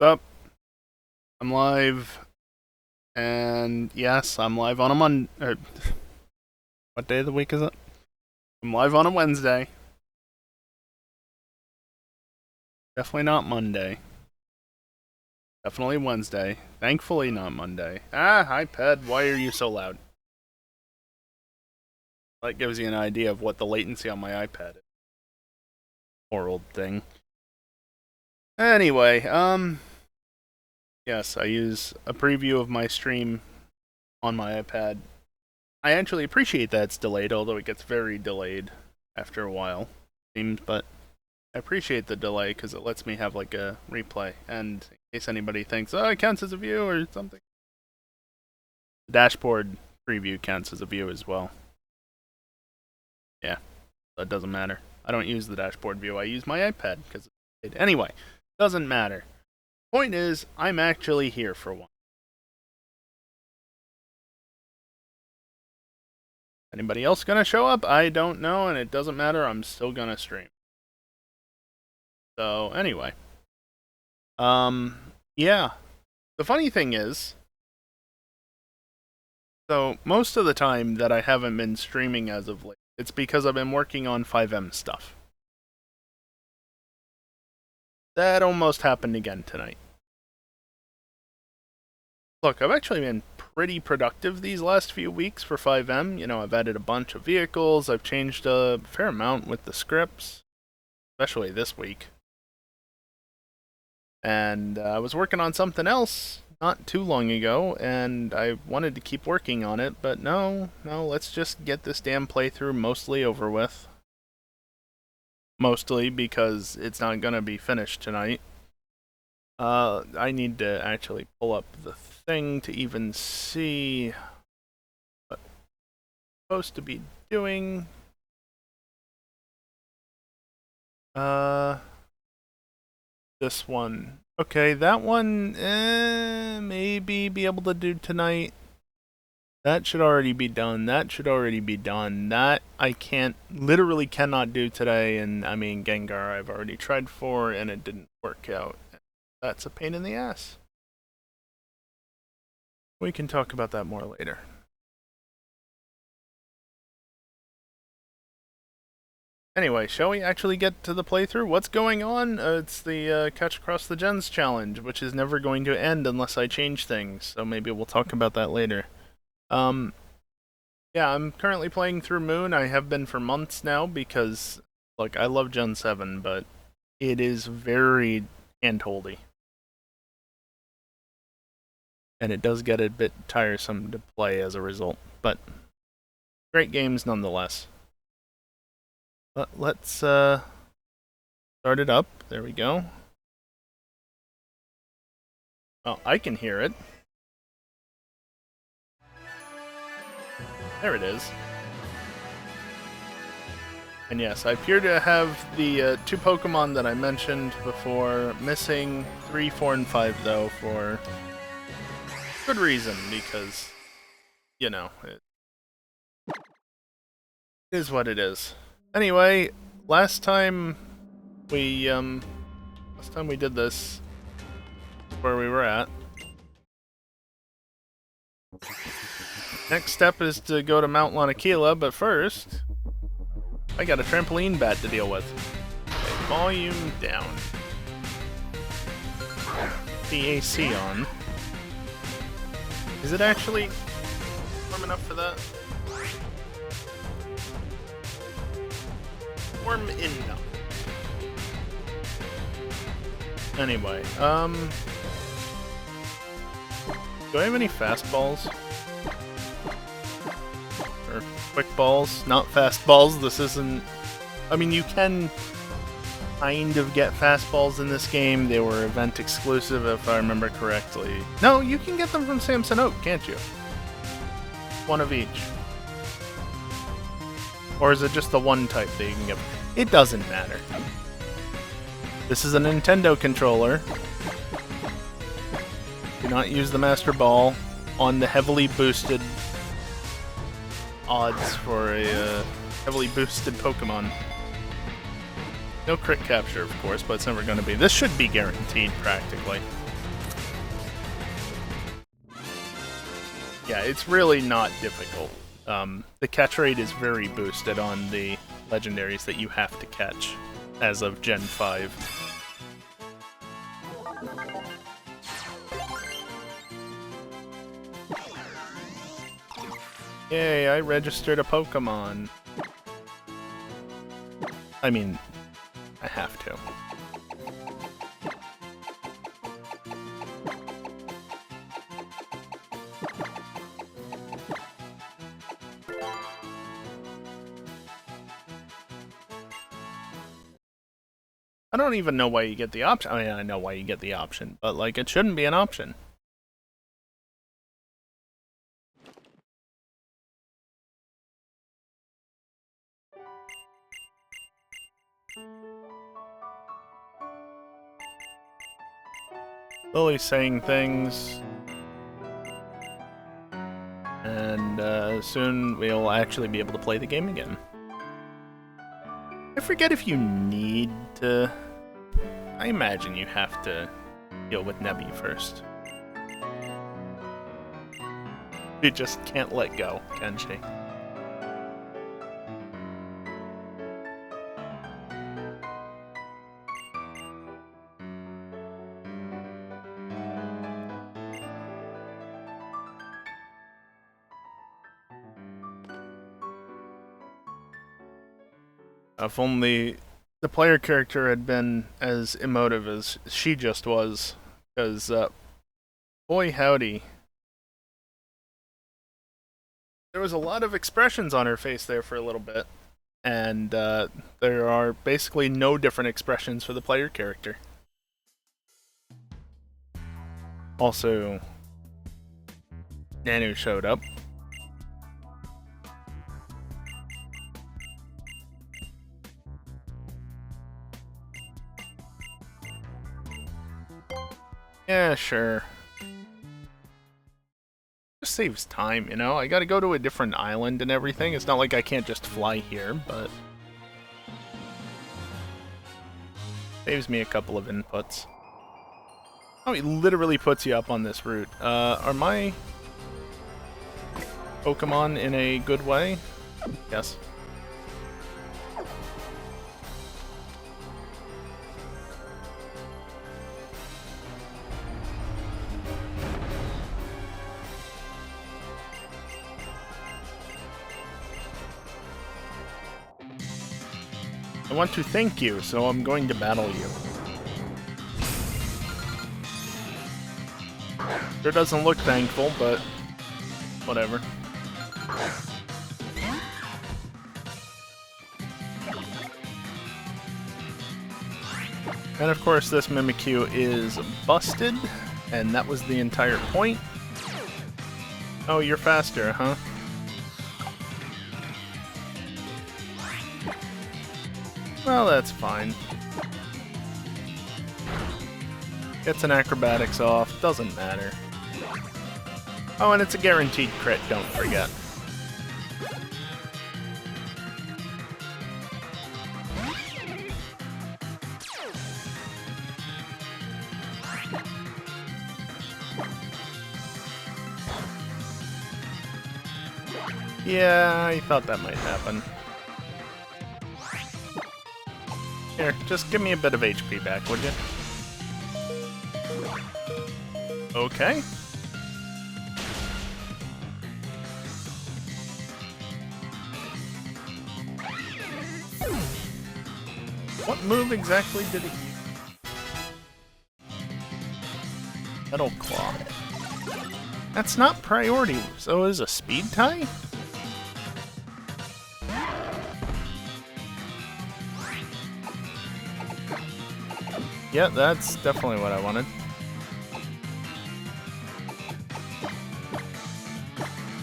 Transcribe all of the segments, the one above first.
Up, I'm live, and yes, I'm live on a what day of the week is it? I'm live on a Wednesday. Definitely not Monday. Definitely Wednesday. Thankfully not Monday. iPad, why are you so loud? That gives you an idea of what the latency on my iPad is. Poor old thing. Anyway, yes, I use a preview of my stream on my iPad. I actually appreciate that it's delayed, although it gets very delayed after a while, seems, but I appreciate the delay because it lets me have like a replay, and in case anybody thinks, oh, it counts as a view or something. The dashboard preview counts as a view as well. Yeah, that doesn't matter. I don't use the dashboard view, I use my iPad because anyway, doesn't matter. Point is, I'm actually here for one. Anybody else gonna show up? I don't know, and it doesn't matter, I'm still gonna stream. So, anyway. Yeah. The funny thing is, so most of the time that I haven't been streaming as of late, it's because I've been working on 5M stuff. That almost happened again tonight. Look, I've actually been pretty productive these last few weeks for 5M. You know, I've added a bunch of vehicles, I've changed a fair amount with the scripts, especially this week. And I was working on something else not too long ago, and I wanted to keep working on it, but no, let's just get this damn playthrough mostly over with. Mostly because it's not gonna be finished tonight. I need to actually pull up the thing to even see what I'm supposed to be doing. This one. Okay, that one, maybe be able to do tonight. That should already be done. That should already be done. That I literally cannot do today. And I mean, Gengar I've already tried for and it didn't work out. That's a pain in the ass. We can talk about that more later. Anyway, shall we actually get to the playthrough? What's going on? It's the Catch Across the Gens challenge, which is never going to end unless I change things. So maybe we'll talk about that later. Yeah, I'm currently playing through Moon. I have been for months now because, look, I love Gen 7, but it is very handholdy. And it does get a bit tiresome to play as a result, but great games nonetheless. But let's start it up. There we go. Oh, I can hear it. There it is. And yes, I appear to have the two Pokemon that I mentioned before missing. 3, 4, and 5, though, for good reason, because, you know, it is what it is. Anyway, last time we did this, where we were at. Next step is to go to Mount Lanakila, but first, I got a trampoline bat to deal with. Okay, volume down. The AC on. Is it actually warm enough for that? Warm enough. Anyway, do I have any fastballs? Or quick balls? Not fastballs, this isn't... I mean, you can kind of get fastballs in this game. They were event exclusive, if I remember correctly. No, you can get them from Samson Oak, can't you? One of each. Or is it just the one type that you can get? It doesn't matter. This is a Nintendo controller. Do not use the Master Ball on the heavily boosted odds for a heavily boosted Pokemon. No crit capture, of course, but it's never going to be. This should be guaranteed, practically. Yeah, it's really not difficult. The catch rate is very boosted on the legendaries that you have to catch as of Gen 5. Yay, I registered a Pokémon. I mean, I have to. I don't even know why you get the option. I mean, I know why you get the option, but, like, it shouldn't be an option. Lily's saying things. And soon we'll actually be able to play the game again. I forget if you need to... I imagine you have to deal with Nebby first. You just can't let go, can she? If only the player character had been as emotive as she just was, because, boy howdy. There was a lot of expressions on her face there for a little bit, and there are basically no different expressions for the player character. Also, Nanu showed up. Yeah, sure. Just saves time, you know? I gotta go to a different island and everything. It's not like I can't just fly here, but... saves me a couple of inputs. Oh, he literally puts you up on this route. Are my Pokemon in a good way? Yes. I want to thank you, so I'm going to battle you. Sure doesn't look thankful, but whatever. And of course this Mimikyu is busted, and that was the entire point. Oh, you're faster, huh? Well, that's fine. Gets an acrobatics off, doesn't matter. Oh, and it's a guaranteed crit, don't forget. Yeah, I thought that might happen. Here, just give me a bit of HP back, would you? Okay. What move exactly did it use? Metal Claw. That's not priority, so is a speed tie? Yeah, that's definitely what I wanted.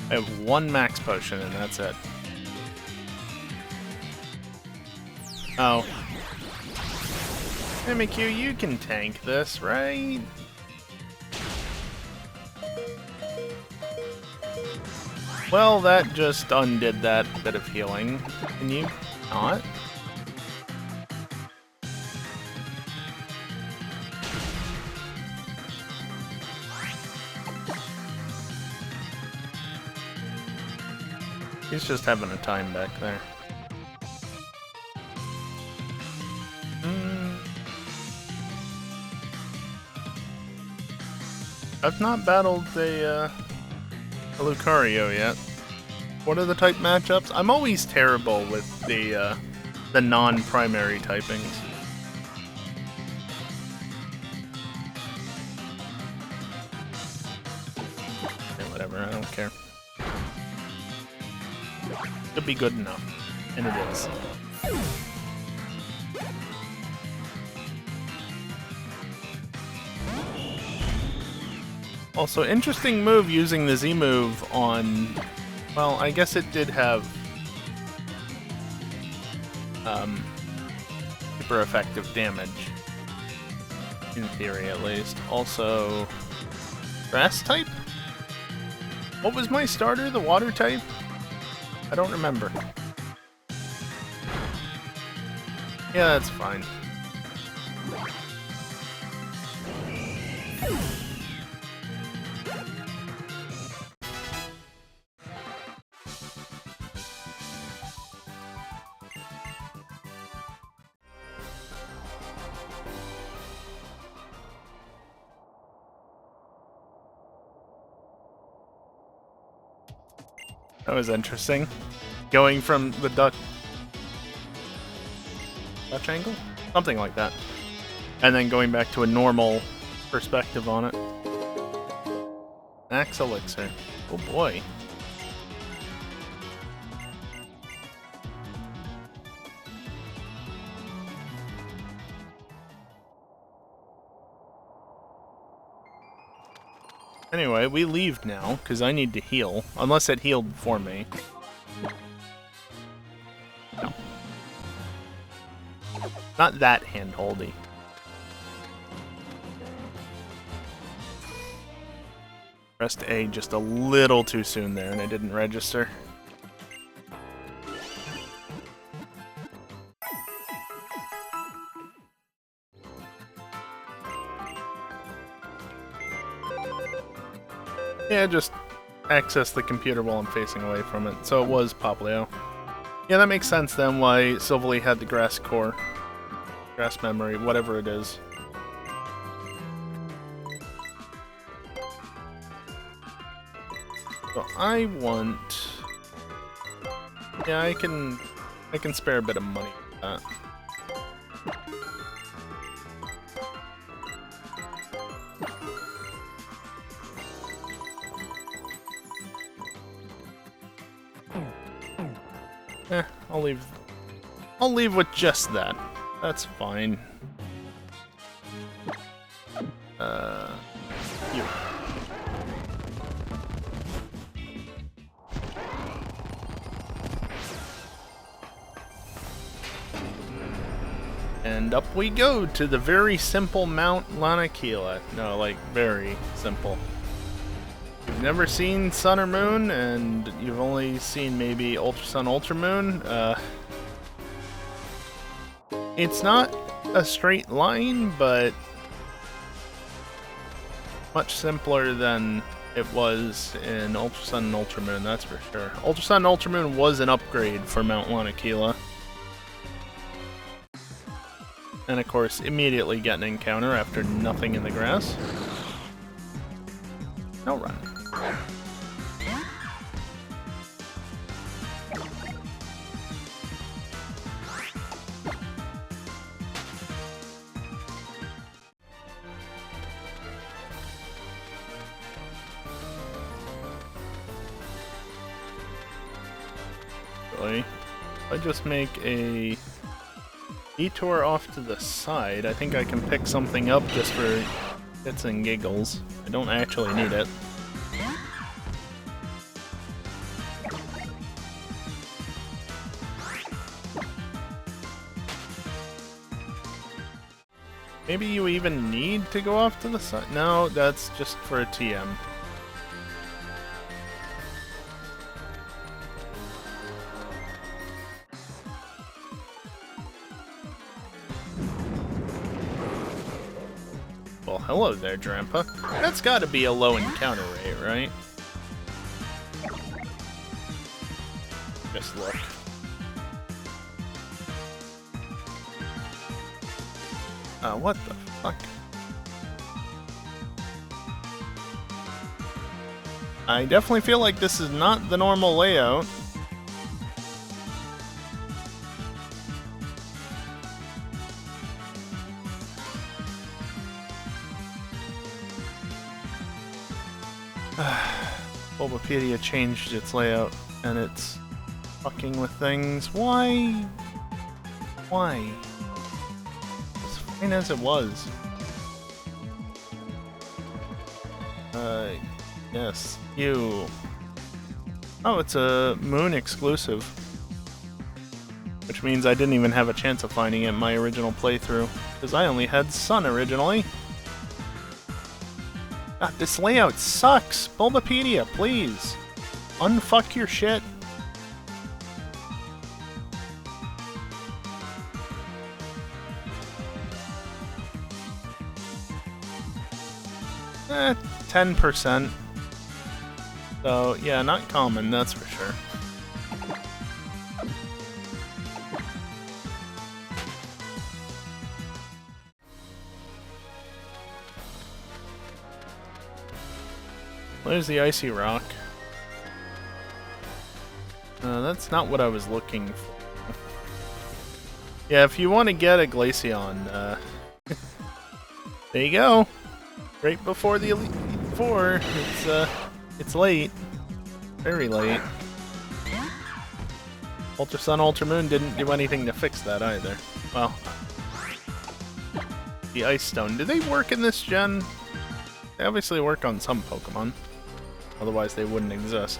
I have one max potion and that's it. Oh. Mimikyu, you can tank this, right? Well, that just undid that bit of healing. Can you not? He's just having a time back there. I've not battled a Lucario yet. What are the type matchups? I'm always terrible with the non-primary typings. Okay, whatever, I don't care. It'll be good enough. And it is. Also, interesting move using the Z move on... Well, I guess it did have... super effective damage. In theory, at least. Also... Grass type? What was my starter? The water type? I don't remember. Yeah, that's fine. That was interesting. Going from the Dutch angle? Something like that. And then going back to a normal perspective on it. Max Elixir. Oh boy. Anyway, we leave now, because I need to heal. Unless it healed for me. No. Not that handholdy. Pressed A just a little too soon there, and it didn't register. Yeah, just access the computer while I'm facing away from it. So it was Poplio. Yeah, that makes sense then why Silvally had the grass core. Grass memory, whatever it is. So I want... Yeah, I can spare a bit of money with that. I'll leave with just that. That's fine. You. And up we go to the very simple Mount Lanakila. No, like, very simple. You've never seen Sun or Moon, and you've only seen maybe Ultra Sun, Ultra Moon. It's not a straight line, but much simpler than it was in Ultra Sun and Ultra Moon, that's for sure. Ultra Sun and Ultra Moon was an upgrade for Mount Lanakila. And of course, immediately get an encounter after nothing in the grass. No run. Really? If I just make a detour off to the side, I think I can pick something up just for shits and giggles. I don't actually need it. Maybe you even need to go off to the side? No, that's just for a TM. Well, hello there, Drampa. That's gotta be a low encounter rate, right? What the fuck? I definitely feel like this is not the normal layout. Bulbapedia changed its layout, and it's fucking with things. Why? Why? As fine as it was. Yes. You. Oh, it's a Moon exclusive. Which means I didn't even have a chance of finding it in my original playthrough. Because I only had Sun originally. God, this layout sucks! Bulbapedia, please! Unfuck your shit. 10%. So, yeah, not common, that's for sure. There's the icy rock. That's not what I was looking for. Yeah, if you want to get a Glaceon, there you go. Right before the Elite Four. It's late. Very late. Ultra Sun, Ultra Moon didn't do anything to fix that either. Well, the Ice Stone. Do they work in this gen? They obviously work on some Pokemon. Otherwise they wouldn't exist.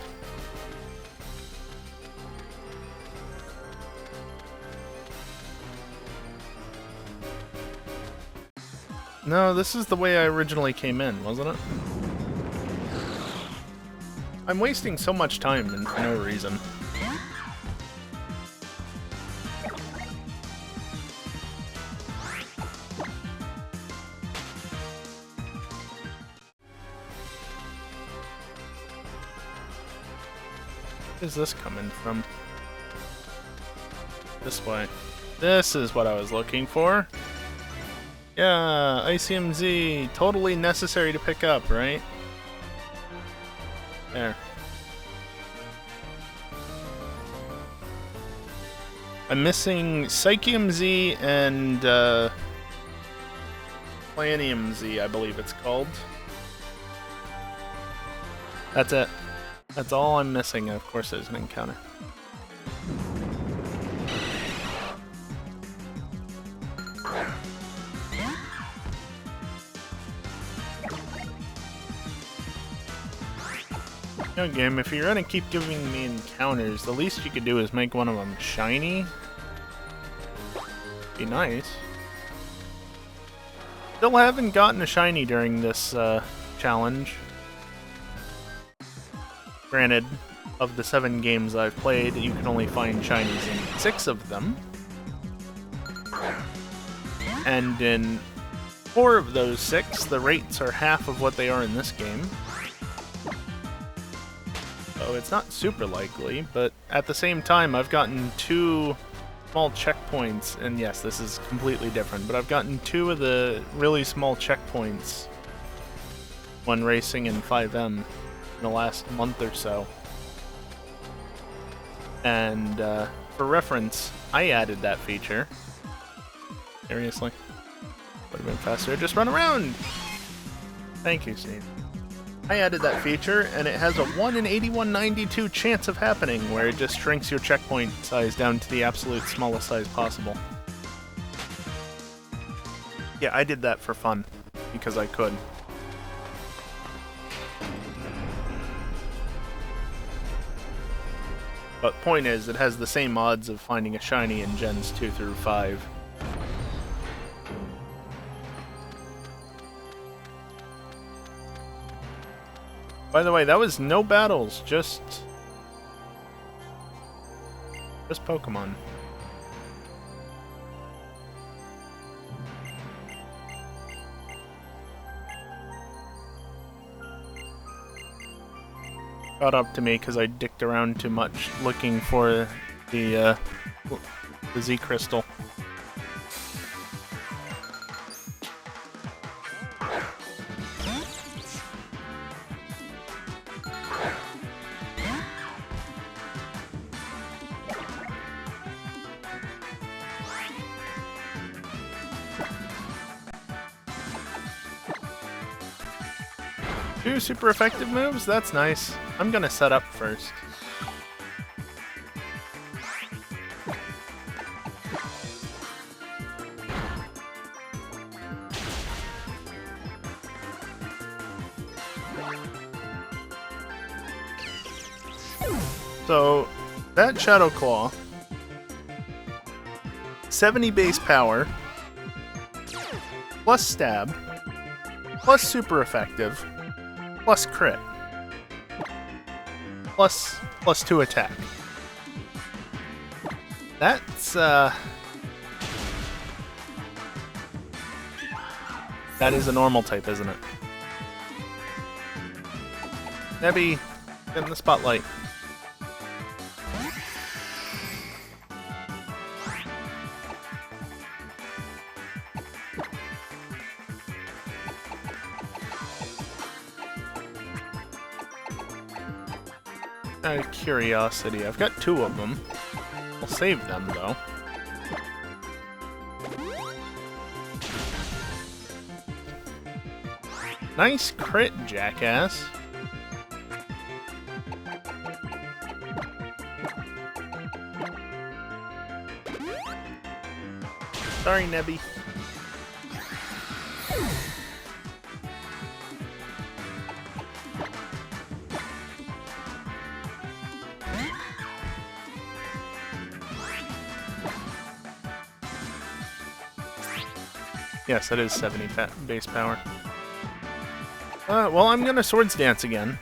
No, this is the way I originally came in, wasn't it? I'm wasting so much time and for no reason. Where's this coming from? This way. This is what I was looking for. Yeah, ICMZ, totally necessary to pick up, right? There. I'm missing Psychium Z and Planium Z, I believe it's called. That's it. That's all I'm missing. Of course, there's an encounter. No game, if you're gonna keep giving me encounters, the least you could do is make one of them shiny. Be nice. Still haven't gotten a shiny during this challenge. Granted, of the 7 games I've played, you can only find shinies in 6 of them. And in 4 of those 6, the rates are half of what they are in this game. So it's not super likely, but at the same time, I've gotten 2 small checkpoints, and yes, this is completely different, but I've gotten 2 of the really small checkpoints when racing in 5M in the last month or so. And for reference, I added that feature. Seriously? Would have been faster. Just run around! Thank you, Steve. I added that feature, and it has a 1 in 8192 chance of happening, where it just shrinks your checkpoint size down to the absolute smallest size possible. Yeah, I did that for fun, because I could. But point is, it has the same odds of finding a shiny in Gens 2 through 5. By the way, that was no battles, just Pokemon. Caught up to me because I dicked around too much looking for the Z crystal. 2 super effective moves? That's nice. I'm gonna set up first. So, that Shadow Claw, 70 base power, plus stab, plus super effective, plus crit, plus 2 attack. That's, that is a normal type, isn't it? Nebby, get in the spotlight. Out of curiosity, I've got 2 of them. I'll save them, though. Nice crit, jackass. Sorry, Nebby. Yes, that is 70 base power. Well, I'm gonna Swords Dance again.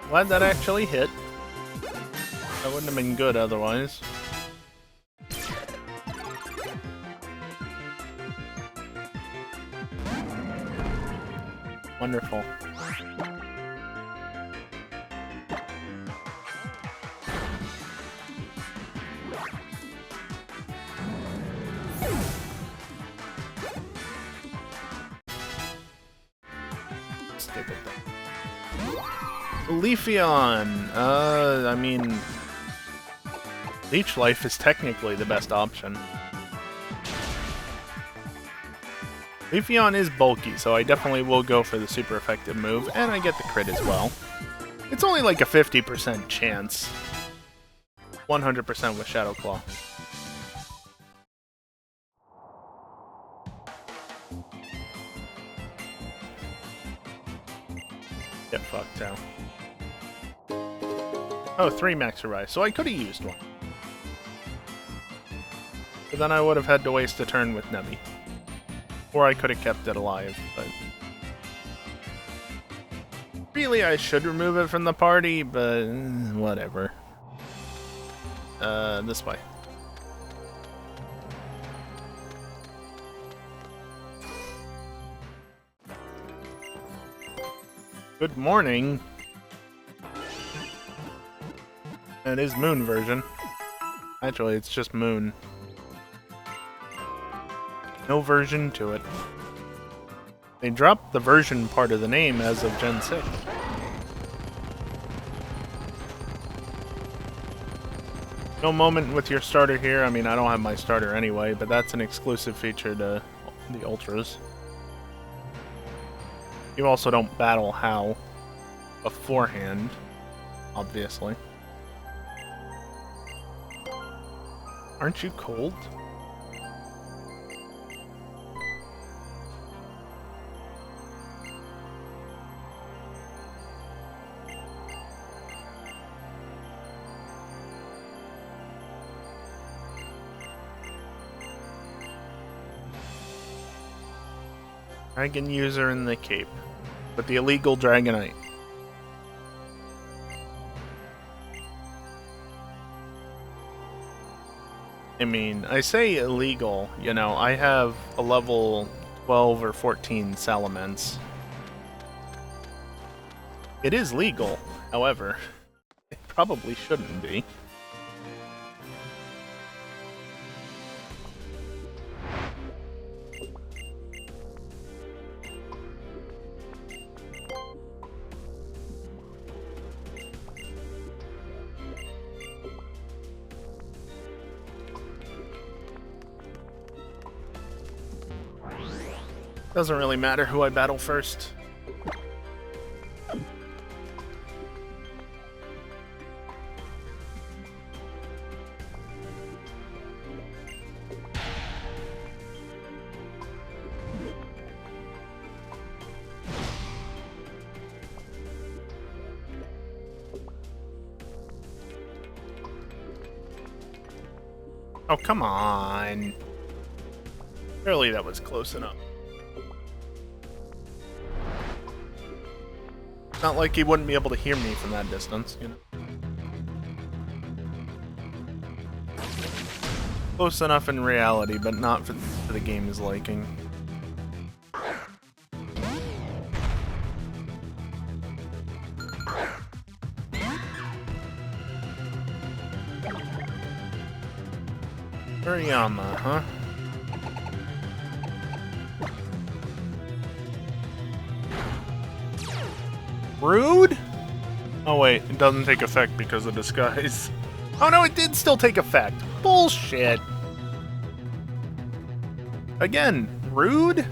Glad that actually hit. That wouldn't have been good otherwise. Wonderful. Stupid thing. Leafeon! I mean... Leech Life is technically the best option. Leafeon is bulky, so I definitely will go for the super effective move, and I get the crit as well. It's only like a 50% chance. 100% with Shadow Claw. Get fucked now. Oh, 3 Max Arise, so I could have used one. But then I would have had to waste a turn with Nebby. Or I could have kept it alive, but... Really, I should remove it from the party, but... whatever. This way. Good morning! It is Moon version. Actually, it's just Moon. No version to it. They dropped the version part of the name as of Gen 6. No moment with your starter here. I mean, I don't have my starter anyway, but that's an exclusive feature to the Ultras. You also don't battle Hal beforehand, obviously. Aren't you cold? Dragon user in the cape, but the illegal Dragonite. I mean, I say illegal, you know, I have a level 12 or 14 Salamence. It is legal, however, it probably shouldn't be. Doesn't really matter who I battle first. Oh, come on. Surely that was close enough. Not like he wouldn't be able to hear me from that distance, you know. Close enough in reality, but not for the game's liking. Uriyama, huh? Rude? Oh wait, it doesn't take effect because of disguise. Oh no, it did still take effect. Bullshit. Again, rude?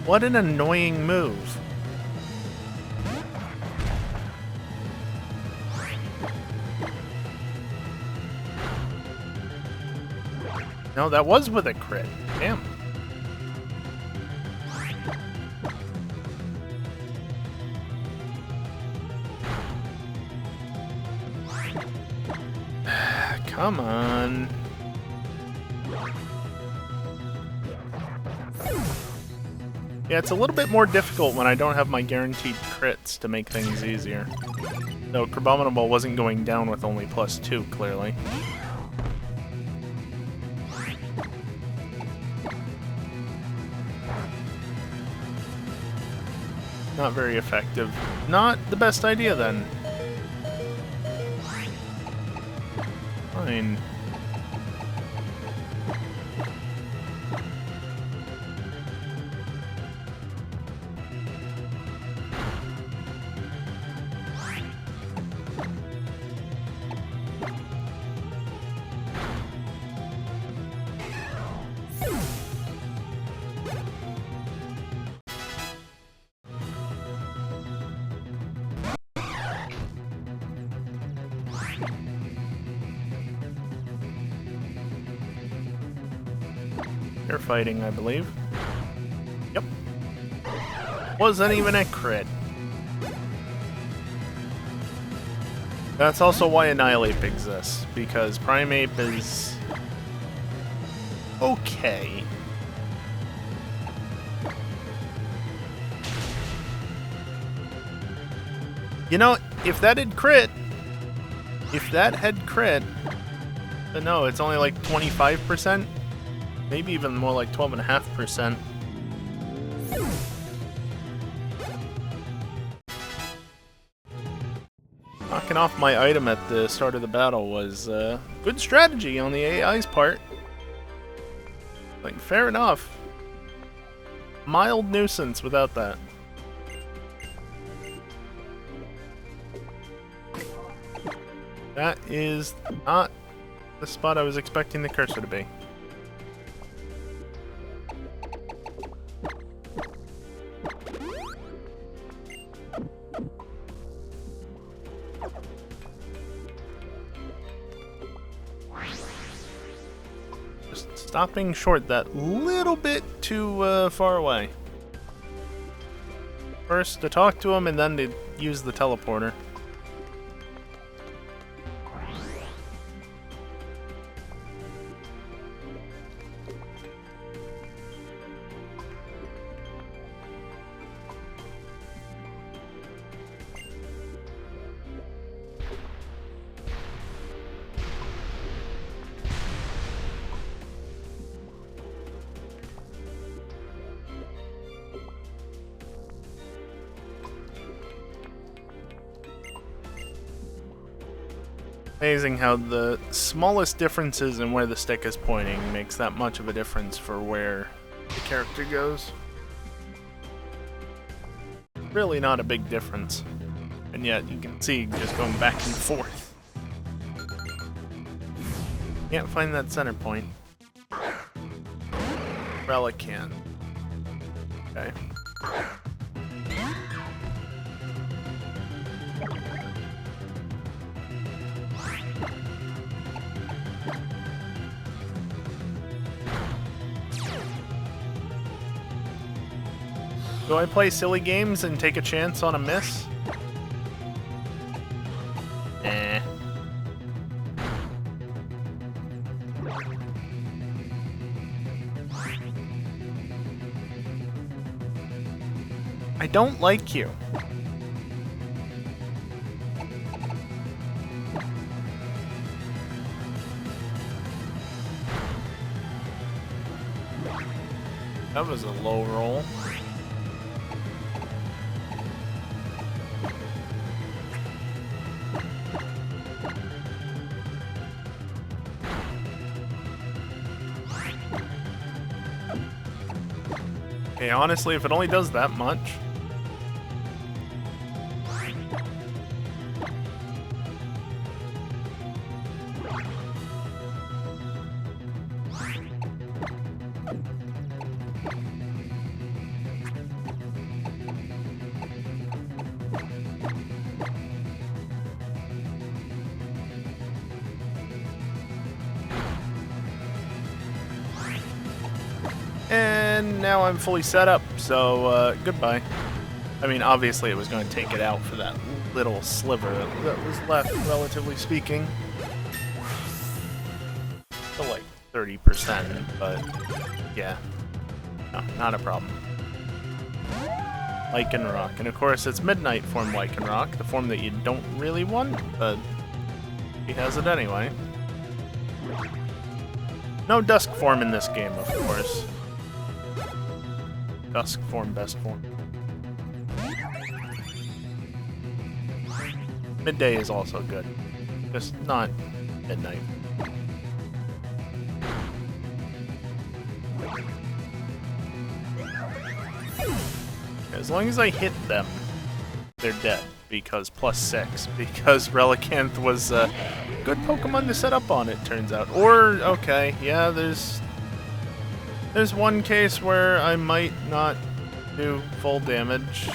What an annoying move. No, that was with a crit. Damn. Come on. Yeah, it's a little bit more difficult when I don't have my guaranteed crits to make things easier. Though Abominable wasn't going down with only +2, clearly. Not very effective. Not the best idea, then. Fine. You're fighting, I believe. Yep. Wasn't even a crit. That's also why Annihilate exists, because Primeape is okay. You know, if that had crit, but no, it's only like 25%. Maybe even more like 12.5%. Knocking off my item at the start of the battle was good strategy on the AI's part. Like, fair enough. Mild nuisance without that. That is not the spot I was expecting the cursor to be. Stopping short that little bit too far away. First to talk to him and then to use the teleporter. Amazing how the smallest differences in where the stick is pointing makes that much of a difference for where the character goes. Really not a big difference. And yet, you can see just going back and forth. Can't find that center point. Relican. Okay. Do I play silly games and take a chance on a miss? Eh. I don't like you. That was a low roll. Okay, honestly, if it only does that much. And now I'm fully set up, so goodbye. I mean, obviously it was going to take it out for that little sliver that was left, relatively speaking. To like 30%, but yeah. No, not a problem. Lycanroc. And of course, it's Midnight form Lycanroc, the form that you don't really want, but he has it anyway. No Dusk form in this game, of course. Dusk form, best form. Midday is also good. Just not midnight. As long as I hit them, they're dead. Because +6. Because Relicanth was a good Pokemon to set up on, it turns out. Or, okay, yeah, there's one case where I might not do full damage.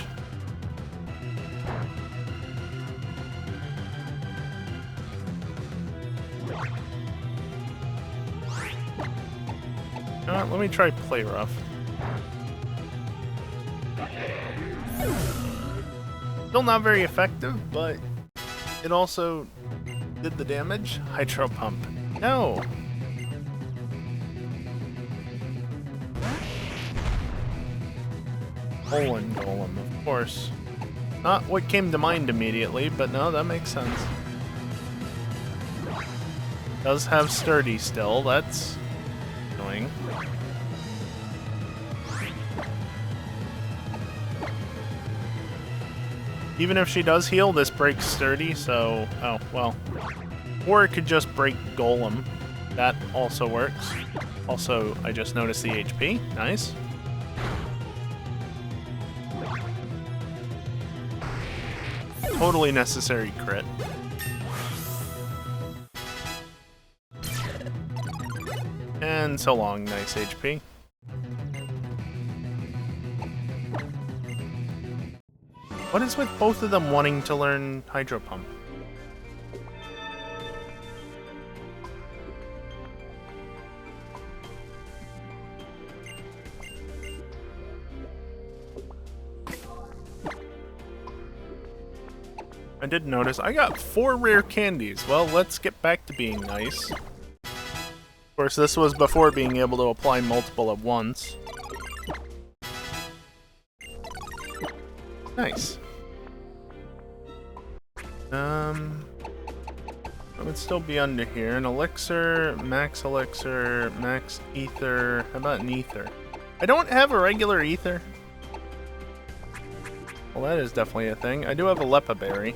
You know what, let me try Play Rough. Still not very effective, but it also did the damage. Hydro Pump. No! Golem, of course. Not what came to mind immediately, but no, that makes sense. Does have Sturdy still, that's annoying. Even if she does heal, this breaks Sturdy, so... oh, well. Or it could just break Golem. That also works. Also, I just noticed the HP. Nice. Totally necessary crit. And so long, nice HP. What is with both of them wanting to learn Hydro Pump? I did notice I got 4 rare candies. Well, let's get back to being nice. Of course, this was before being able to apply multiple at once. Nice. I would still be under here. An elixir, max ether. How about an ether? I don't have a regular ether. Well, that is definitely a thing. I do have a Lepa Berry.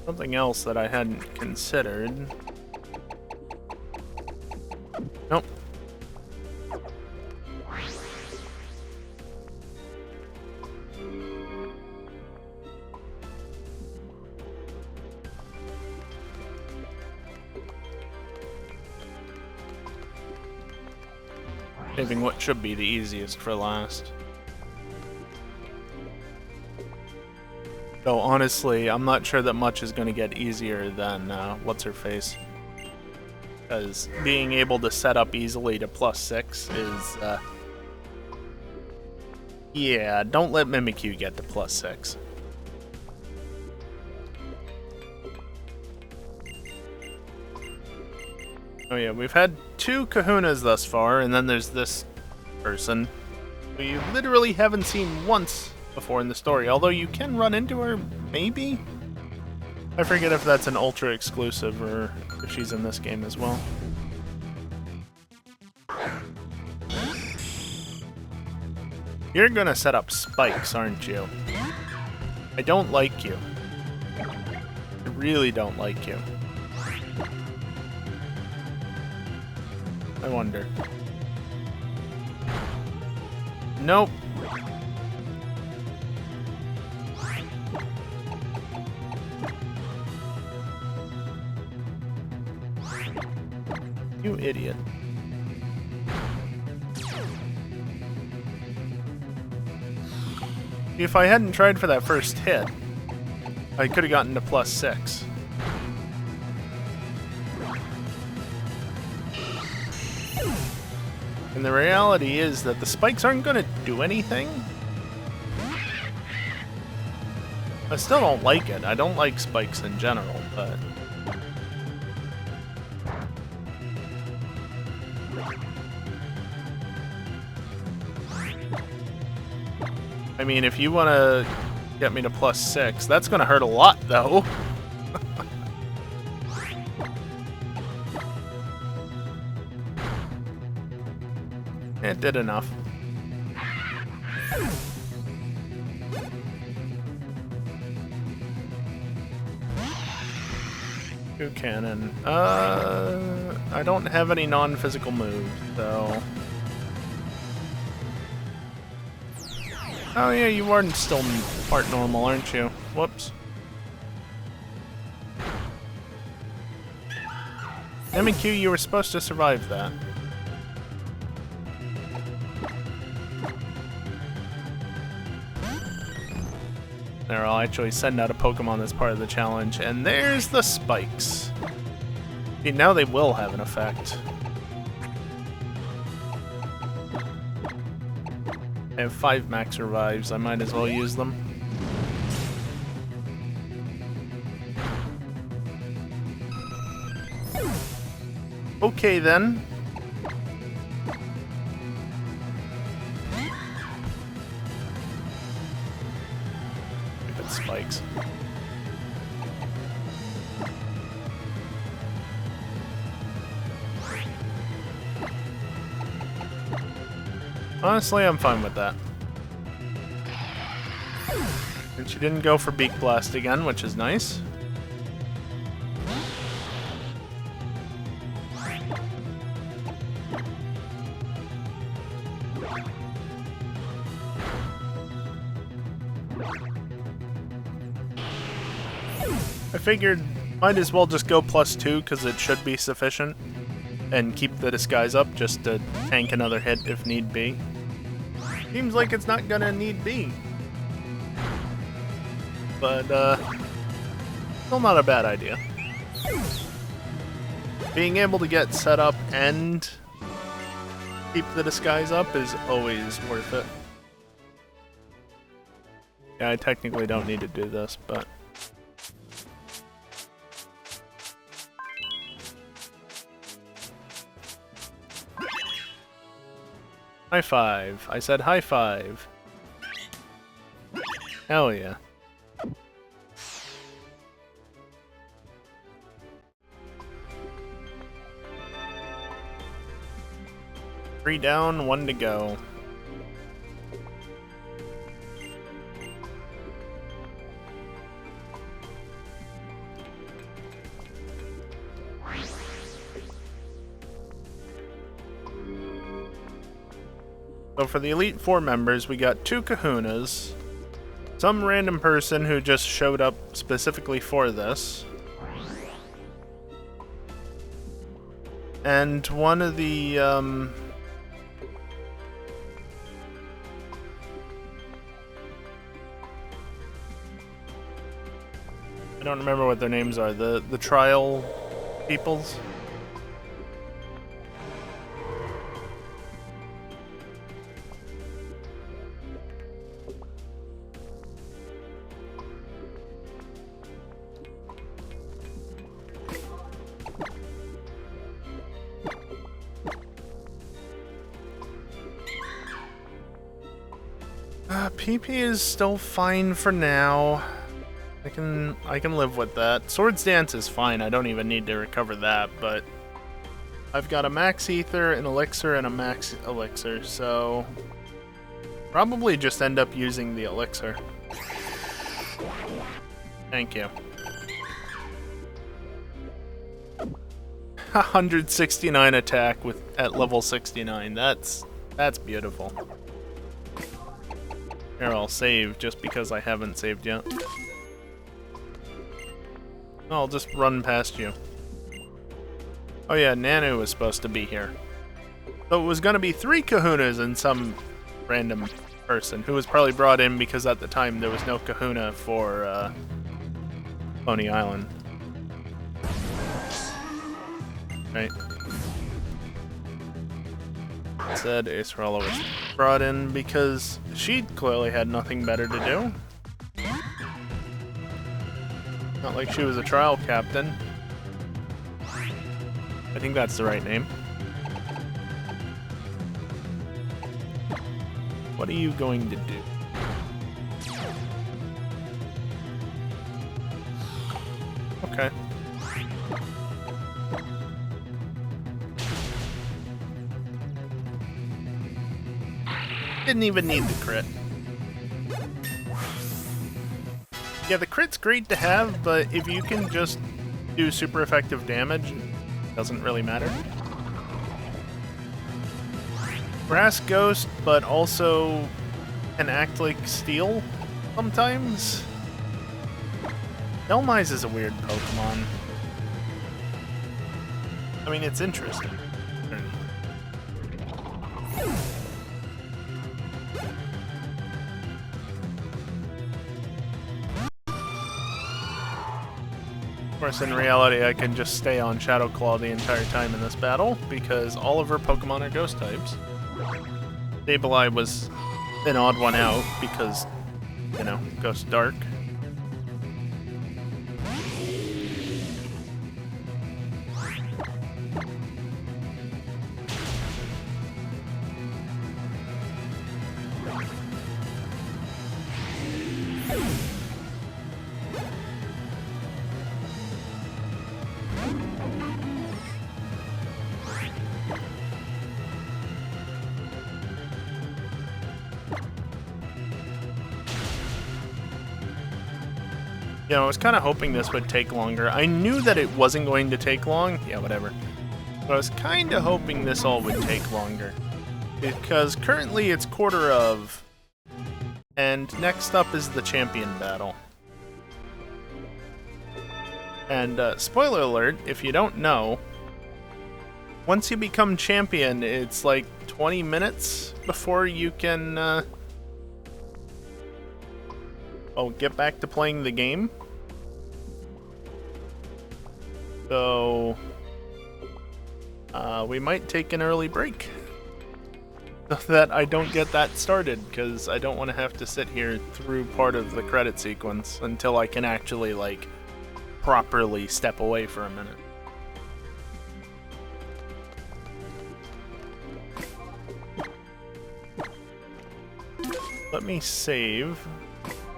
Something else that I hadn't considered. Nope. Saving what should be the easiest for last. Though honestly, I'm not sure that much is going to get easier than what's-her-face. Because being able to set up easily to +6 is, yeah, don't let Mimikyu get to +6. Oh yeah, we've had 2 kahunas thus far, and then there's this person who you literally haven't seen once before in the story, although you can run into her, maybe? I forget if that's an ultra exclusive or if she's in this game as well. You're gonna set up spikes, aren't you? I don't like you. I really don't like you. I wonder. Nope. You idiot. If I hadn't tried for that first hit, I could have gotten to +6. And the reality is that the spikes aren't going to do anything. I still don't like it. I don't like spikes in general, but... I mean, if you want to get me to +6, that's going to hurt a lot, though. It did enough. Two cannon. I don't have any non-physical moves, so... Oh yeah, you are still part normal, aren't you? Whoops. Mimikyu, you were supposed to survive that. There, I'll actually send out a Pokemon as part of the challenge, and there's the spikes. See, now they will have an effect. I have 5 max revives, I might as well use them. Okay then. Stupid spikes. Honestly, I'm fine with that. And she didn't go for Beak Blast again, which is nice. I figured might as well just go +2 because it should be sufficient. And keep the disguise up just to tank another hit if need be. Seems like it's not gonna need be. But, still not a bad idea. Being able to get set up and keep the disguise up is always worth it. Yeah, I technically don't need to do this, but... High five. I said high five. Hell yeah. Three down, 1 to go. So for the Elite Four members, we got 2 kahunas, some random person who just showed up specifically for this, and one of the, I don't remember what their names are, the trial peoples? PP is still fine for now. I can live with that. Swords Dance is fine, I don't even need to recover that, but I've got a max ether, an elixir, and a max elixir, so probably just end up using the elixir. Thank you. 169 attack at level 69. That's beautiful. Here, I'll save just because I haven't saved yet. I'll just run past you. Oh yeah, Nanu was supposed to be here. So it was gonna be 3 kahunas and some random person who was probably brought in because at the time there was no kahuna for Pony Island. Right. Said Acerella was brought in because she clearly had nothing better to do. Not like she was a trial captain. I think that's the right name. What are you going to do? Okay. Didn't even need the crit. Yeah, the crit's great to have, but if you can just do super effective damage, it doesn't really matter. Brass Ghost, but also can act like steel sometimes. Elmise is a weird Pokemon. I mean, it's interesting. Of course, in reality, I can just stay on Shadow Claw the entire time in this battle, because all of her Pokemon are Ghost types. Sableye was an odd one out, because, you know, Ghost Dark. You know, I was kind of hoping this would take longer. I knew that it wasn't going to take long. Yeah, whatever. But I was kind of hoping this all would take longer. Because currently it's quarter of. And next up is the champion battle. And spoiler alert, if you don't know, once you become champion, it's like 20 minutes before you can get back to playing the game. So we might take an early break so that I don't get that started, because I don't want to have to sit here through part of the credit sequence until I can actually, like, properly step away for a minute. Let me save,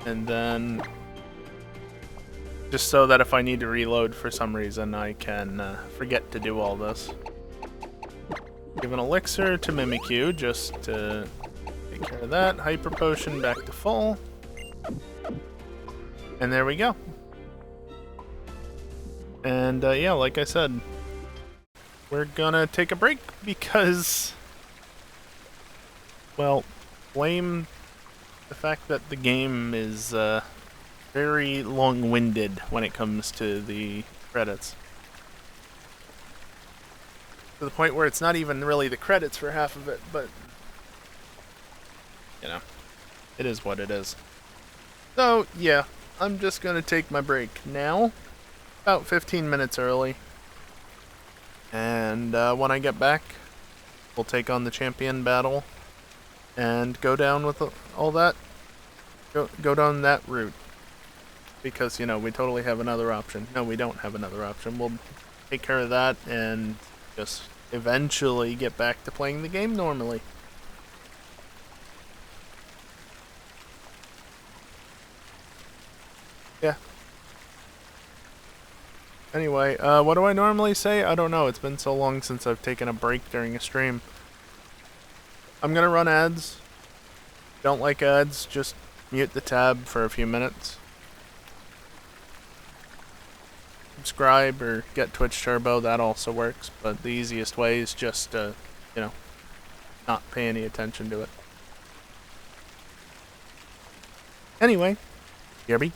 and then just so that if I need to reload for some reason, I can forget to do all this. Give an elixir to Mimikyu just to take care of that. Hyper potion back to full. And there we go. And yeah, like I said, we're gonna take a break because Well, blame the fact that the game is very long-winded when it comes to the credits. To the point where it's not even really the credits for half of it, but, you know, it is what it is. So, yeah, I'm just gonna take my break now, about 15 minutes early. And when I get back, we'll take on the champion battle and go down with all that. Go down that route. Because, you know, we totally have another option. No, we don't have another option. We'll take care of that and just eventually get back to playing the game normally. Yeah. Anyway, what do I normally say? I don't know. It's been so long since I've taken a break during a stream. I'm gonna run ads. Don't like ads, just mute the tab for a few minutes. Subscribe or get Twitch Turbo, that also works, but the easiest way is just, you know, not pay any attention to it. Anyway, Yerby.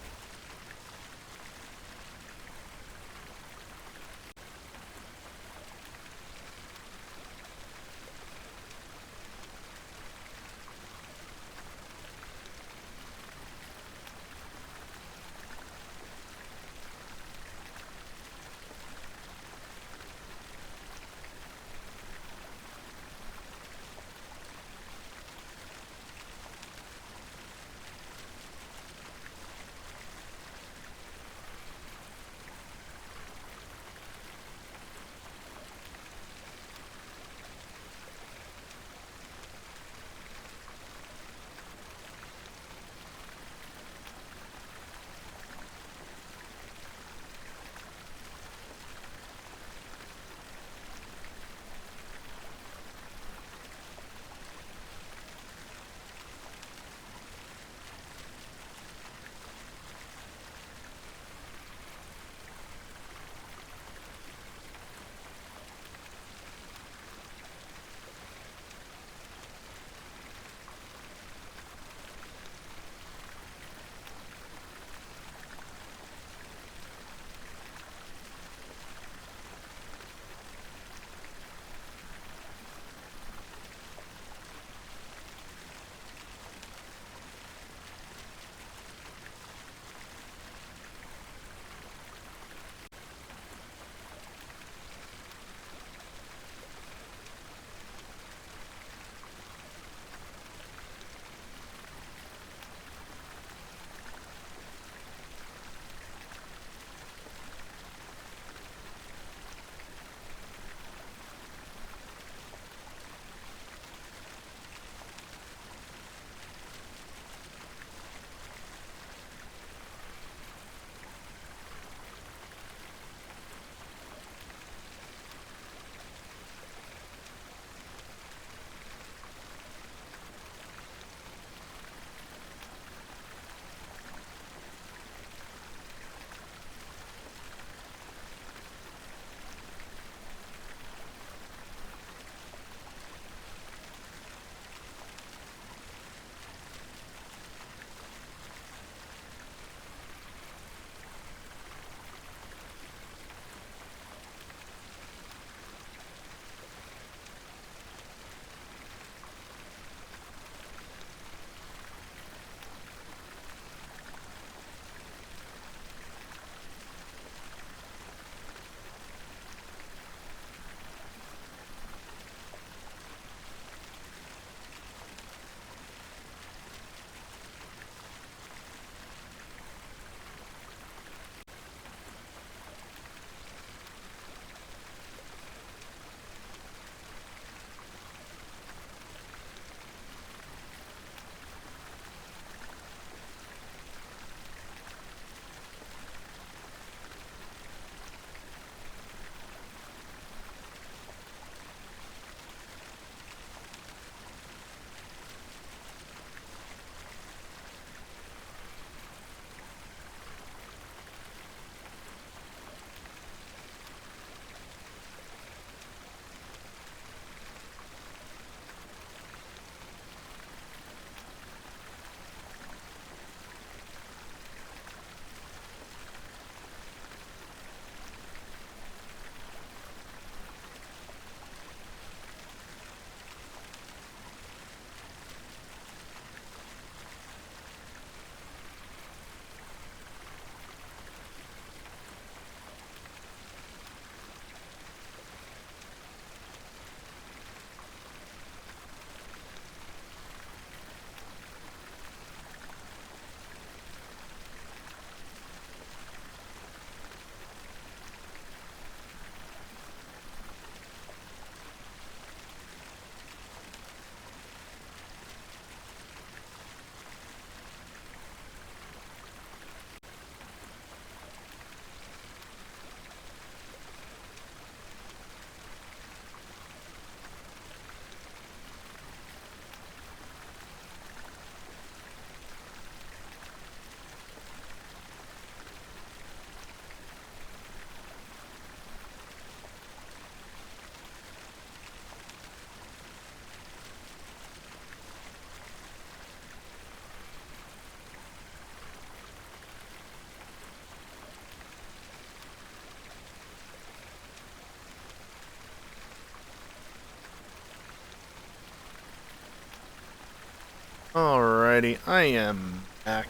Alrighty, I am back.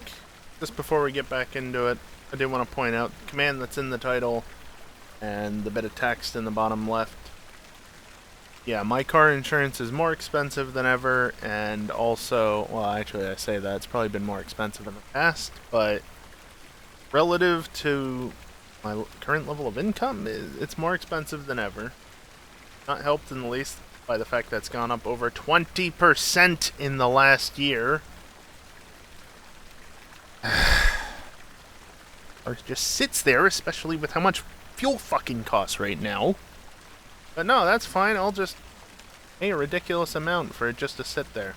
Just before we get back into it, I did want to point out the command that's in the title and the bit of text in the bottom left. Yeah, my car insurance is more expensive than ever, and also, well, actually I say that, it's probably been more expensive in the past, but relative to my current level of income, it's more expensive than ever. Not helped in the least by the fact that it's gone up over 20% in the last year. Or it just sits there, especially with how much fuel fucking costs right now. But no, that's fine. I'll just pay a ridiculous amount for it just to sit there.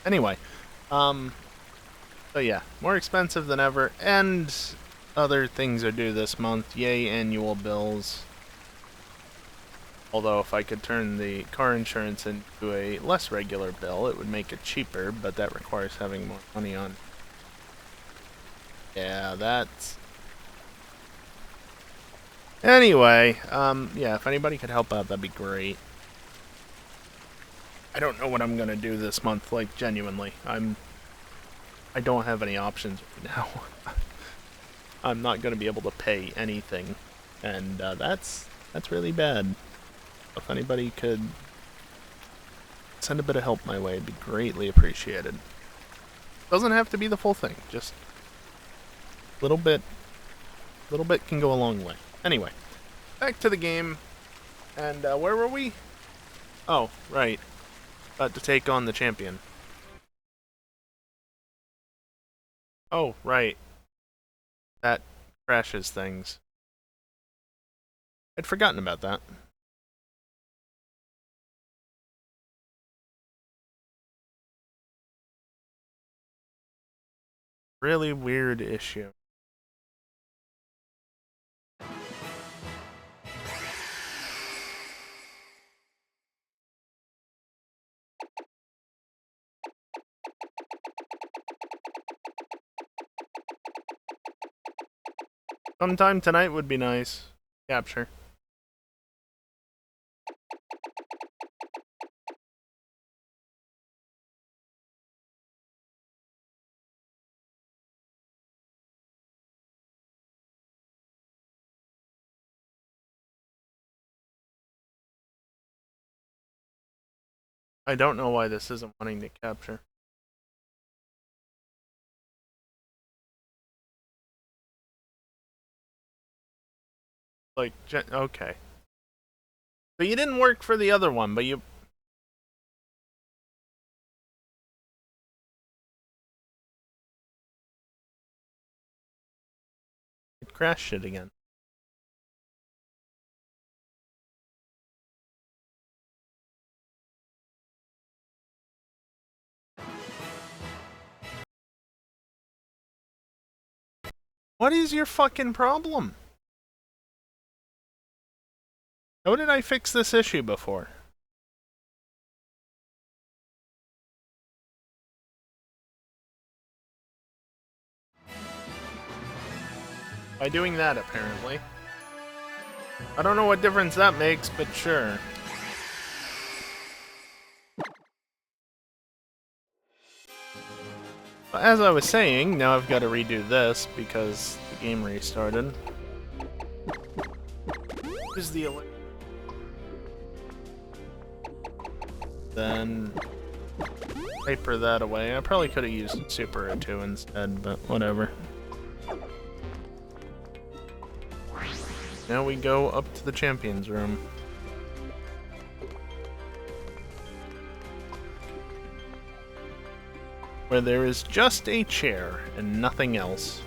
Anyway, so yeah, more expensive than ever, and other things are due this month. Yay, annual bills. Although if I could turn the car insurance into a less regular bill, it would make it cheaper, but that requires having more money on. Yeah, that's... Anyway, yeah, if anybody could help out, that'd be great. I don't know what I'm gonna do this month, like, genuinely. I don't have any options right now. I'm not gonna be able to pay anything, and that's really bad. If anybody could send a bit of help my way, it'd be greatly appreciated. Doesn't have to be the full thing, just a little bit can go a long way. Anyway, back to the game, and where were we? Oh, right. About to take on the champion. Oh, right. That crashes things. I'd forgotten about that. Really weird issue. Sometime tonight would be nice. Capture. I don't know why this isn't wanting to capture. Like, okay. But you didn't work for the other one, but you... It crashed it again. What is your fucking problem? How did I fix this issue before? By doing that, apparently. I don't know what difference that makes, but sure. But as I was saying, now I've got to redo this because the game restarted. Is the then paper that away. I probably could have used Super 2 instead, but whatever. Now we go up to the champions room. Where there is just a chair and nothing else.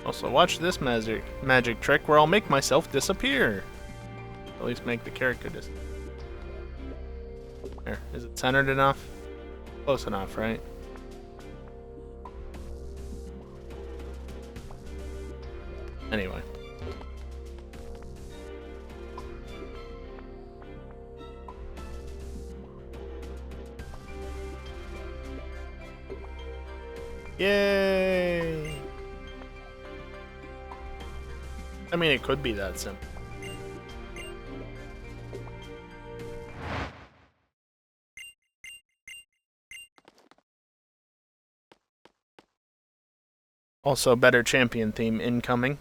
Also, watch this magic trick where I'll make myself disappear. At least make the character disappear. There, is it centered enough? Close enough, right? Anyway. Yay! I mean, it could be that simple. Also, better champion theme incoming.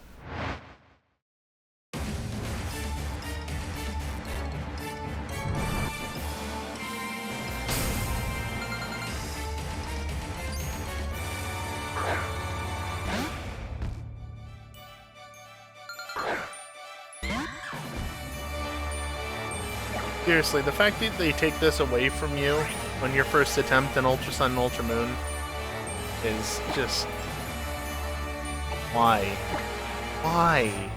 Seriously, the fact that they take this away from you on your first attempt in Ultra Sun and Ultra Moon is just... Why? Why?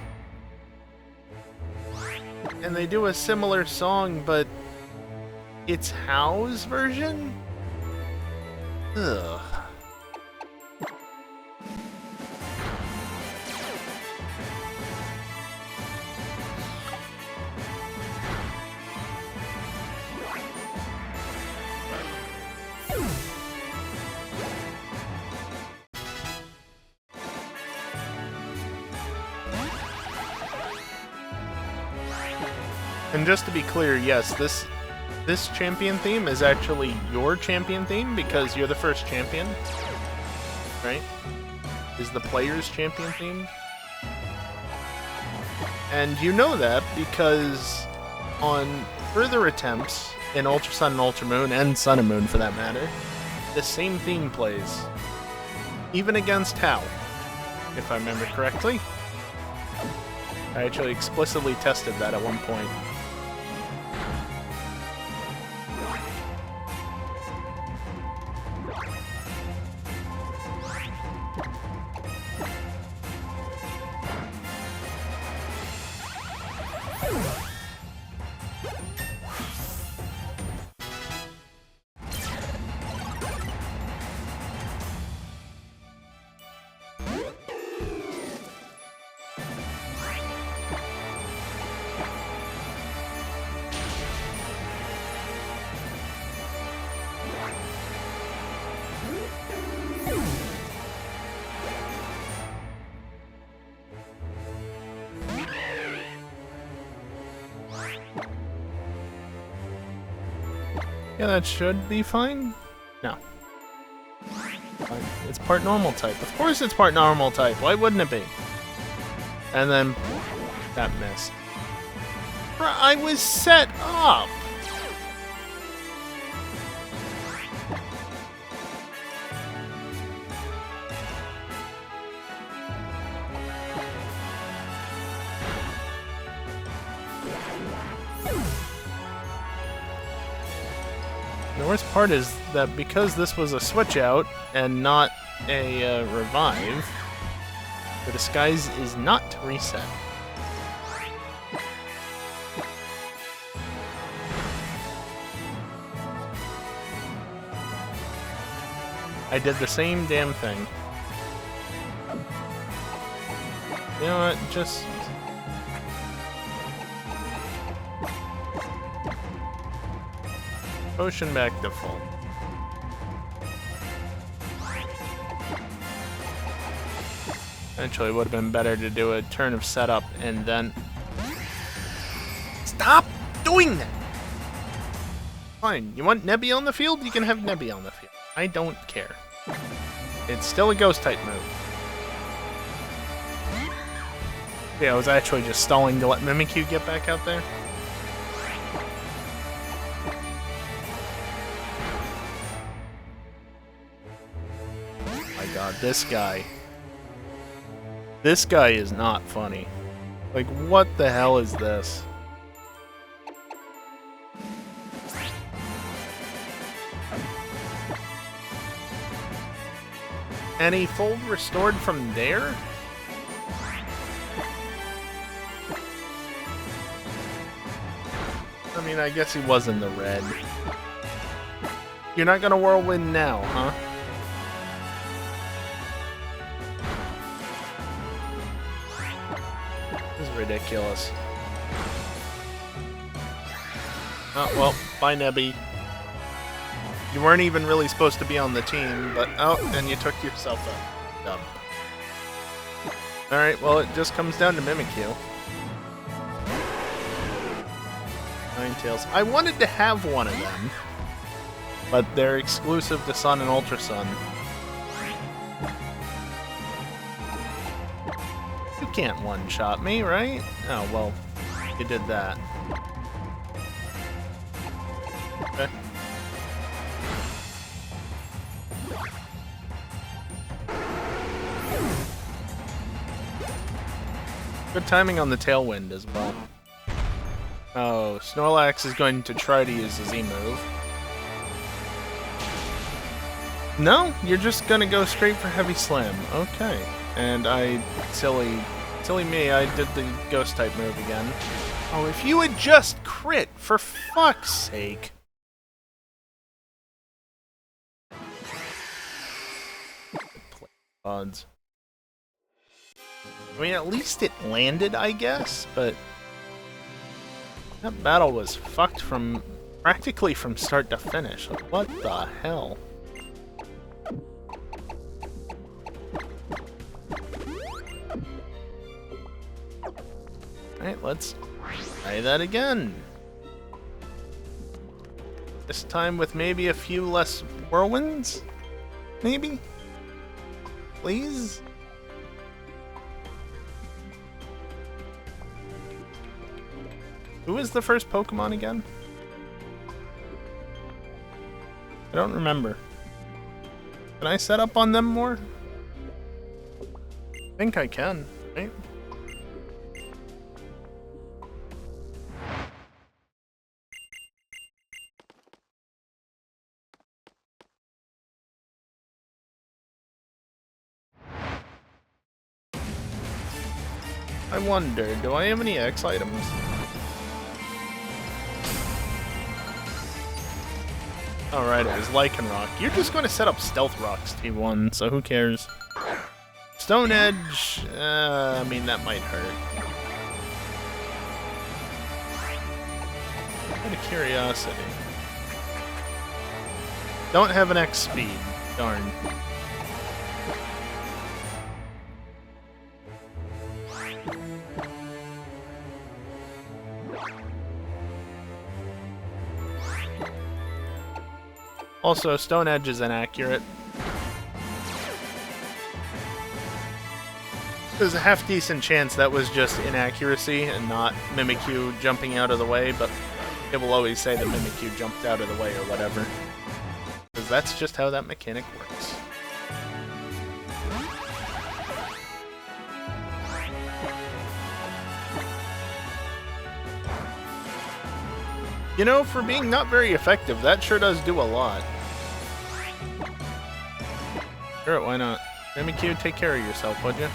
And they do a similar song, but it's How's version? Ugh. And just to be clear, yes, this champion theme is actually your champion theme because you're the first champion, right? Is the player's champion theme. And you know that because on further attempts in Ultra Sun and Ultra Moon, and Sun and Moon for that matter, the same theme plays. Even against Hal, if I remember correctly. I actually explicitly tested that at one point. Yeah, that should be fine. No. It's part normal type. Of course it's part normal type. Why wouldn't it be? And then that missed. I was set up! The worst part is that because this was a switch out and not a revive, the disguise is not reset. I did the same damn thing. You know what, just... Potion back to full. Eventually, it would have been better to do a turn of setup and then... Stop doing that! Fine, you want Nebby on the field? You can have Nebby on the field. I don't care. It's still a ghost type move. Yeah, I was actually just stalling to let Mimikyu get back out there. God, this guy. This guy is not funny. Like, what the hell is this? And he full restored from there? I mean, I guess he was in the red. You're not gonna whirlwind now, huh? This is ridiculous. Oh, well, bye, Nebby. You weren't even really supposed to be on the team, but oh, and you took yourself a dump. Alright, well, it just comes down to Mimikyu. Ninetales. I wanted to have one of them, but they're exclusive to Sun and Ultra Sun. You can't one-shot me, right? Oh, well, you did that. Okay. Good timing on the tailwind as well. Oh, Snorlax is going to try to use the Z move. No, you're just gonna go straight for Heavy Slam. Okay. And silly me, I did the Ghost type move again. Oh, if you had just crit, for fuck's sake. Odds. I mean, at least it landed, I guess, but that battle was fucked from practically from start to finish. What the hell? Alright, let's try that again. This time with maybe a few less whirlwinds? Maybe? Please? Who is the first Pokemon again? I don't remember. Can I set up on them more? I think I can, right? I wonder, do I have any X items? Alright, it was Lycanroc. You're just going to set up Stealth Rocks T1, so who cares? Stone Edge, I mean, that might hurt. Out of curiosity. Don't have an X speed. Darn. Also, Stone Edge is inaccurate. There's a half-decent chance that was just inaccuracy and not Mimikyu jumping out of the way, but it will always say that Mimikyu jumped out of the way or whatever. Because that's just how that mechanic works. You know, for being not very effective, that sure does do a lot. Sure, why not? Mimikyu, take care of yourself, would you?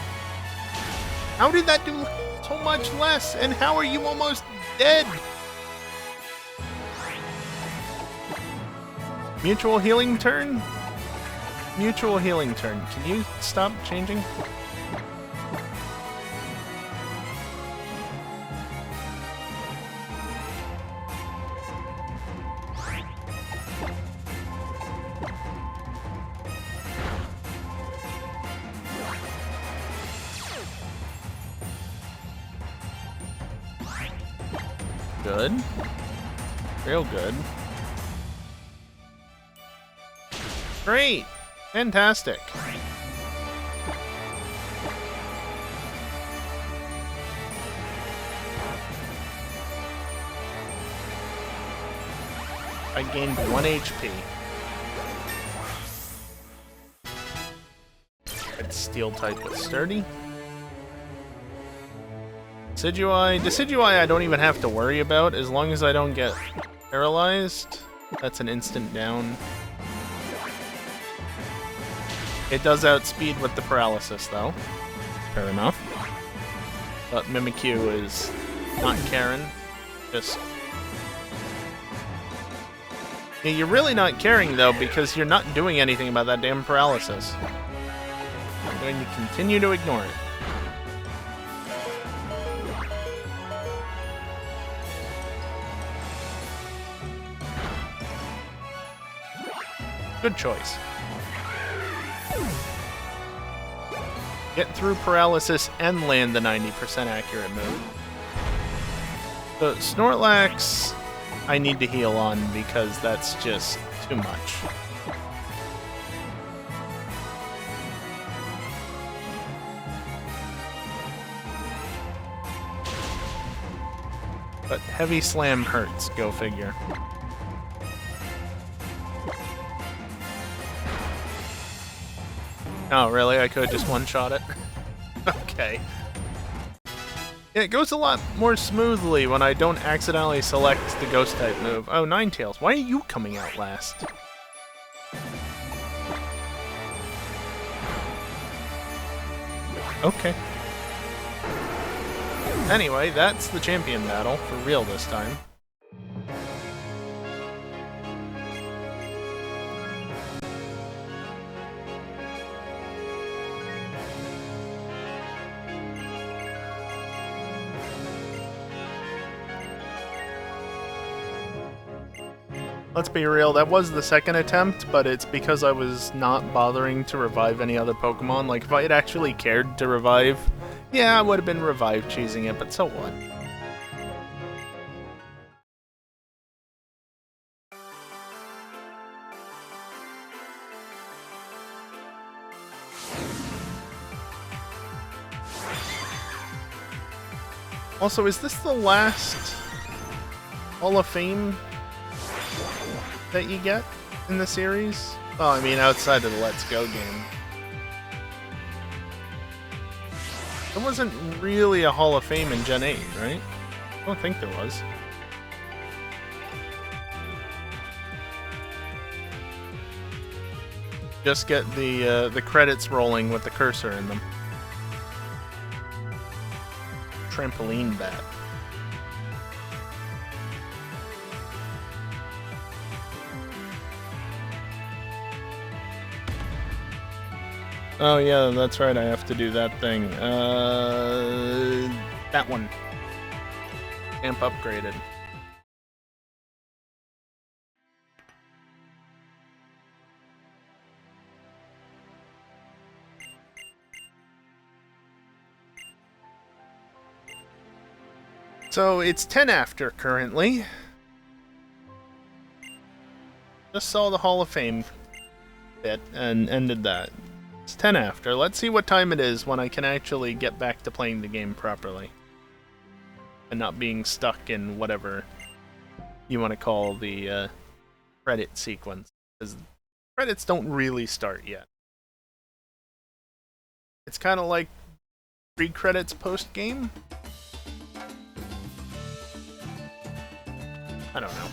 How did that do so much less? And how are you almost dead? Mutual healing turn? Mutual healing turn. Can you stop changing? Good. Real good. Great! Fantastic. I gained 1 HP. It's Steel type with Sturdy. Decidueye I don't even have to worry about as long as I don't get paralyzed. That's an instant down. It does outspeed with the paralysis though. Fair enough. But Mimikyu is not caring. Just... Yeah, you're really not caring though because you're not doing anything about that damn paralysis. I'm going to continue to ignore it. Good choice. Get through paralysis and land the 90% accurate move. So Snorlax, I need to heal on because that's just too much. But heavy slam hurts, go figure. Oh, really? I could just one-shot it? Okay. Yeah, it goes a lot more smoothly when I don't accidentally select the ghost-type move. Oh, Ninetales, why are you coming out last? Okay. Anyway, that's the champion battle, for real this time. Let's be real, that was the second attempt, but it's because I was not bothering to revive any other Pokemon. Like, if I had actually cared to revive, yeah, I would have been revive cheesing it, but so what? Also, is this the last Hall of Fame that you get in the series? Well, I mean, outside of the Let's Go game. There wasn't really a Hall of Fame in Gen 8, right? I don't think there was. Just get the credits rolling with the cursor in them. Trampoline bat. Oh yeah, that's right, I have to do that thing. That one. Amp upgraded. So it's 10 after currently. Just saw the Hall of Fame bit and ended that. It's 10 after. Let's see what time it is when I can actually get back to playing the game properly. And not being stuck in whatever you want to call the credit sequence. Because credits don't really start yet. It's kind of like pre-credits post-game. I don't know.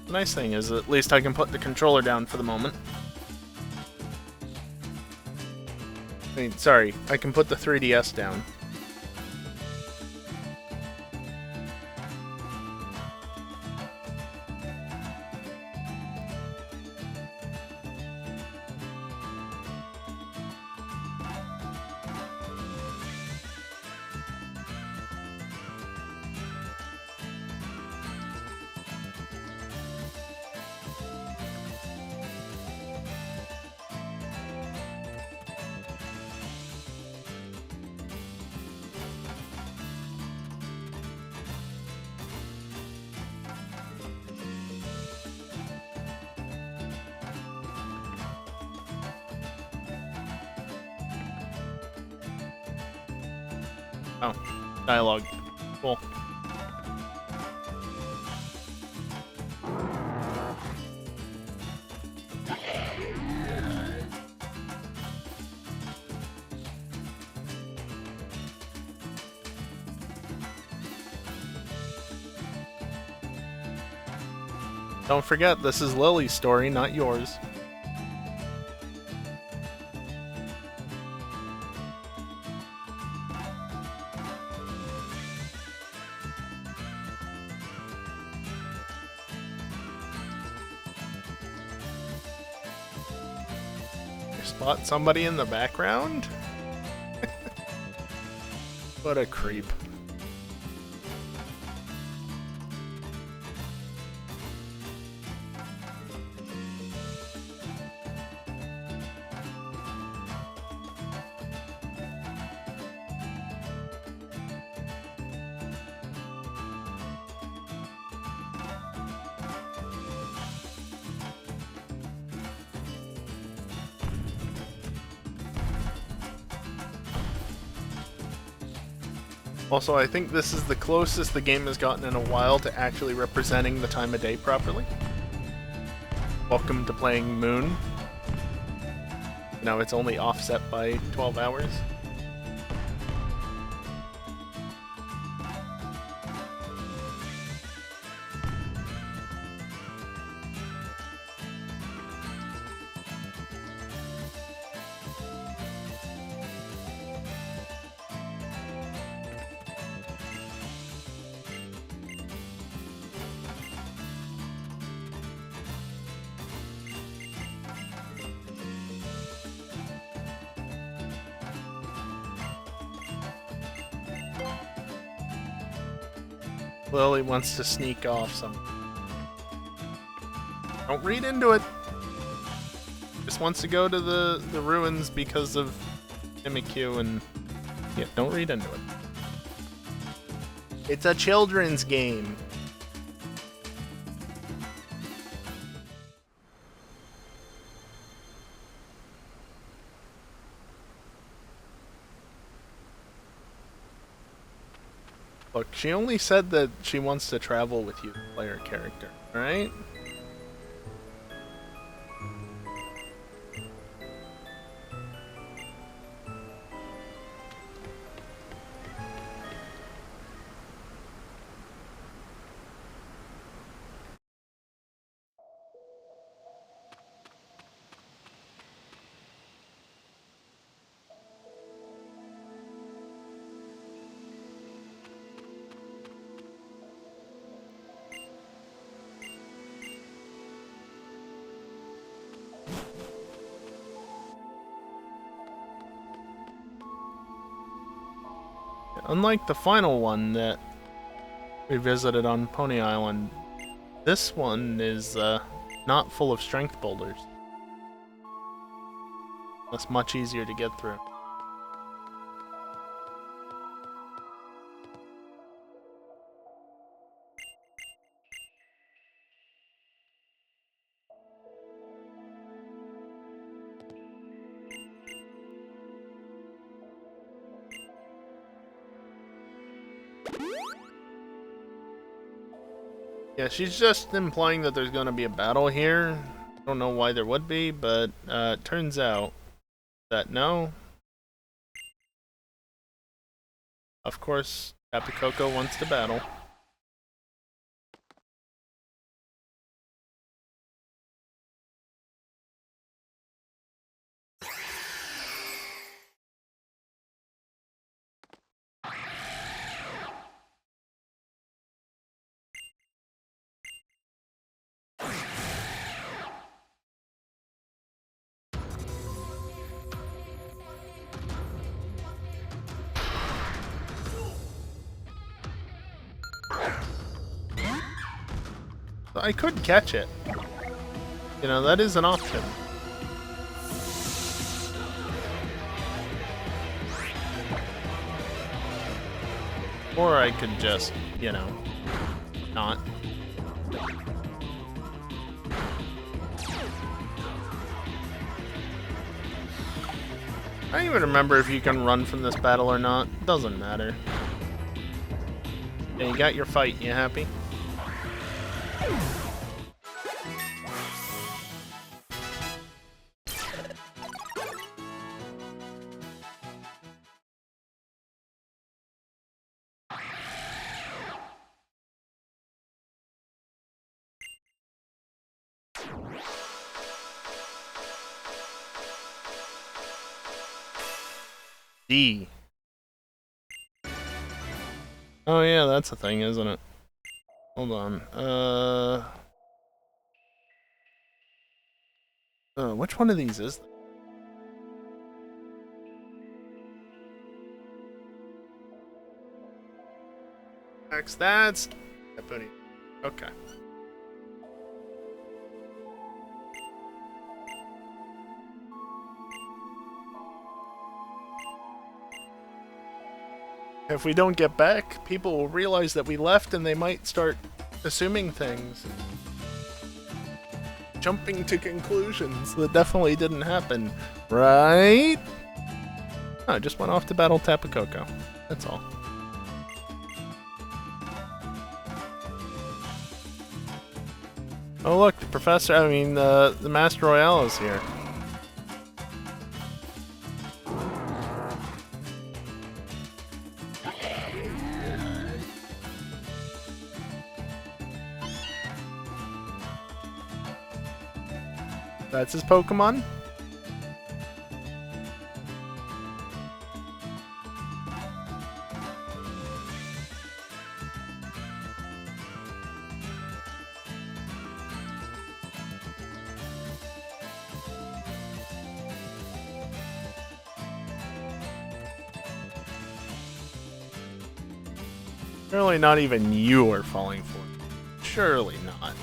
The nice thing is at least I can put the controller down for the moment. I mean, sorry, I can put the 3DS down. Oh, dialogue. Cool. Don't forget, this is Lily's story, not yours. Spot somebody in the background? What a creep. Also, I think this is the closest the game has gotten in a while to actually representing the time of day properly. Welcome to playing Moon. Now it's only offset by 12 hours. Lily wants to sneak off something. Don't read into it. Just wants to go to the ruins because of Mimikyu and... yeah, don't read into it. It's a children's game. Look, she only said that she wants to travel with you, player character, alright? Unlike the final one that we visited on Pony Island, this one is not full of strength boulders. That's much easier to get through. Yeah, she's just implying that there's gonna be a battle here. I don't know why there would be, but it turns out that no. Of course, Happy Coco wants to battle. I could catch it. You know, that is an option. Or I could just, you know, not. I don't even remember if you can run from this battle or not. Doesn't matter. Yeah, you got your fight. You happy? D. Oh yeah, that's a thing, isn't it? Hold on. Which one of these is that? That's... okay. If we don't get back, people will realize that we left and they might start assuming things. Jumping to conclusions that definitely didn't happen, right? Oh, I just went off to battle Tapu Koko. That's all. Oh look, the professor, the Master Royale is here. That's his Pokemon? Surely not even you are falling for it. Surely not.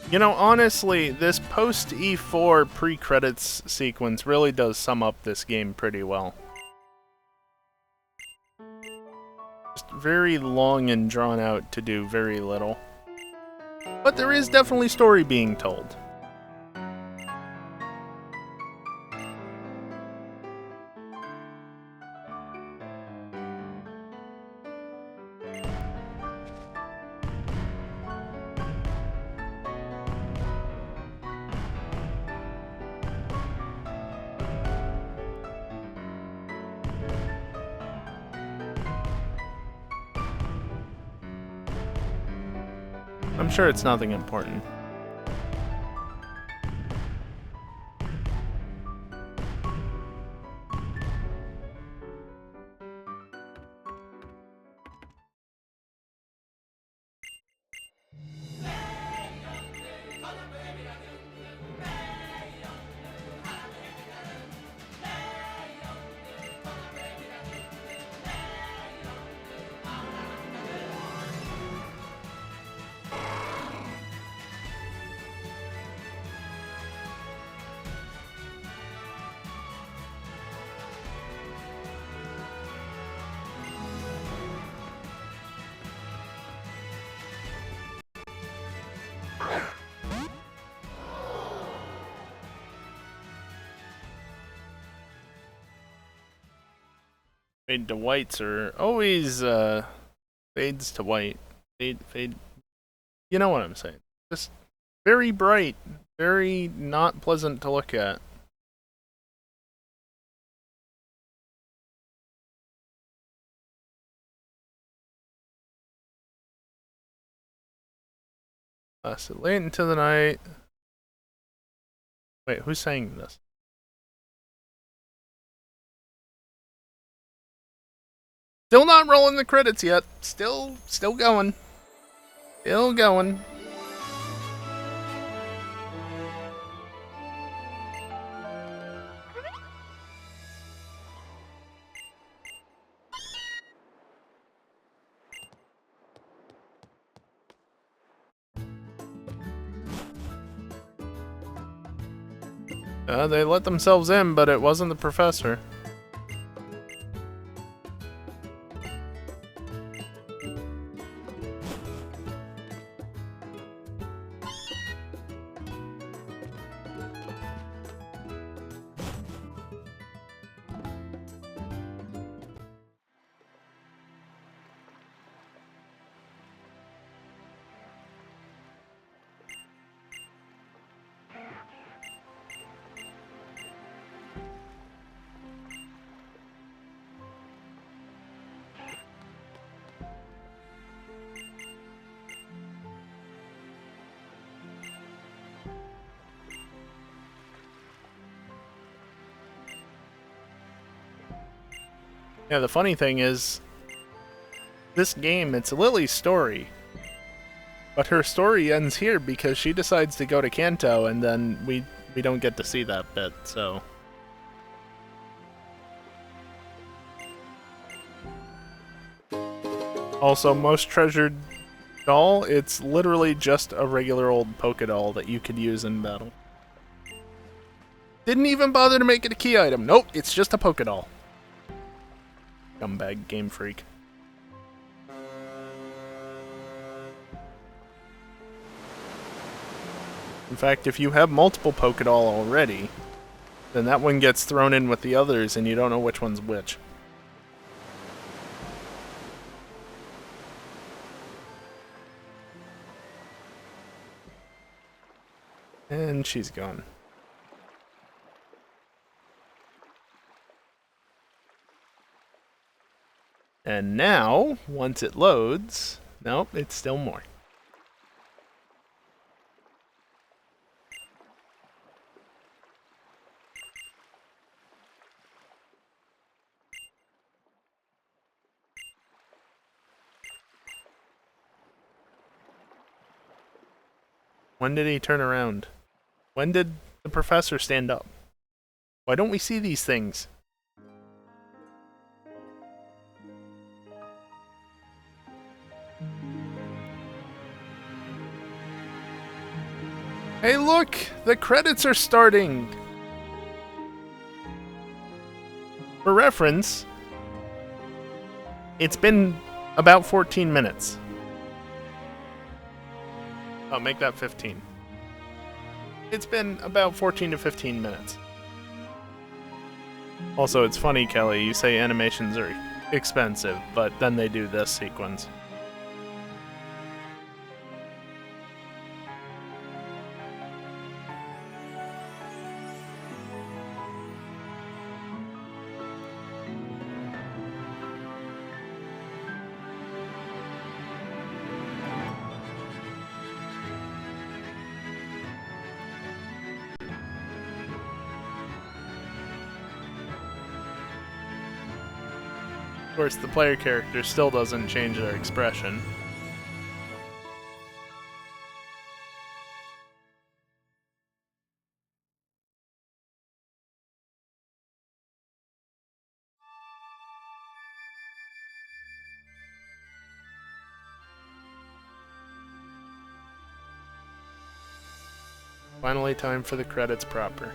You know, honestly, this post E4 pre-credits sequence really does sum up this game pretty well. Just very long and drawn out to do very little. But there is definitely story being told. I'm sure it's nothing important. Fade to whites are always, fades to white. Fade. You know what I'm saying. Just very bright. Very not pleasant to look at. So late into the night. Wait, who's saying this? Still not rolling the credits yet. Still going. Still going. They let themselves in, but it wasn't the professor. Yeah, the funny thing is, this game, it's Lily's story. But her story ends here because she decides to go to Kanto, and then we don't get to see that bit, so... Also, most treasured Doll, it's literally just a regular old Pokédoll that you could use in battle. Didn't even bother to make it a key item. Nope, it's just a Pokédoll. Scumbag Game Freak. In fact, if you have multiple Pokédoll already, then that one gets thrown in with the others and you don't know which one's which. And she's gone. And now, once it loads, nope, it's still more. When did he turn around? When did the professor stand up? Why don't we see these things? Hey look! The credits are starting! For reference, it's been about 14 minutes. Oh, make that 15. It's been about 14 to 15 minutes. Also, it's funny, Kelly, you say animations are expensive, but then they do this sequence. Of course, the player character still doesn't change their expression. Finally, time for the credits proper.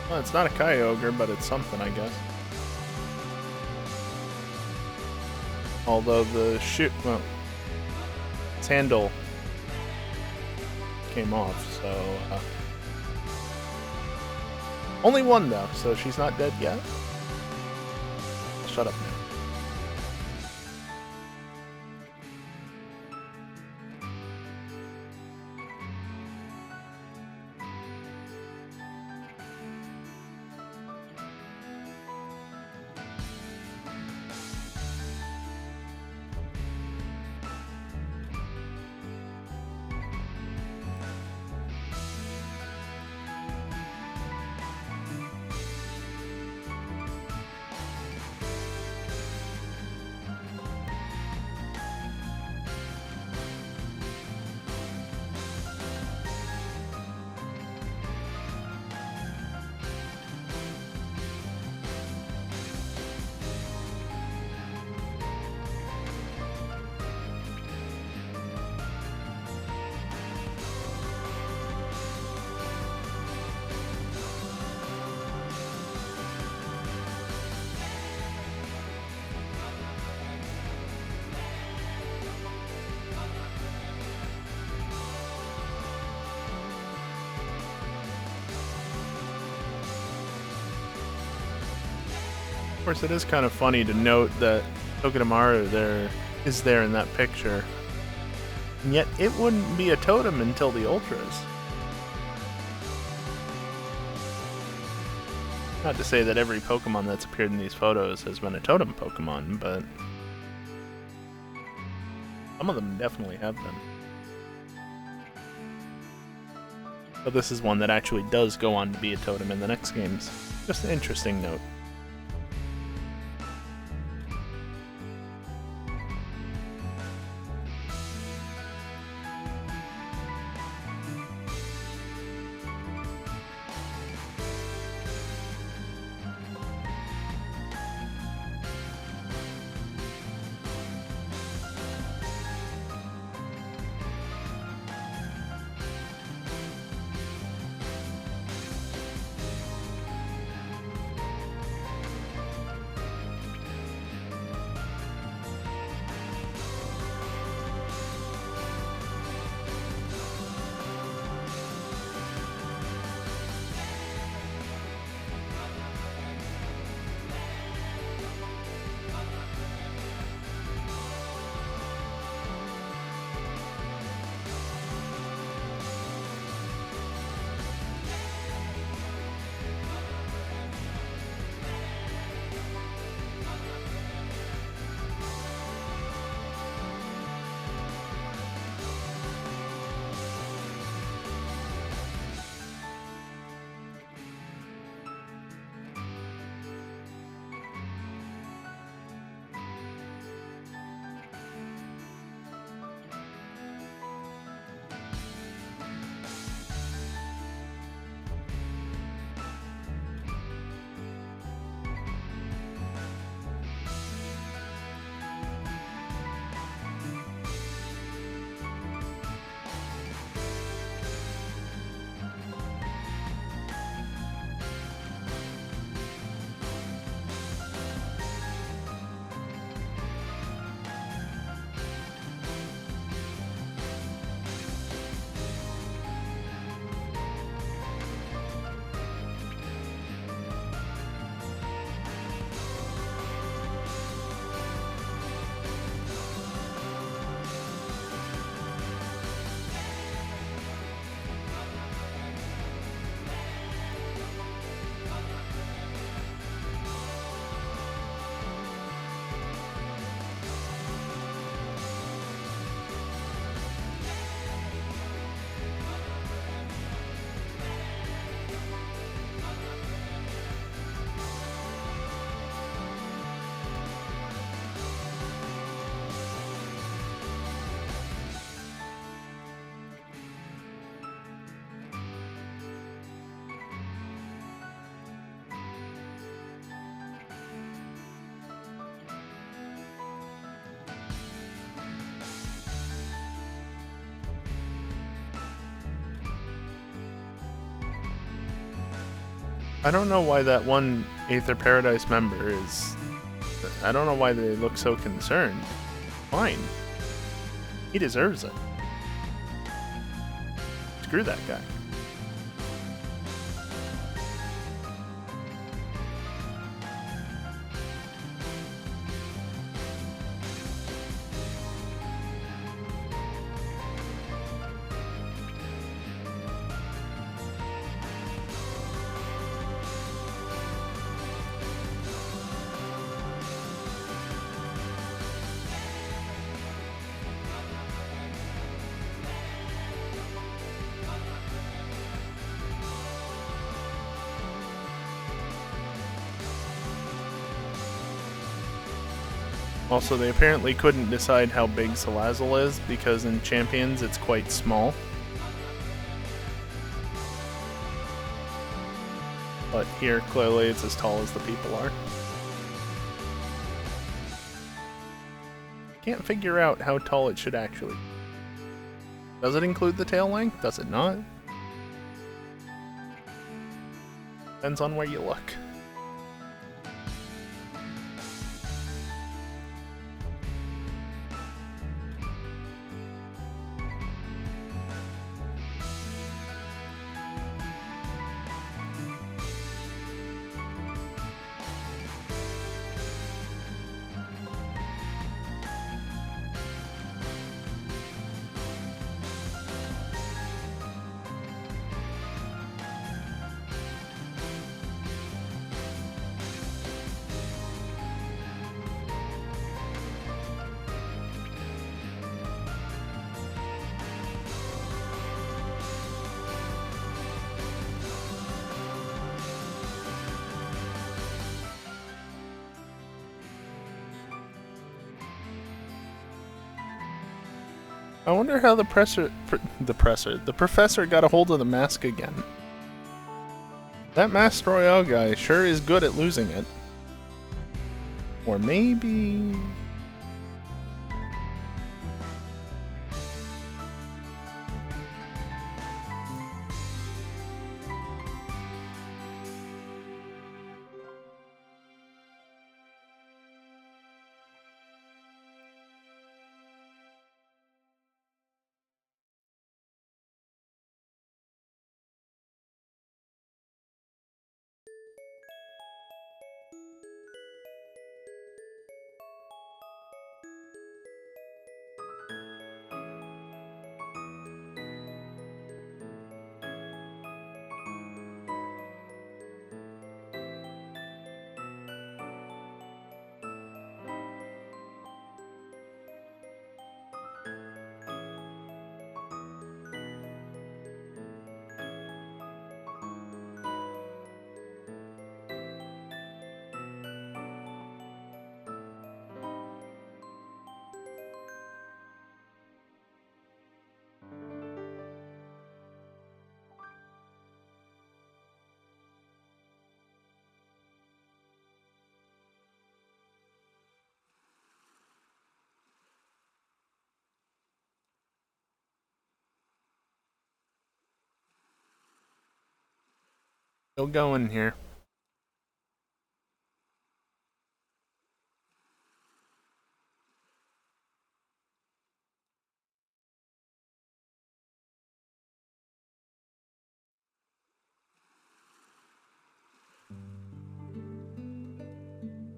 Well, it's not a Kyogre, but it's something, I guess. Although the well, its handle came off, so... Only one, though, so she's not dead yet. Shut up now. Of course, it is kind of funny to note that Togedemaru is there in that picture, and yet it wouldn't be a totem until the Ultras. Not to say that every Pokemon that's appeared in these photos has been a totem Pokemon, but some of them definitely have been. But this is one that actually does go on to be a totem in the next games. Just an interesting note. I don't know why that one Aether Paradise member is... I don't know why they look so concerned. Fine. He deserves it. Screw that guy. Also, they apparently couldn't decide how big Salazzle is, because in Champions it's quite small. But here, clearly, it's as tall as the people are. I can't figure out how tall it should actually be. Does it include the tail length? Does it not? Depends on where you look. I wonder how the professor got a hold of the mask again. That Master Royale guy sure is good at losing it. Or maybe... Still going here.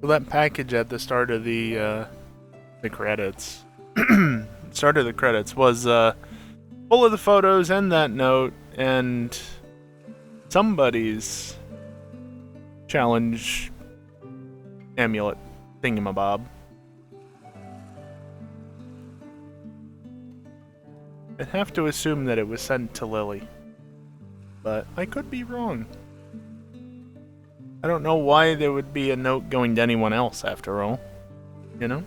So that package at the start of the credits, start of the credits was full of the photos and that note and somebody's challenge amulet thingamabob. I'd have to assume that it was sent to Lily, but I could be wrong. I don't know why there would be a note going to anyone else after all, you know?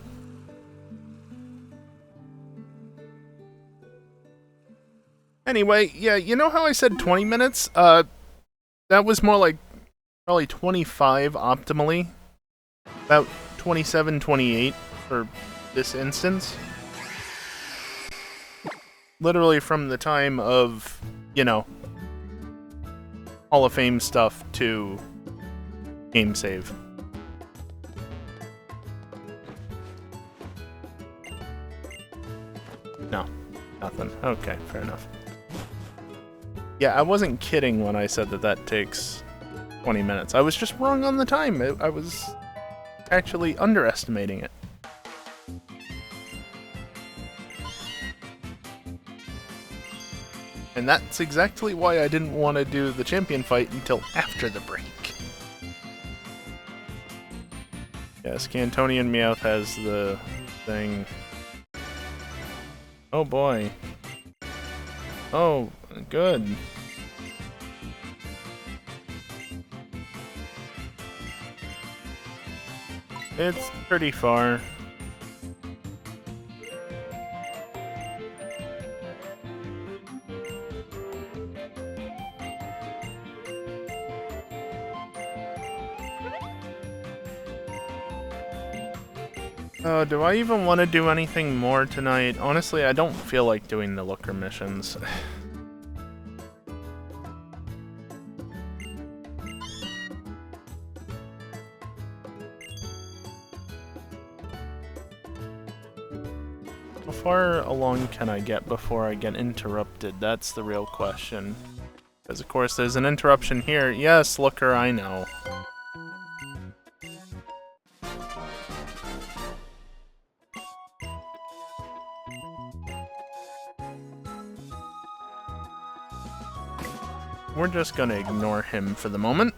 Anyway, yeah, you know how I said 20 minutes? That was more like probably 25 optimally. About 27, 28 for this instance. Literally from the time of, you know, Hall of Fame stuff to game save. No, nothing. Okay, fair enough. Yeah, I wasn't kidding when I said that that takes 20 minutes. I was just wrong on the time. I was actually underestimating it. And that's exactly why I didn't want to do the champion fight until after the break. Yes, Cantonian Meowth has the thing. Oh boy. Oh, good. It's pretty far. Oh, do I even want to do anything more tonight? Honestly, I don't feel like doing the looker missions. How far along can I get before I get interrupted? That's the real question. Because of course there's an interruption here. Yes, looker, I know. We're just gonna ignore him for the moment.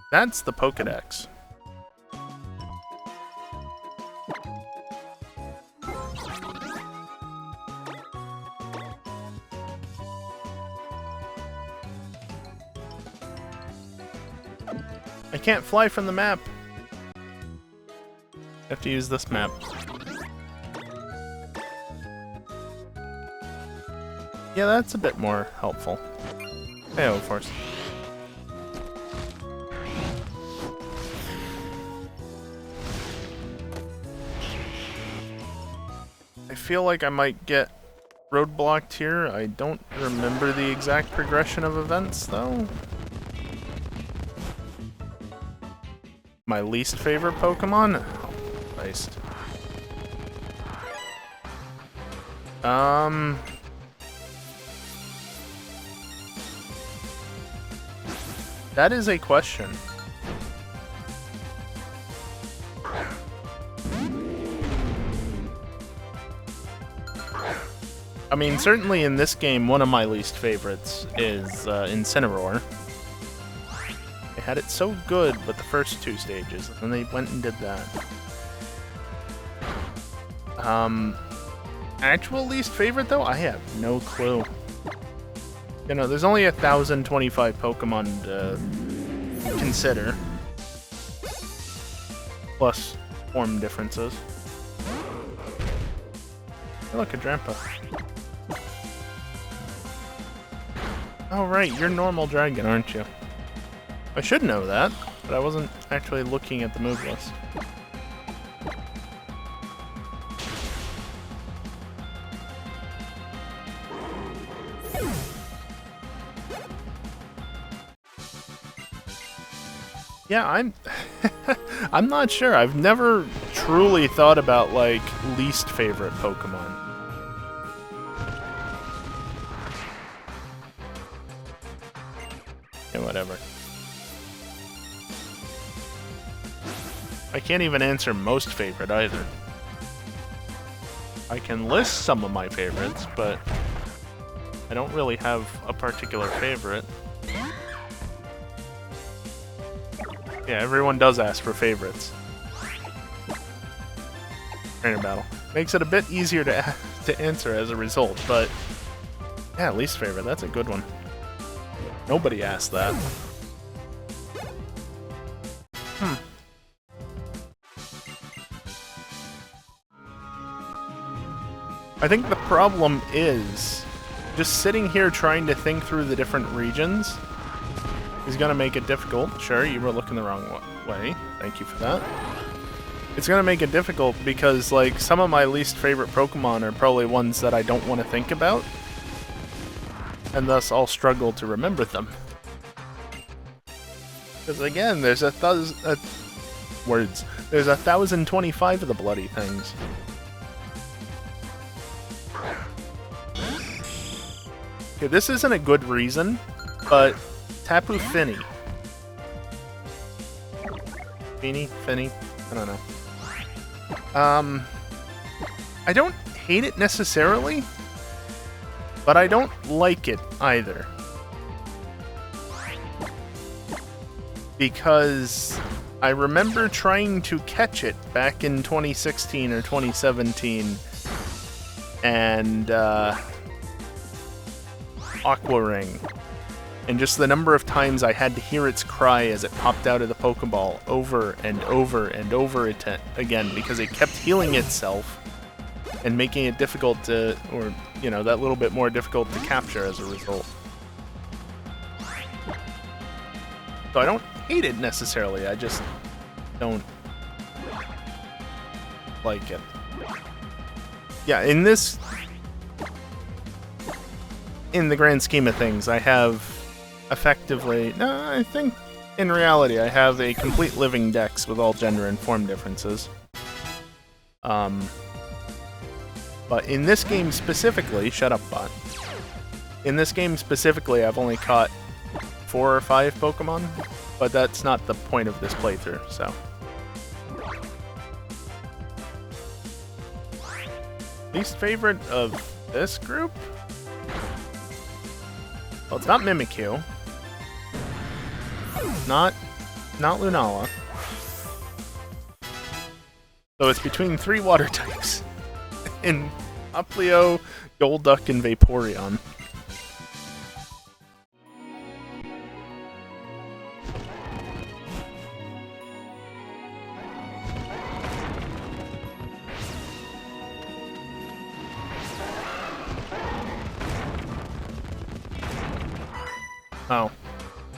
That's the Pokédex. I can't fly from the map. I have to use this map. Yeah, that's a bit more helpful. Hey, of course. I feel like I might get roadblocked here. I don't remember the exact progression of events, though. My least favorite Pokemon? Oh, Christ. That is a question. I mean, certainly in this game, one of my least favorites is Incineroar. They had it so good with the first two stages, and they went and did that. Actual least favorite, though? I have no clue. You know, there's only 1,025 Pokemon to consider. Plus form differences. Hey, look, a Drampa. Oh, right, you're normal dragon, aren't you? I should know that, but I wasn't actually looking at the move list. Yeah, I'm not sure. I've never truly thought about, like, least favorite Pokemon. Yeah, whatever. I can't even answer most favorite either. I can list some of my favorites, but I don't really have a particular favorite. Yeah, everyone does ask for favorites. Trainer battle. Makes it a bit easier to answer as a result, but yeah, least favorite, that's a good one. Nobody asked that. I think the problem is just sitting here trying to think through the different regions is going to make it difficult. Sure, you were looking the wrong way. Thank you for that. It's going to make it difficult because, like, some of my least favorite Pokemon are probably ones that I don't want to think about. And thus, I'll struggle to remember them. Because, again, there's there's 1,025 of the bloody things. Okay, this isn't a good reason, but Tapu Fini. Fini? I don't know. I don't hate it necessarily, but I don't like it either. Because I remember trying to catch it back in 2016 or 2017, and Aqua Ring. And just the number of times I had to hear its cry as it popped out of the Pokeball over and over and over again, because it kept healing itself and making it difficult to, or, you know, that little bit more difficult to capture as a result. So I don't hate it necessarily, I just don't like it. Yeah, in the grand scheme of things, I have effectively... No, I think in reality I have a complete living dex with all gender and form differences. But in this game specifically... Shut up, bot. In this game specifically, I've only caught 4 or 5 Pokemon, but that's not the point of this playthrough, so... Least favorite of this group? Well, it's not Mimikyu. Not Lunala. So it's between 3 water types. In Uplio, Golduck, and Vaporeon. Oh,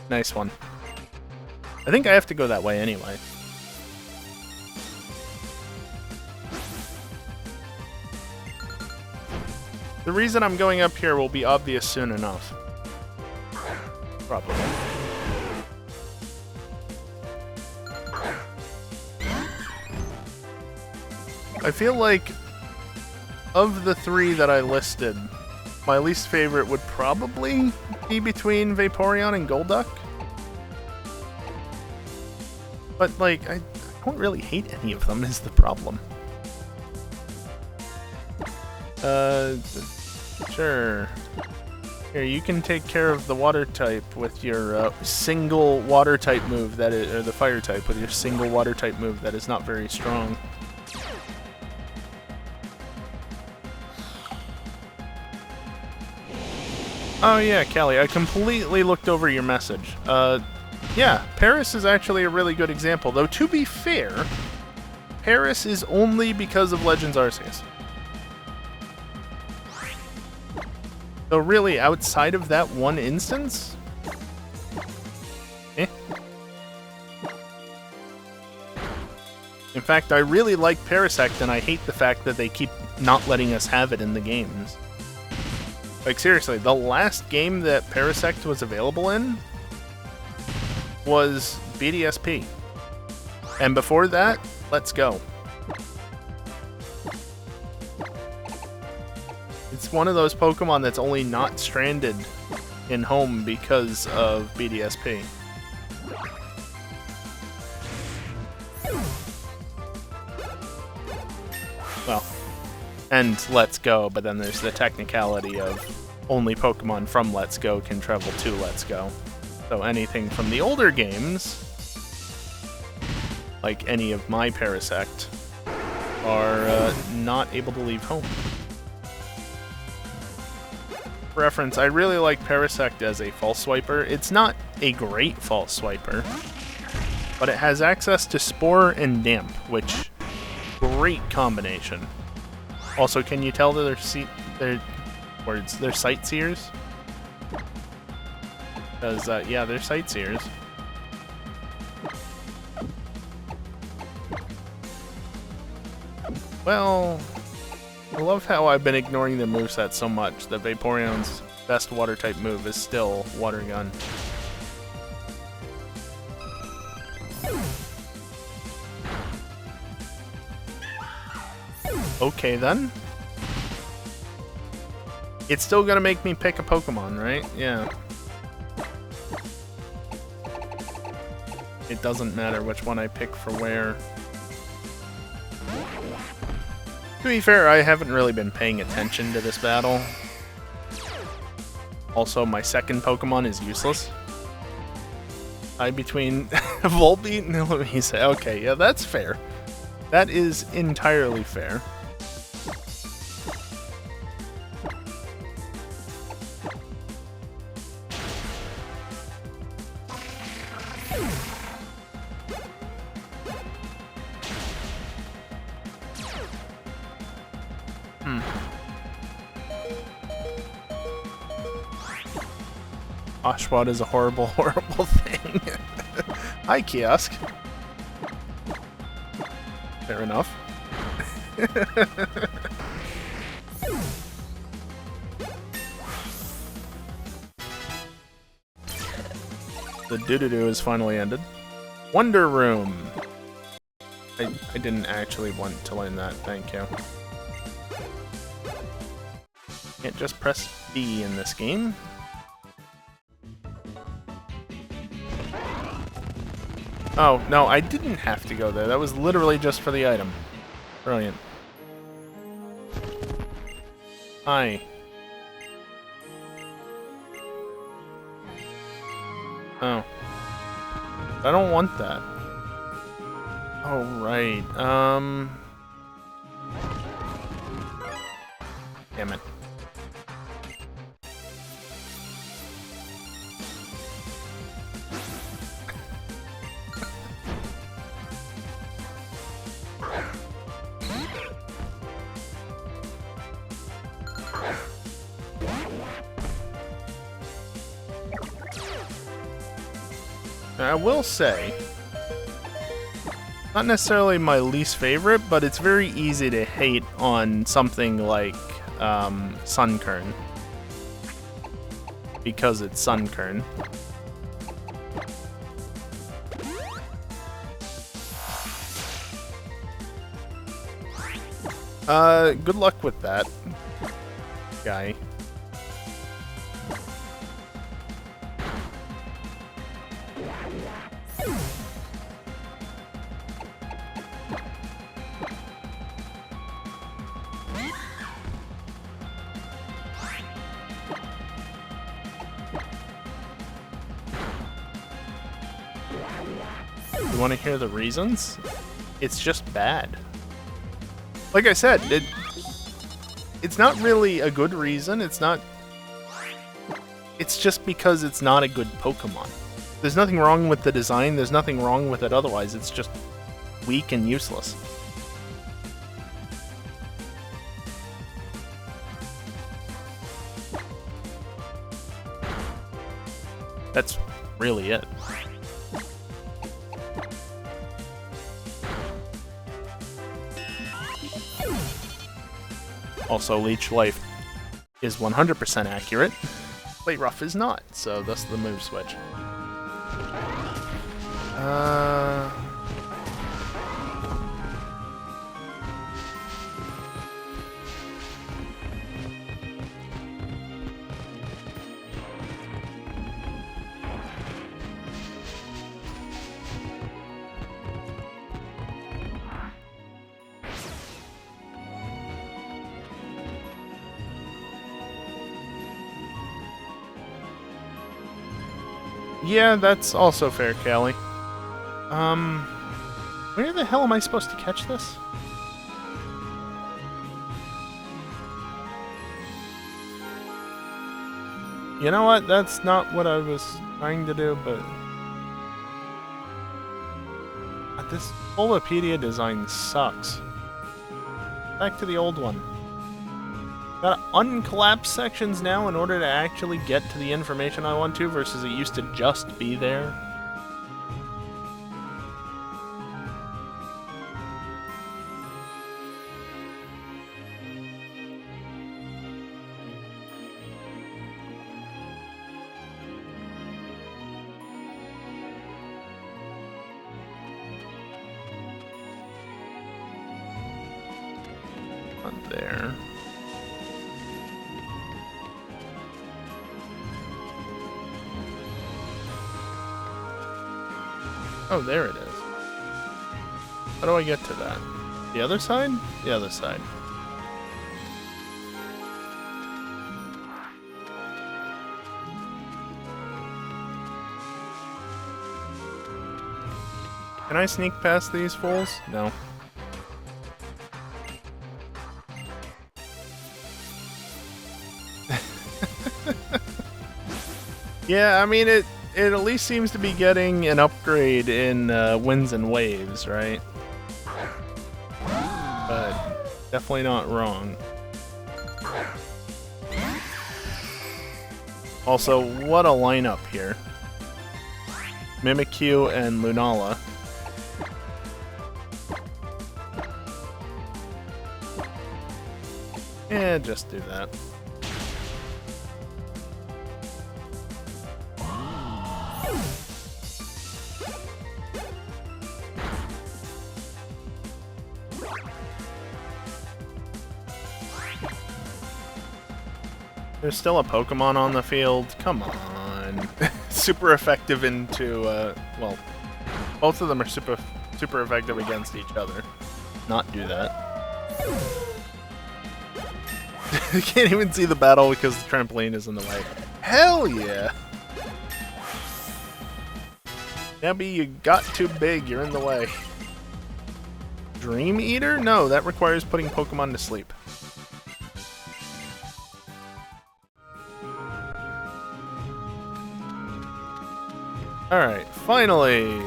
nice one. I think I have to go that way anyway. The reason I'm going up here will be obvious soon enough. Probably. I feel like of the 3 that I listed, my least favorite would probably be between Vaporeon and Golduck. But, like, I don't really hate any of them is the problem. Sure. Here, you can take care of the water type with your single water type move that is, or the fire type with your single water type move that is not very strong. Oh yeah, Callie, I completely looked over your message. Yeah, Paris is actually a really good example, though to be fair, Paris is only because of Legends Arceus. So really, outside of that one instance, eh. In fact, I really like Parasect, and I hate the fact that they keep not letting us have it in the games. Like, seriously, the last game that Parasect was available in was BDSP. And before that, Let's Go. It's one of those Pokemon that's only not stranded in home because of BDSP. Well, and Let's Go, but then there's the technicality of only Pokemon from Let's Go can travel to Let's Go. So anything from the older games, like any of my Parasect, are not able to leave home. For reference, I really like Parasect as a false swiper. It's not a great false swiper, but it has access to Spore and Damp, which great combination. Also, can you tell that they're sightseers? Because, yeah, they're sightseers. Well, I love how I've been ignoring the moveset so much that Vaporeon's best water-type move is still Water Gun. Okay, then. It's still gonna make me pick a Pokemon, right? Yeah. It doesn't matter which one I pick for where. To be fair, I haven't really been paying attention to this battle. Also, my second Pokemon is useless. Between Volbeat and Louise. Okay, yeah, that's fair. That is entirely fair. Oshawott is a horrible, horrible thing. Hi, Kiosk. Fair enough. The doo-doo-doo is finally ended. Wonder Room! I didn't actually want to learn that, thank you. Can't just press B in this game. Oh, no, I didn't have to go there. That was literally just for the item. Brilliant. Hi. Oh. I don't want that. Oh, right. Damn it. I will say, not necessarily my least favorite, but it's very easy to hate on something like Sunkern. Because it's Sunkern. Good luck with that, guy. You want to hear the reasons? It's just bad. Like I said, it's not really a good reason. It's just because it's not a good Pokemon. There's nothing wrong with the design. There's nothing wrong with it otherwise. It's just weak and useless. That's really it. Also, Leech Life is 100% accurate. Play Rough is not, so that's the move switch. Yeah, that's also fair, Callie. Where the hell am I supposed to catch this? You know what? That's not what I was trying to do, but... This Holopedia design sucks. Back to the old one. Gotta uncollapse sections now in order to actually get to the information I want to, versus it used to just be there. Not there. Oh, there it is. How do I get to that? The other side? The other side. Can I sneak past these fools? No. Yeah, I mean, it at least seems to be getting an upgrade in Winds and Waves, right? But definitely not wrong. Also, what a lineup here. Mimikyu and Lunala. Yeah, just do that. There's still a Pokemon on the field. Come on. Super effective into, well, both of them are super effective against each other. Not do that. You can't even see the battle because the trampoline is in the way. Hell yeah! Nebby, you got too big. You're in the way. Dream Eater? No, that requires putting Pokemon to sleep. Alright, finally!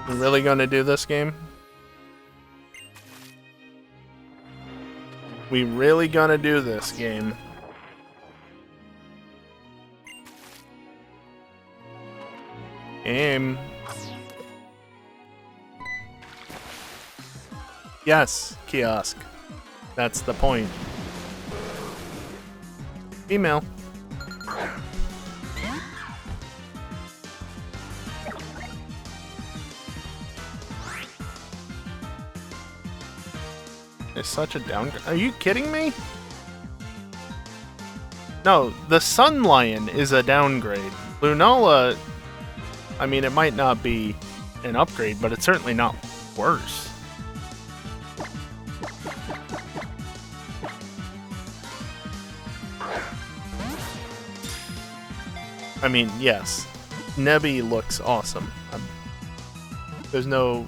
We really gonna do this game? We really gonna do this game? Game. Yes, kiosk. That's the point. Email. It's such a downgrade. Are you kidding me? No, the Sun Lion is a downgrade. Lunala, I mean, it might not be an upgrade, but it's certainly not worse. I mean, yes, Nebby looks awesome. There's no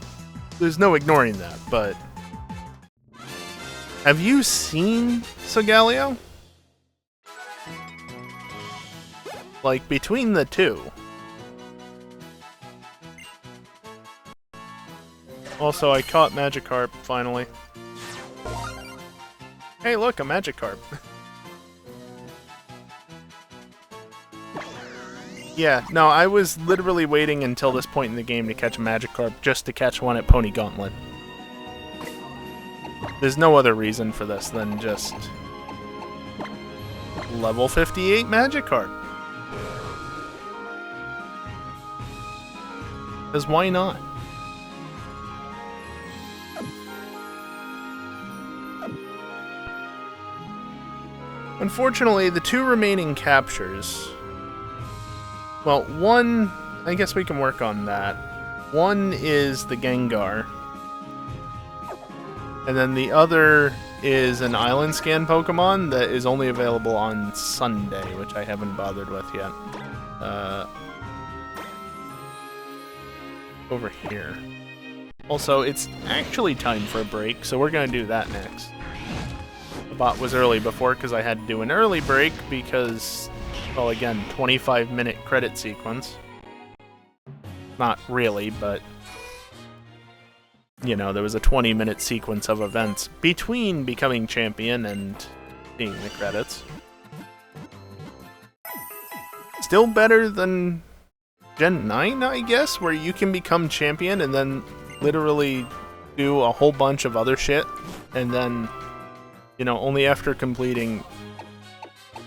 ignoring that, but have you seen Solgaleo? Like, between the two. Also, I caught Magikarp, finally. Hey, look, a Magikarp. Yeah, no, I was literally waiting until this point in the game to catch a Magikarp just to catch one at Pony Gauntlet. There's no other reason for this than just level 58 Magikarp. Because why not? Unfortunately, the two remaining captures... Well, one, I guess we can work on that. One is the Gengar. And then the other is an Island Scan Pokemon that is only available on Sunday, which I haven't bothered with yet. Over here. Also, it's actually time for a break, so we're going to do that next. The bot was early before because I had to do an early break because... Well, again, 25-minute credit sequence. Not really, but... You know, there was a 20-minute sequence of events between becoming champion and seeing the credits. Still better than Gen 9, I guess, where you can become champion and then literally do a whole bunch of other shit, and then, you know, only after completing...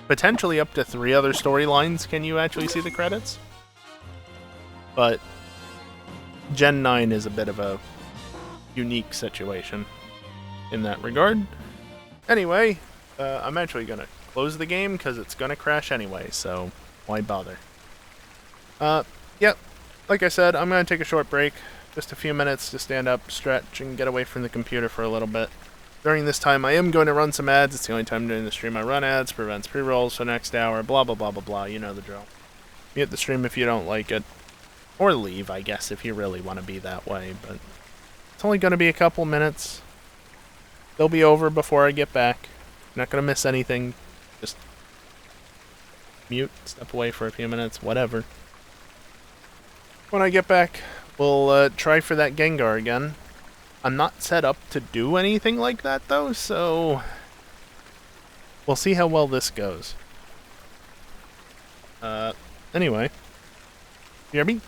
potentially up to 3 other storylines can you actually see the credits. But Gen 9 is a bit of a unique situation in that regard. Anyway, I'm actually going to close the game because it's going to crash anyway, so why bother? Yep, like I said, I'm going to take a short break. Just a few minutes to stand up, stretch, and get away from the computer for a little bit. During this time, I am going to run some ads. It's the only time during the stream I run ads, prevents pre-rolls for the next hour, blah, blah, blah, blah, blah. You know the drill. Mute the stream if you don't like it. Or leave, I guess, if you really want to be that way. But it's only going to be a couple minutes. They'll be over before I get back. You're not going to miss anything. Just mute, step away for a few minutes, whatever. When I get back, we'll try for that Gengar again. I'm not set up to do anything like that, though, so... We'll see how well this goes. Anyway. You hear me?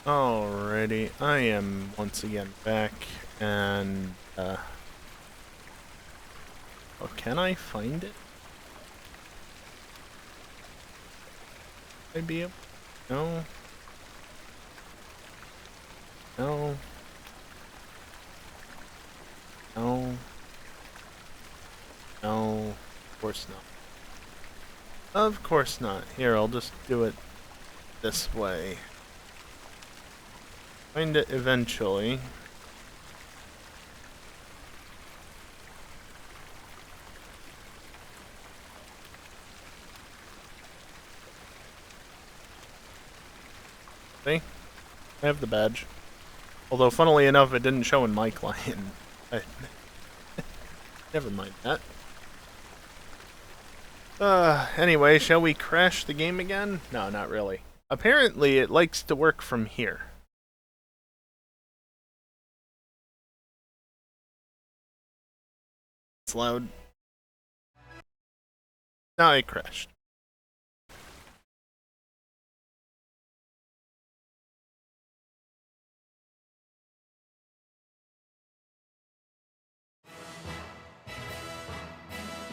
Alrighty, I am once again back, and, oh, can I find it? Maybe it? No. No. No. No. Of course not. Of course not. Here, I'll just do it this way. Find it eventually. See? I have the badge. Although, funnily enough, it didn't show in my client. Never mind that. Anyway, shall we crash the game again? No, not really. Apparently, it likes to work from here. It's loud. Now it crashed.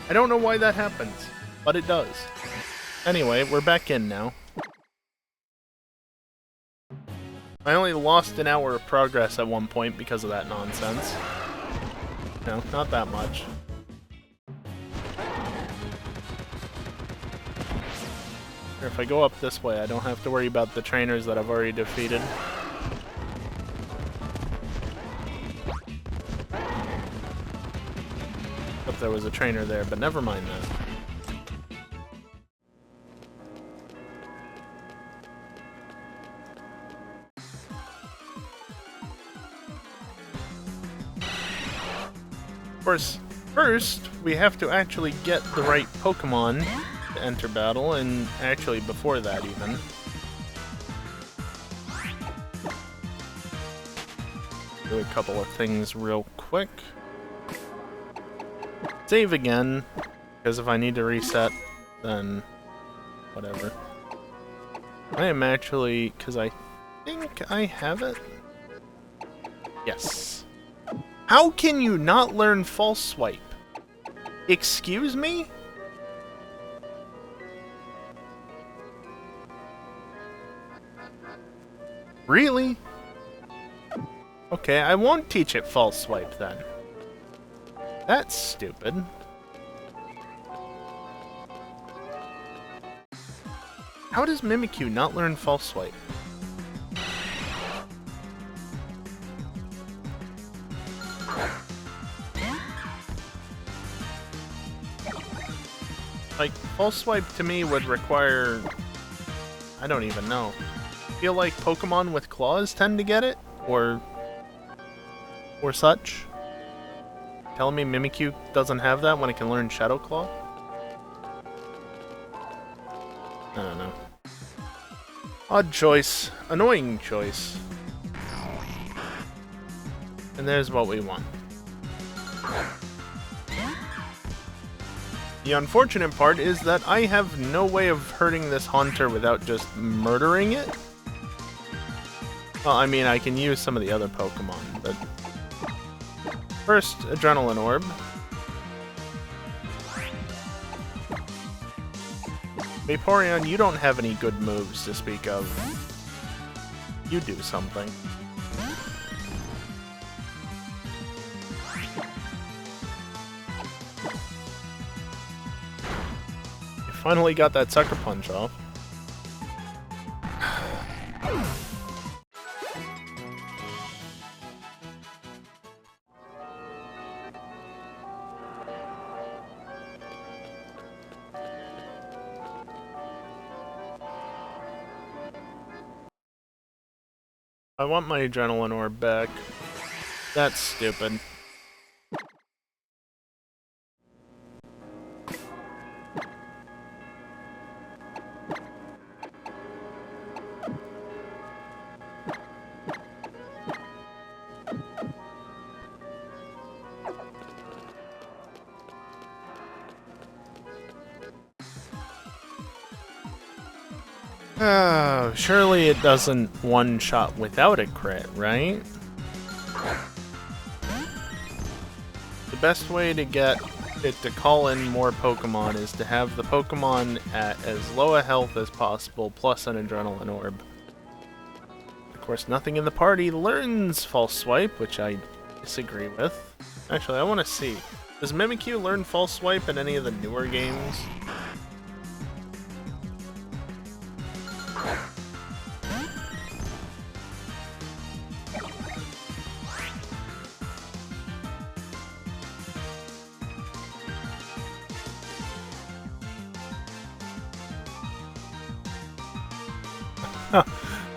I don't know why that happens, but it does. Anyway, we're back in now. I only lost an hour of progress at one point because of that nonsense. No, not that much. If I go up this way, I don't have to worry about the trainers that I've already defeated. But there was a trainer there, but never mind that. Of course, first, we have to actually get the right Pokémon to enter battle, and actually before that even. Do a couple of things real quick. Save again, because if I need to reset, then whatever. I am actually, because I think I have it? Yes. How can you not learn False Swipe? Excuse me? Really? Okay, I won't teach it False Swipe then. That's stupid. How does Mimikyu not learn False Swipe? Like, False Swipe to me would require... I don't even know. I feel like Pokemon with claws tend to get it? Or such? Telling me Mimikyu doesn't have that when it can learn Shadow Claw? I don't know. Odd choice. Annoying choice. And there's what we want. The unfortunate part is that I have no way of hurting this Haunter without just murdering it. Well, I mean, I can use some of the other Pokemon, but... First, Adrenaline Orb. Vaporeon, you don't have any good moves to speak of. You do something. You finally got that Sucker Punch off. I want my Adrenaline Orb back. That's stupid. Oh, surely it doesn't one-shot without a crit, right? The best way to get it to call in more Pokemon is to have the Pokemon at as low a health as possible, plus an Adrenaline Orb. Of course, nothing in the party learns False Swipe, which I disagree with. Actually, I want to see. Does Mimikyu learn False Swipe in any of the newer games?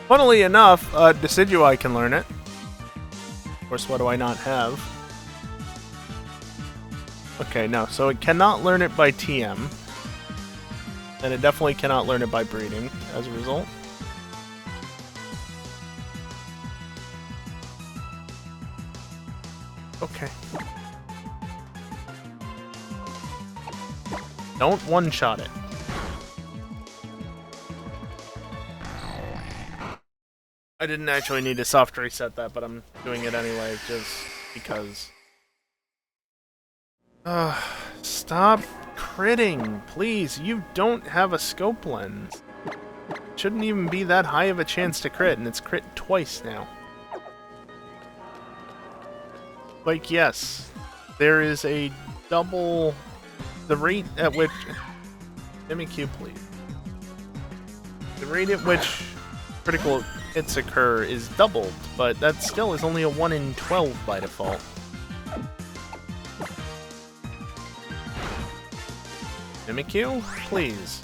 Funnily enough, Decidueye can learn it. Of course, what do I not have? Okay, no, so it cannot learn it by TM. And it definitely cannot learn it by breeding, as a result. Okay. Don't one-shot it. I didn't actually need to soft reset that, but I'm doing it anyway, just because. Stop critting, please. You don't have a scope lens. Shouldn't even be that high of a chance to crit, and it's crit twice now. Like, yes, there is a double... The rate at which... Mimikyu, please. The rate at which critical hits occur is doubled, but that still is only a 1 in 12 by default. Mimikyu, please.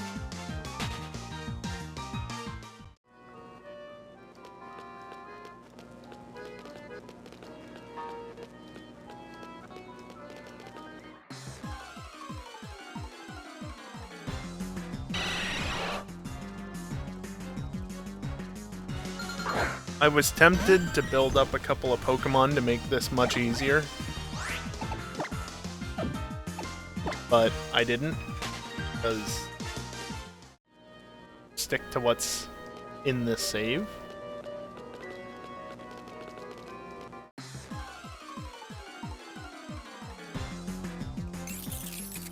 I was tempted to build up a couple of Pokemon to make this much easier, but I didn't, because stick to what's in this save.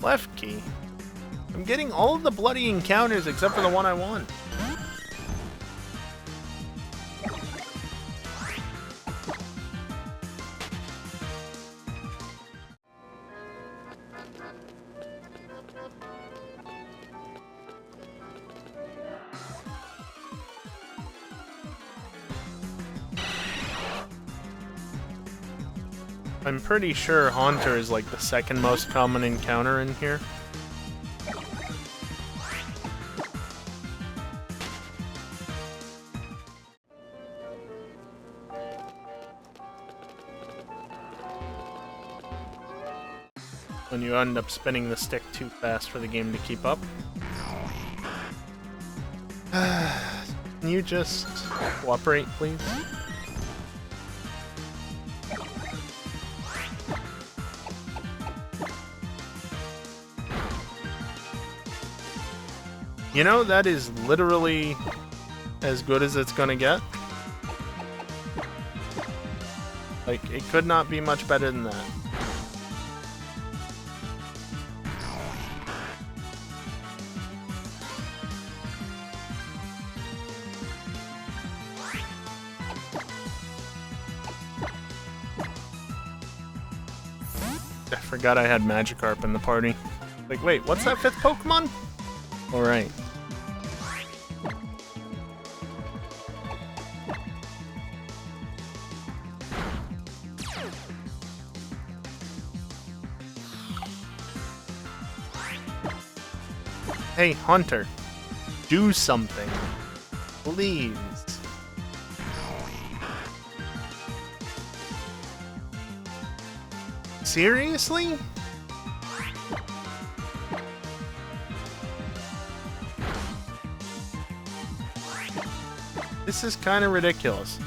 Left key. I'm getting all of the bloody encounters except for the one I want. I'm pretty sure Haunter is like the second most common encounter in here. When you end up spinning the stick too fast for the game to keep up. Can you just cooperate, please? You know, that is literally as good as it's gonna get. Like, it could not be much better than that. I forgot I had Magikarp in the party. Like, wait, what's that 5th Pokemon? Alright. Hey, Hunter. Do something. Please. Seriously? This is kind of ridiculous.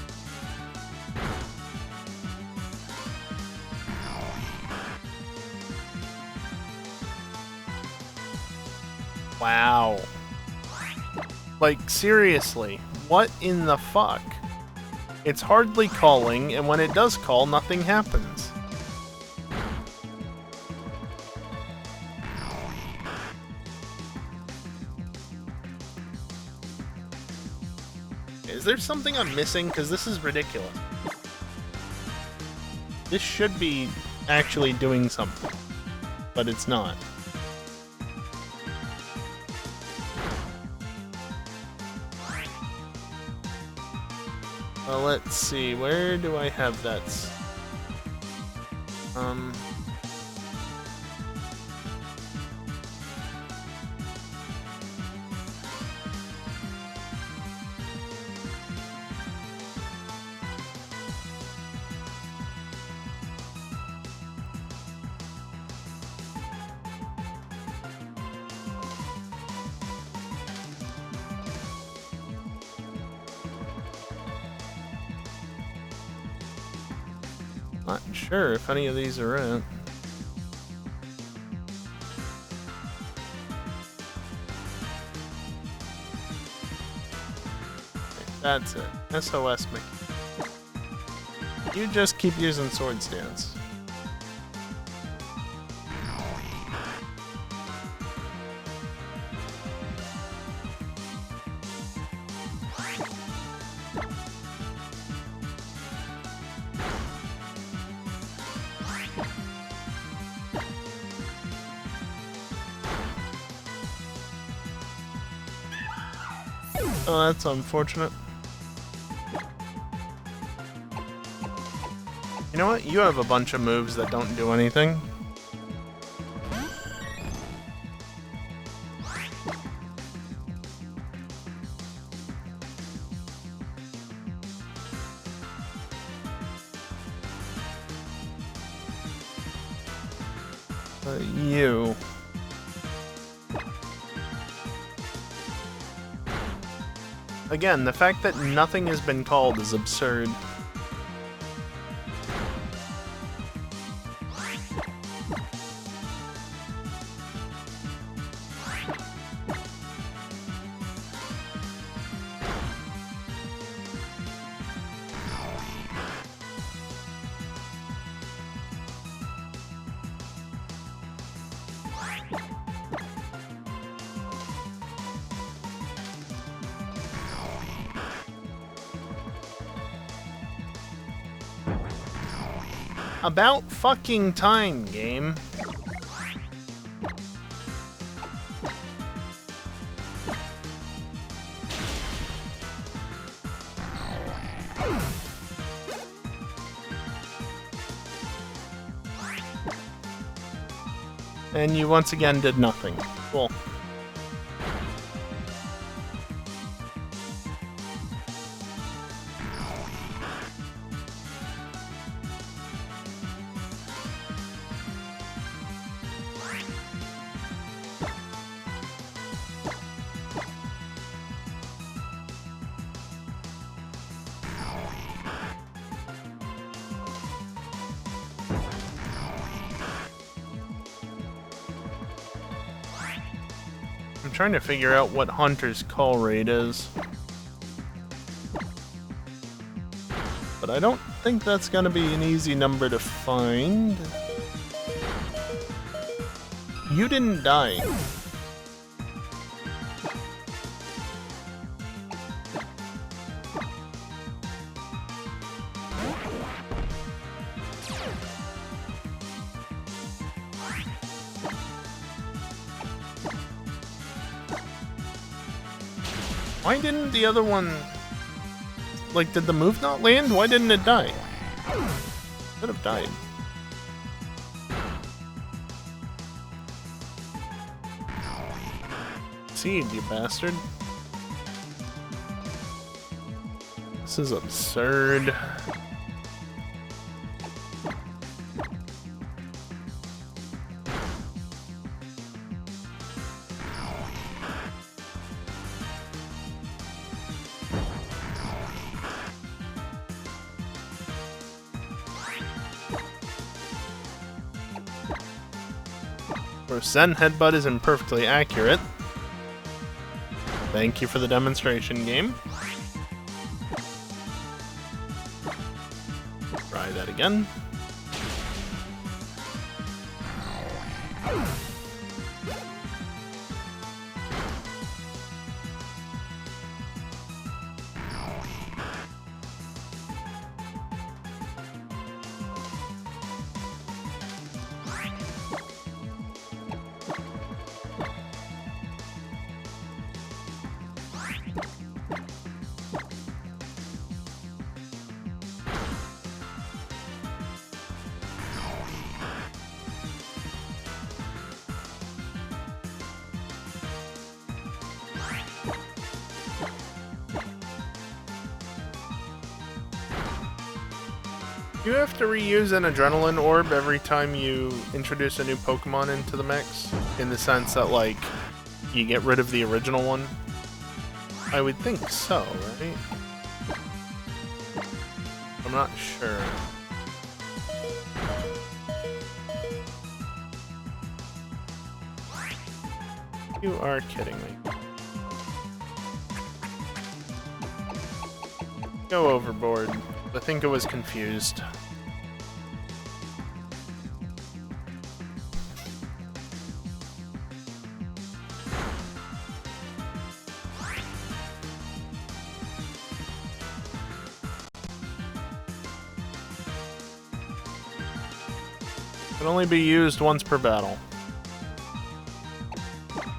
Wow. Like, seriously, what in the fuck? It's hardly calling, and when it does call, nothing happens. Is there something I'm missing? Because this is ridiculous. This should be actually doing something, but it's not. Well, let's see, where do I have that? Not sure if any of these are in. That's it. SOS me. You just keep using sword stance. Oh, that's unfortunate. You know what? You have a bunch of moves that don't do anything. You. Again, the fact that nothing has been called is absurd. About fucking time, game. And you once again did nothing. Cool. I'm trying to figure out what Hunter's call rate is. But I don't think that's gonna be an easy number to find. You didn't die. Why didn't the other one... Like, did the move not land? Why didn't it die? Could have died. Seed, you bastard. This is absurd. Zen Headbutt is imperfectly accurate. Thank you for the demonstration, game. Try that again. Do you have to reuse an adrenaline orb every time you introduce a new Pokemon into the mix? In the sense that, like, you get rid of the original one? I would think so, right? I'm not sure. You are kidding me. Go overboard. I think I was confused. Can only be used once per battle.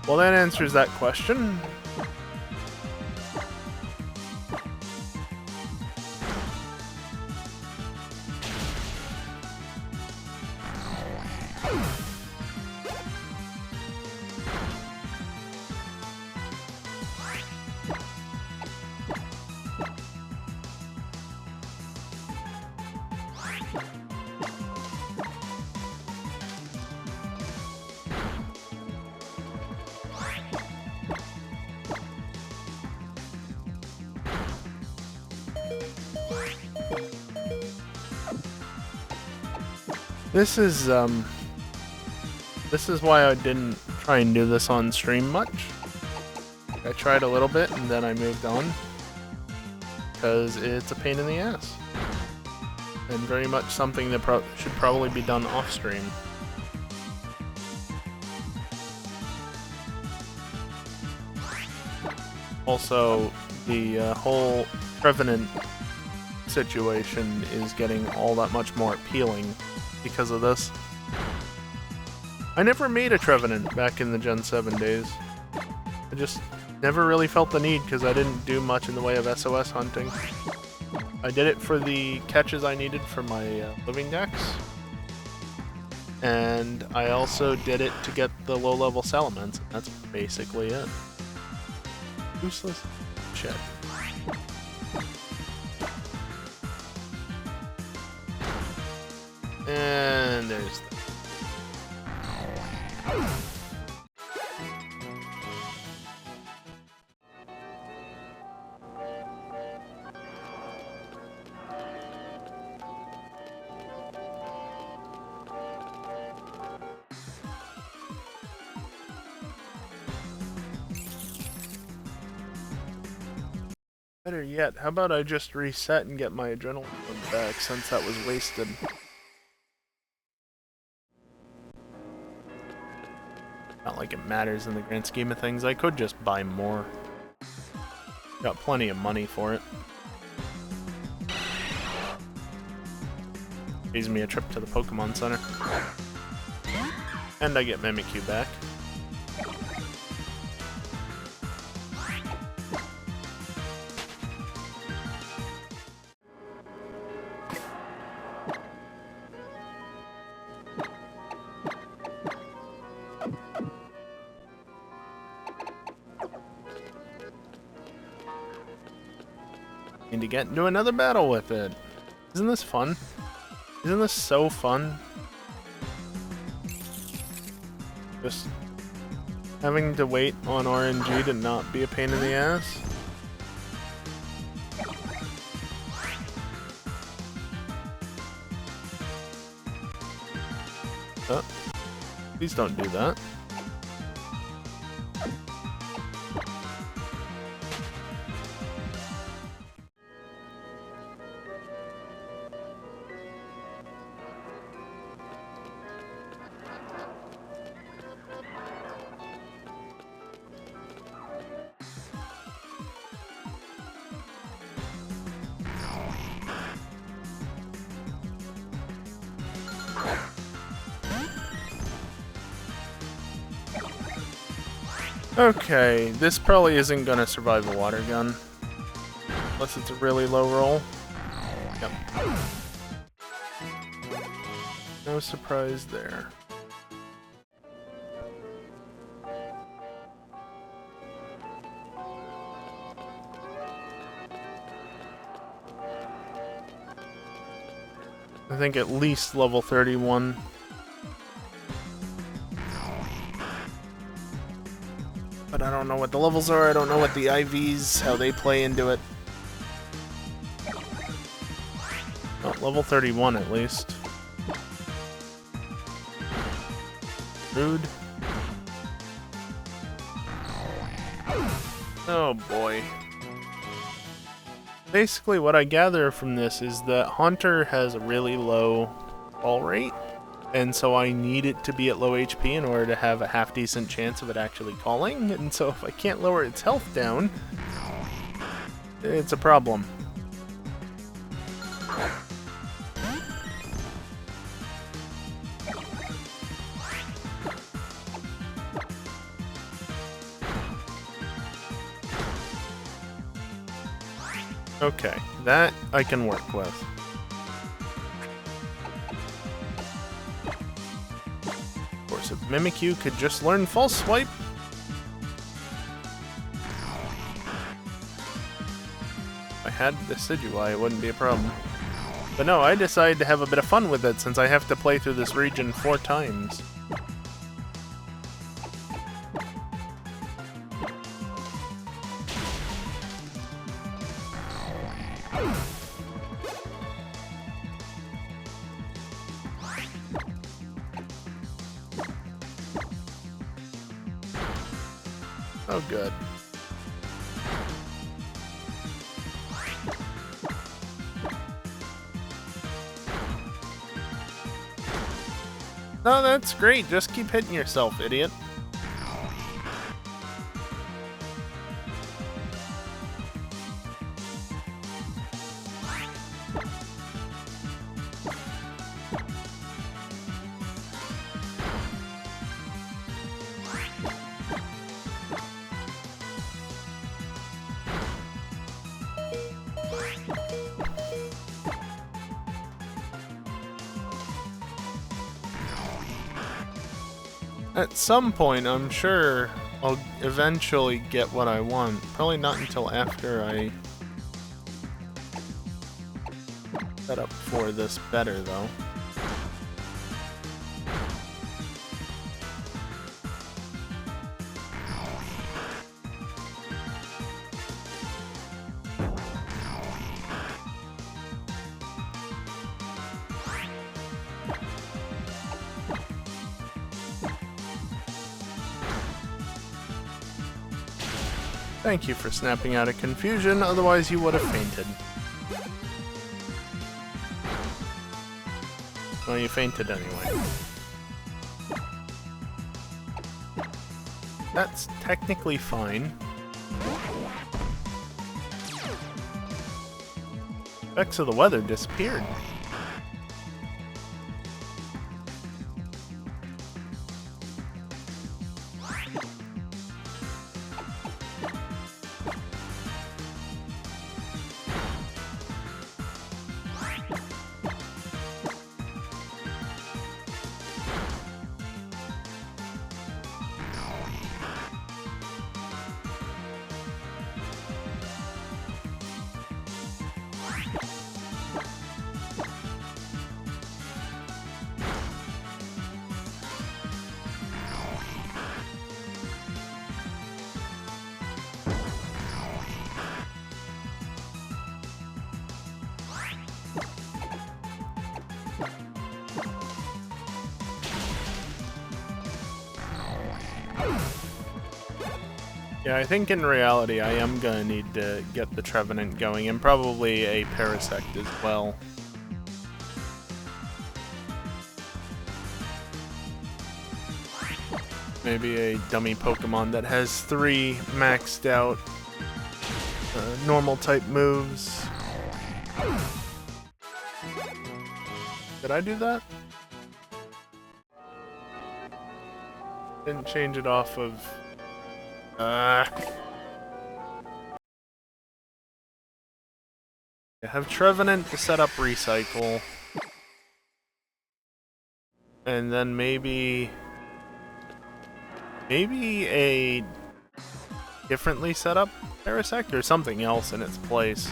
Well, that answers that question. This is why I didn't try and do this on stream much. I tried a little bit and then I moved on. Because it's a pain in the ass. And very much something that should probably be done off stream. Also, the whole Trevenant situation is getting all that much more appealing because of this. I never made a Trevenant back in the Gen 7 days. I just never really felt the need because I didn't do much in the way of SOS hunting. I did it for the catches I needed for my living decks. And I also did it to get the low-level Salamence. That's basically it. Useless shit. And there's that. Better yet, how about I just reset and get my adrenaline back since that was wasted. Not like it matters in the grand scheme of things. I could just buy more. Got plenty of money for it. Pays me a trip to the Pokemon Center. And I get Mimikyu back. Need to get into another battle with it. Isn't this fun? Isn't this so fun? Just having to wait on RNG to not be a pain in the ass. Oh, please don't do that. Okay, this probably isn't gonna survive a water gun. Unless it's a really low roll. Yep. No surprise there. I think at least level 31. But I don't know what the levels are, I don't know what the IVs, how they play into it. Oh, level 31 at least. Rude. Oh boy. Basically what I gather from this is that Haunter has a really low fall rate, and so I need it to be at low HP in order to have a half-decent chance of it actually calling, and so if I can't lower its health down, it's a problem. Okay, that I can work with. Of course, if Mimikyu could just learn False Swipe. If I had Decidueye, it wouldn't be a problem. But no, I decided to have a bit of fun with it since I have to play through this region 4 times. Oh, good. No, that's great. Just keep hitting yourself, idiot. At some point, I'm sure I'll eventually get what I want. Probably not until after I set up for this better, though. Thank you for snapping out of confusion, otherwise you would have fainted. Well, you fainted anyway. That's technically fine. Effects of the weather disappeared. Yeah, I think in reality I am gonna need to get the Trevenant going, and probably a Parasect as well. Maybe a dummy Pokemon that has 3 maxed out normal type moves. Did I do that? Didn't change it off of I have Trevenant to set up Recycle. And then maybe a differently set up Parasect or something else in its place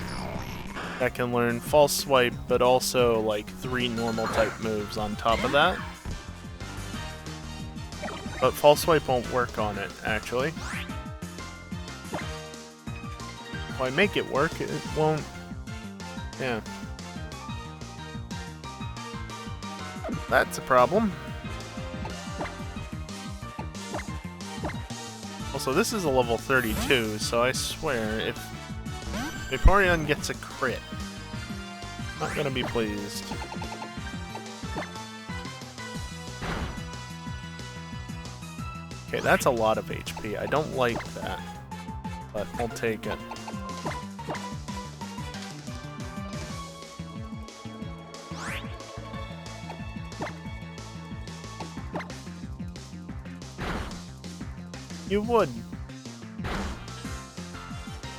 that can learn False Swipe, but also like 3 normal type moves on top of that. But False Swipe won't work on it, actually. If I make it work, it won't. Yeah. That's a problem. Also, this is a level 32, so I swear, if Vaporeon gets a crit, I'm not gonna be pleased. Okay, that's a lot of HP. I don't like that, but I'll take it. You would.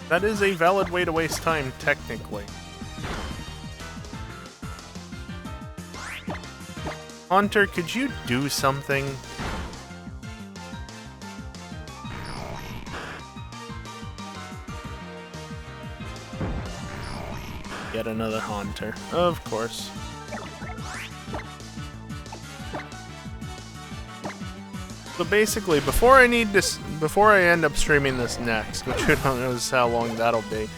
That is a valid way to waste time, technically. Haunter, could you do something? Yet another Haunter. Of course. So basically, before I end up streaming this next, which who knows how long that'll be,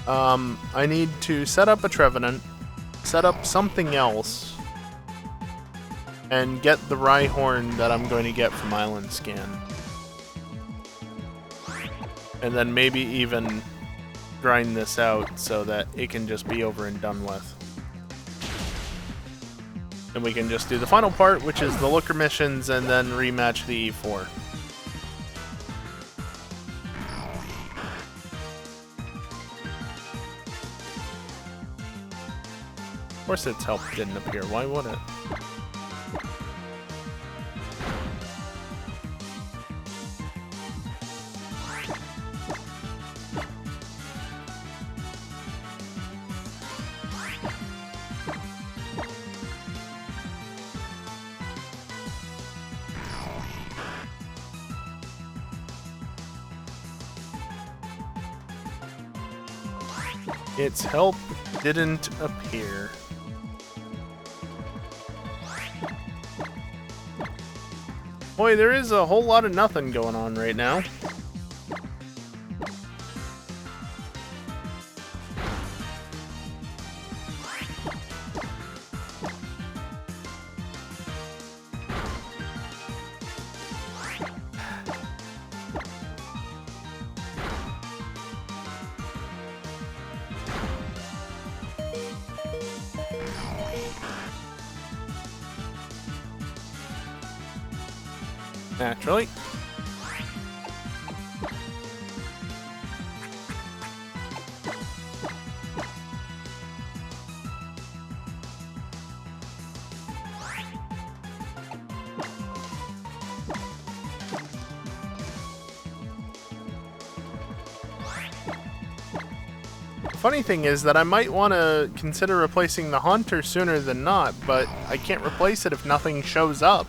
I need to set up a Trevenant, set up something else, and get the Rhyhorn that I'm going to get from Island Scan. And then maybe even grind this out so that it can just be over and done with. And we can just do the final part, which is the Looker missions, and then rematch the E4. Of course its help didn't appear, why would it? Its help didn't appear. Boy, there is a whole lot of nothing going on right now. Naturally. Funny thing is that I might want to consider replacing the Haunter sooner than not, but I can't replace it if nothing shows up.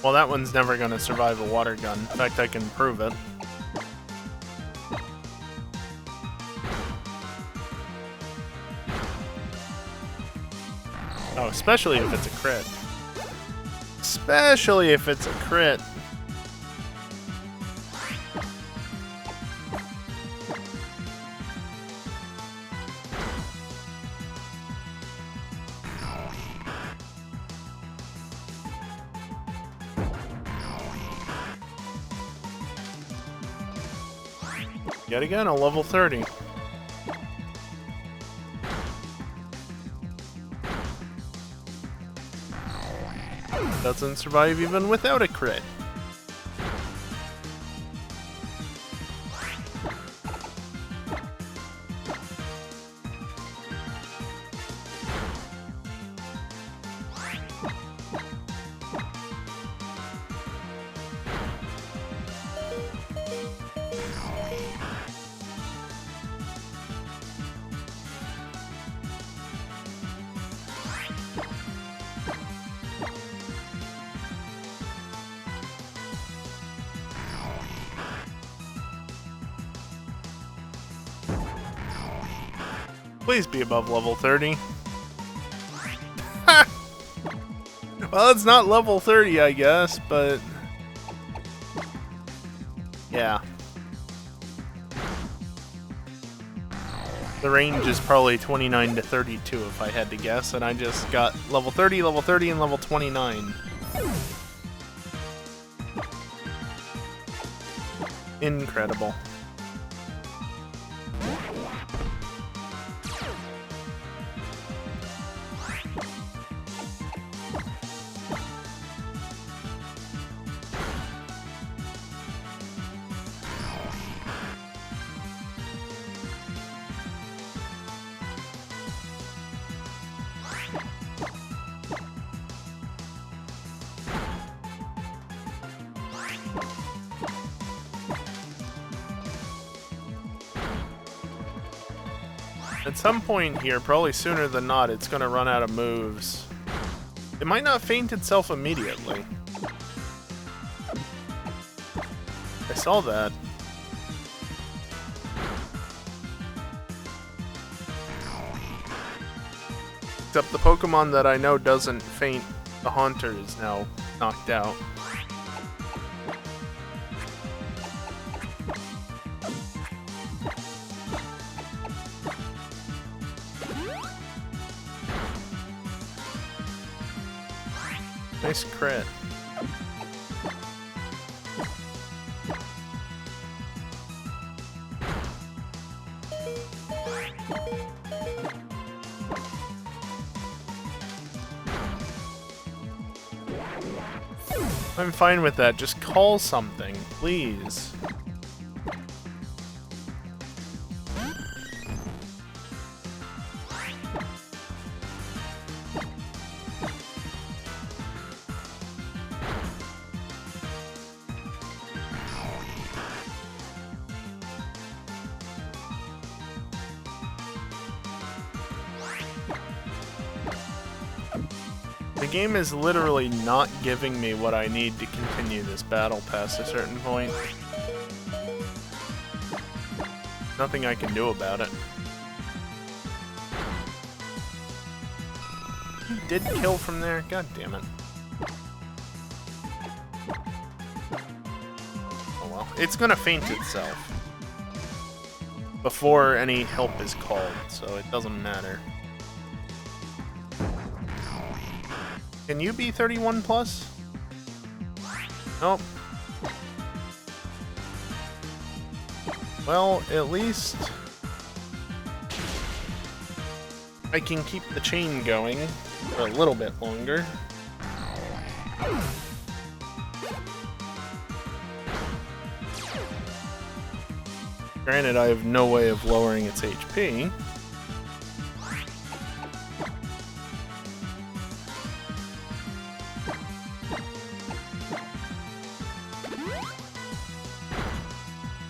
Well, that one's never going to survive a water gun. In fact, I can prove it. Oh, especially if it's a crit. Especially if it's a crit. Yet again, a level 30. Doesn't survive even without a crit. Please be above level 30. Well, it's not level 30, I guess, but... yeah. The range is probably 29 to 32 if I had to guess, and I just got level 30, and level 29. Incredible. At some point here, probably sooner than not, it's gonna run out of moves. It might not faint itself immediately. I saw that. Except the Pokemon that I know doesn't faint, the Haunter, is now knocked out. Nice crit. I'm fine with that. Just call something, please. The game is literally not giving me what I need to continue this battle past a certain point. Nothing I can do about it. He did kill from there? God damn it. Oh well. It's gonna faint itself before any help is called, so it doesn't matter. Can you be 31 plus? Nope. Well, at least I can keep the chain going for a little bit longer. Granted, I have no way of lowering its HP.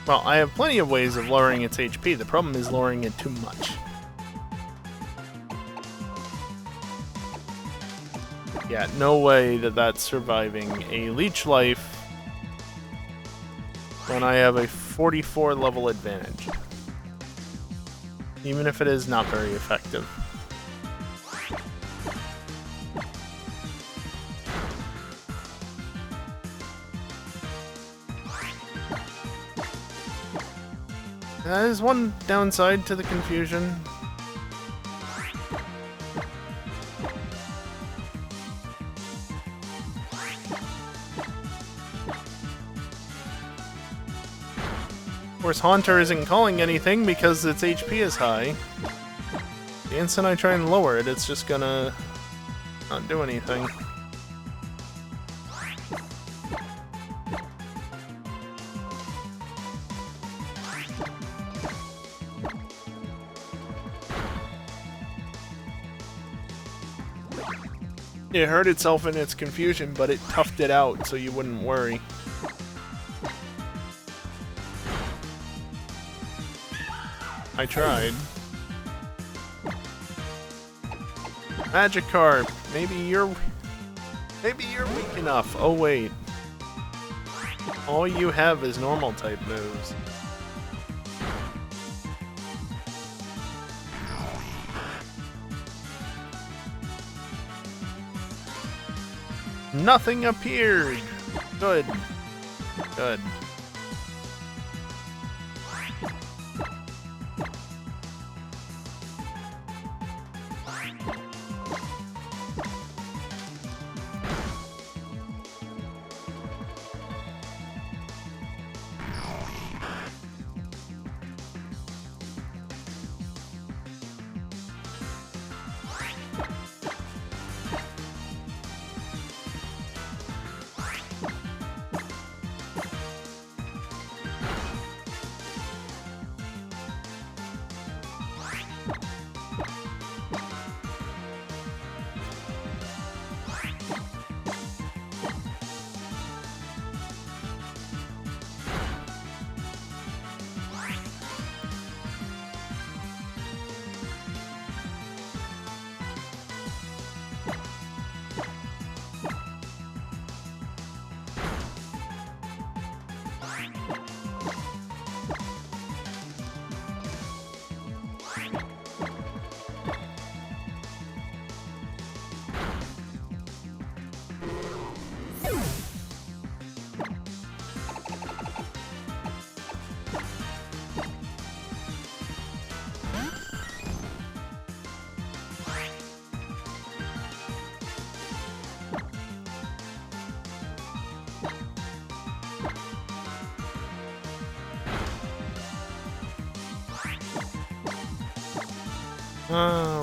Well, I have plenty of ways of lowering its HP. The problem is lowering it too much. Yeah, no way that that's surviving a leech life when I have a 44 level advantage. Even if it is not very effective. That is one downside to the confusion. Of course, Haunter isn't calling anything because its HP is high. The instant I try and lower it, it's just gonna not do anything. It hurt itself in its confusion, but it toughed it out so you wouldn't worry. I tried. Magikarp, maybe you're weak enough. Oh wait. All you have is normal type moves. Nothing appeared! Good. Good.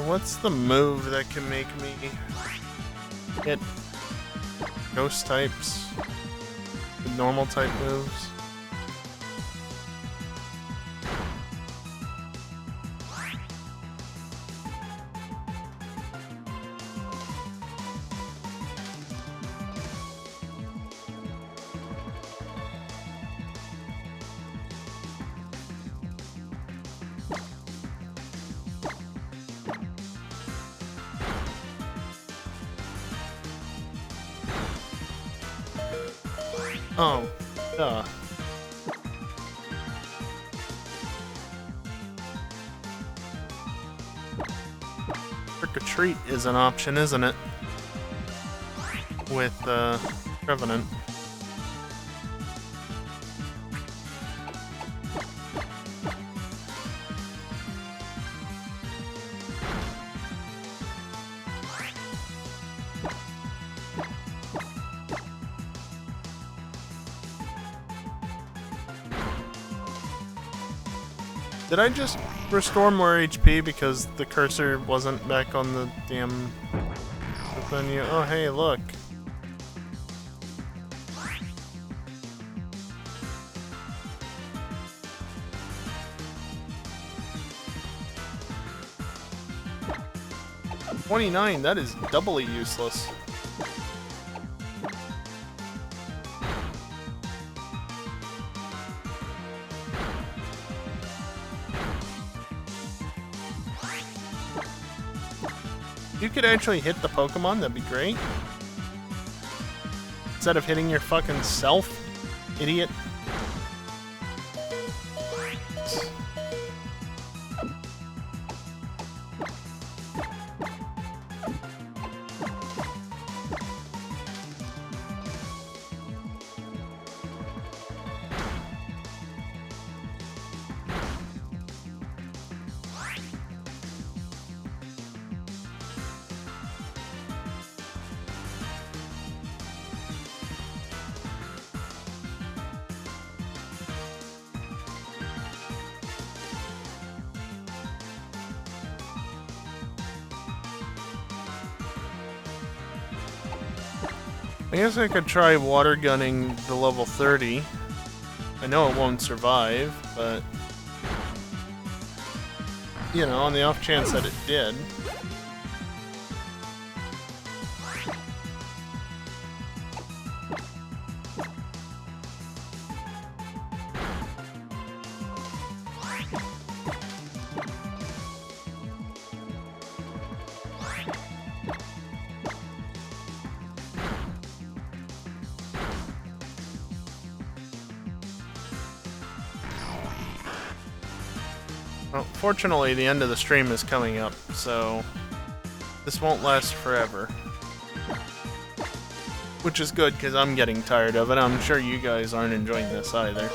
What's the move that can make me hit ghost types with normal type moves? Oh, duh. Trick or treat is an option, isn't it? With, Revenant. Did I just restore more HP because the cursor wasn't back on the damn menu? Oh, hey, look. $29, that is doubly useless. If you could actually hit the Pokemon, that'd be great. Instead of hitting your fucking self, idiot. I guess I could try water gunning the level 30. I know it won't survive, but you know, on the off chance that it did. Well, fortunately, the end of the stream is coming up, so this won't last forever. Which is good, because I'm getting tired of it. I'm sure you guys aren't enjoying this either.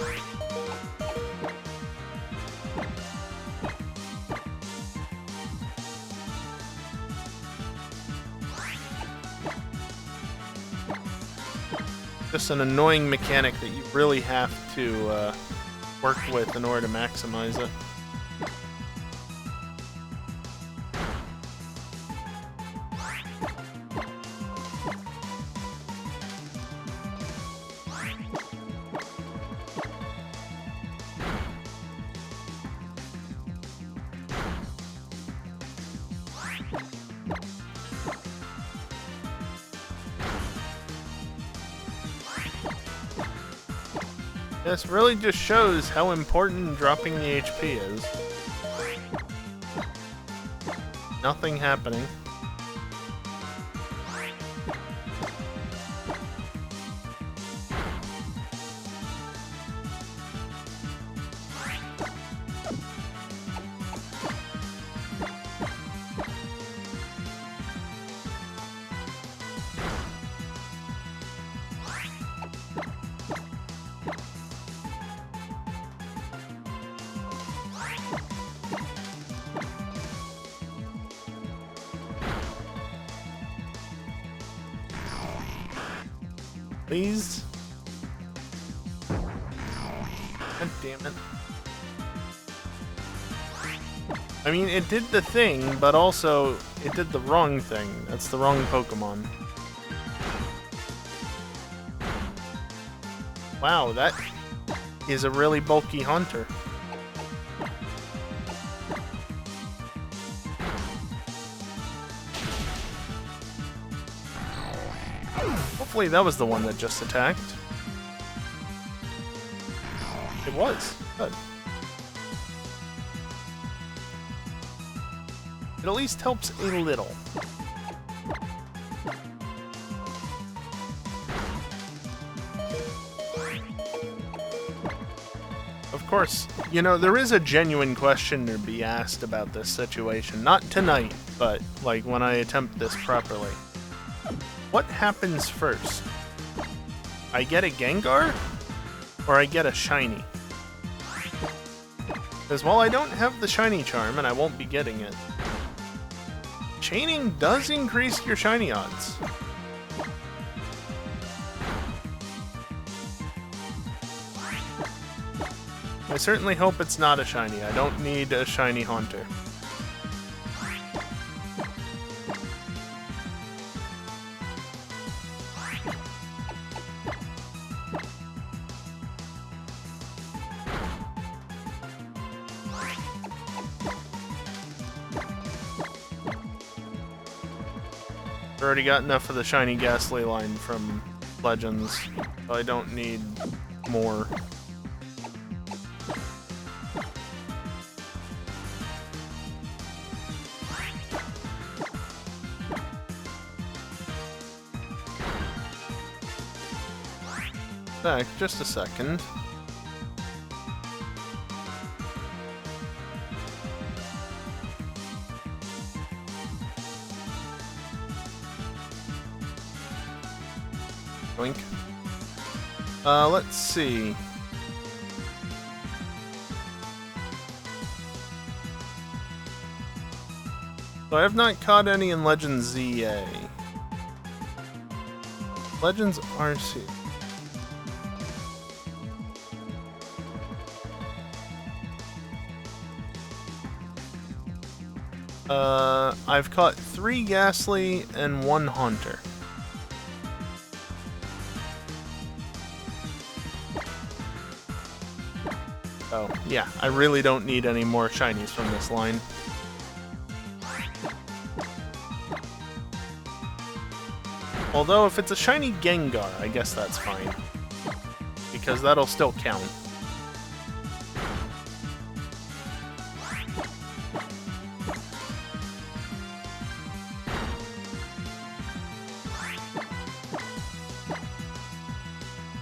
Just an annoying mechanic that you really have to work with in order to maximize it. This really just shows how important dropping the HP is. Nothing happening. Please? God damn it. I mean, it did the thing, but also, it did the wrong thing. That's the wrong Pokemon. Wow, that is a really bulky Haunter. Hopefully that was the one that just attacked. It was. Good. It at least helps a little. Of course, you know, there is a genuine question to be asked about this situation. Not tonight, but, like, when I attempt this properly. What happens first? I get a Gengar? Or I get a Shiny? Because while I don't have the Shiny Charm, and I won't be getting it, chaining does increase your Shiny odds. I certainly hope it's not a Shiny. I don't need a Shiny Haunter. Already got enough of the Shiny Ghastly line from Legends, so I don't need more. Back, just a second. Blink. Let's see. So I have not caught any in Legends ZA. Legends RC. I've caught 3 Ghastly and 1 Haunter. Oh, yeah, I really don't need any more shinies from this line. Although, if it's a shiny Gengar, I guess that's fine. Because that'll still count.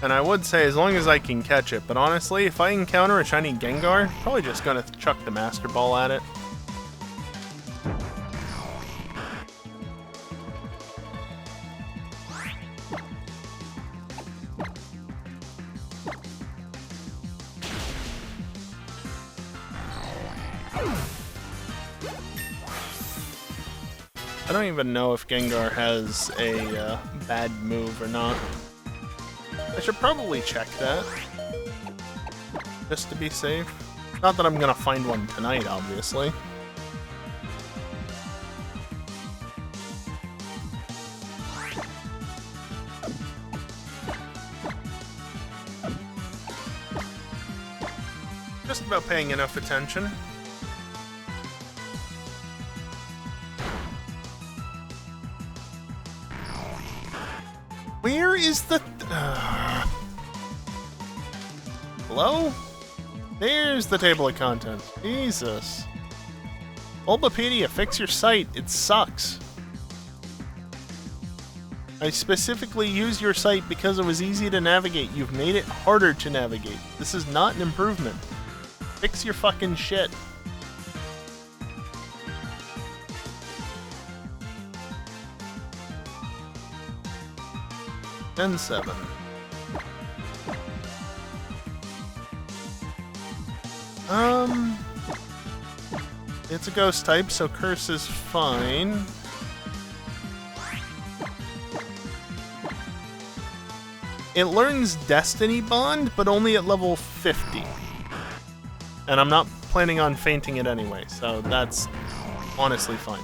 And I would say as long as I can catch it, but honestly, if I encounter a shiny Gengar, I'm probably just gonna chuck the Master Ball at it. I don't even know if Gengar has a bad move or not. I should probably check that, just to be safe. Not that I'm gonna find one tonight, obviously. Just about paying enough attention. Where is the... Hello? There's the table of contents. Jesus. Bulbapedia, fix your site. It sucks. I specifically used your site because it was easy to navigate. You've made it harder to navigate. This is not an improvement. Fix your fucking shit. Then 7. It's a ghost type, so Curse is fine. It learns Destiny Bond, but only at level 50. And I'm not planning on fainting it anyway, so that's honestly fine.